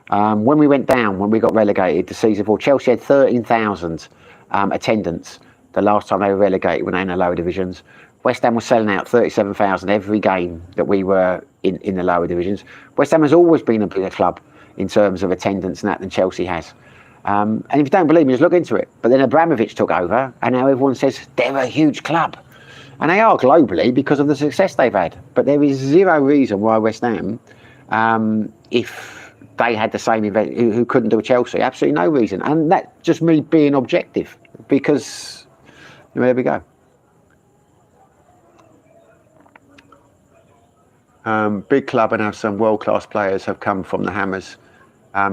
When we went down, when we got relegated the season before, Chelsea had 13,000 attendance the last time they were relegated when they were in the lower divisions. West Ham was selling out 37,000 every game that we were in the lower divisions. West Ham has always been a bigger club in terms of attendance and that than Chelsea has. And if you don't believe me, just look into it. But then Abramovich took over, and now everyone says they're a huge club. And they are globally because of the success they've had. But there is zero reason why West Ham, if they had the same event, who couldn't do a Chelsea, absolutely no reason. And that's just me being objective, because there we go. Big club and have some world-class players have come from the Hammers.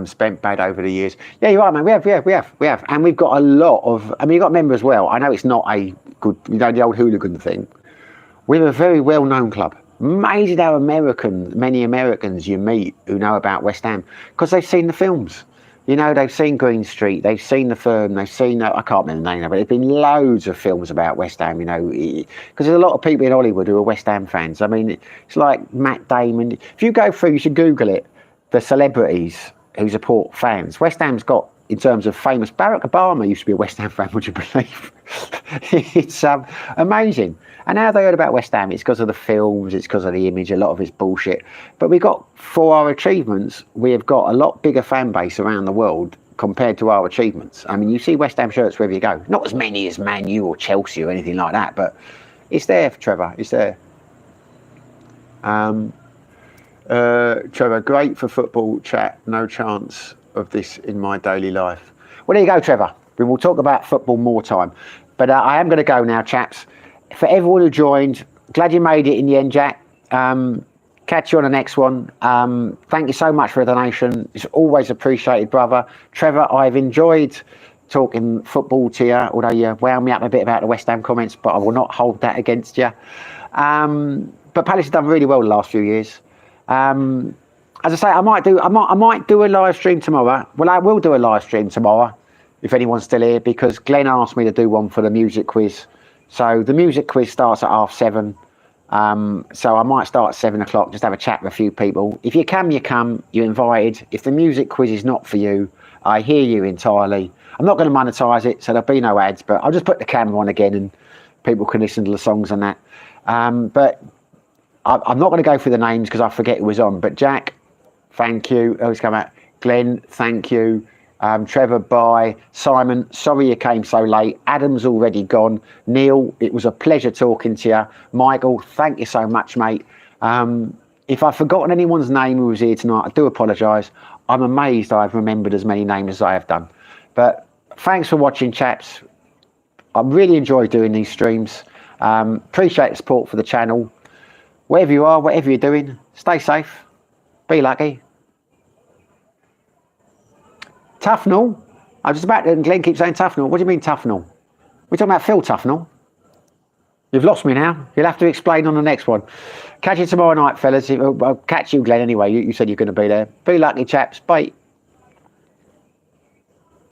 Spent bad over the years. Yeah, you're right, man. We have. And we've got a lot of, I mean, you've got to remember as well, I know it's not a good, you know, the old hooligan thing. We're a very well-known club. Amazing how many Americans you meet who know about West Ham, because they've seen the films. You know, they've seen Green Street, they've seen The Firm, they've seen, I can't remember the name of it, there's been loads of films about West Ham, you know, because there's a lot of people in Hollywood who are West Ham fans. I mean, it's like Matt Damon. If you go through, you should Google it, the celebrities who support fans. West Ham's got, in terms of famous, Barack Obama used to be a West Ham fan, would you believe? It's amazing. And how they heard about West Ham, it's because of the films, it's because of the image, a lot of it's bullshit. But we got, for our achievements, we have got a lot bigger fan base around the world compared to our achievements. I mean, you see West Ham shirts wherever you go. Not as many as Man U or Chelsea or anything like that, but it's there, Trevor, it's there. Trevor, great for football chat, no chance of this in my daily life. Well, there you go, Trevor. We will talk about football more time. But I am going to go now, chaps. For everyone who joined, glad you made it in the end, Jack. Catch you on the next one. Thank you so much for a donation. It's always appreciated, brother. Trevor, I've enjoyed talking football to you, although you wound me up a bit about the West Ham comments, but I will not hold that against you. But Palace has done really well the last few years. As I say, I might do a live stream tomorrow. Well, I will do a live stream tomorrow if anyone's still here, because Glenn asked me to do one for the music quiz. So the music quiz starts at 7:30. So I might start at 7 o'clock, just have a chat with a few people. If you come, you come. You're invited. If the music quiz is not for you, I hear you entirely. I'm not going to monetize it, so there'll be no ads. But I'll just put the camera on again, and people can listen to the songs and that. But I'm not going to go through the names because I forget who was on. But Jack, thank you. Who's come out? Glenn, thank you. Trevor, bye. Simon, sorry you came so late. Adam's already gone. Neil, it was a pleasure talking to you. Michael, thank you so much, mate. If I've forgotten anyone's name who was here tonight, I do apologise. I'm amazed I've remembered as many names as I have done. But thanks for watching, chaps. I really enjoy doing these streams. Appreciate the support for the channel. Wherever you are, whatever you're doing, stay safe. Be lucky. Tufnell? I was just about to, Glenn keeps saying Tufnell. What do you mean Tufnell? We're talking about Phil Tufnell. You've lost me now. You'll have to explain on the next one. Catch you tomorrow night, fellas. I'll catch you, Glenn, anyway. You said you're going to be there. Be lucky, chaps. Bye.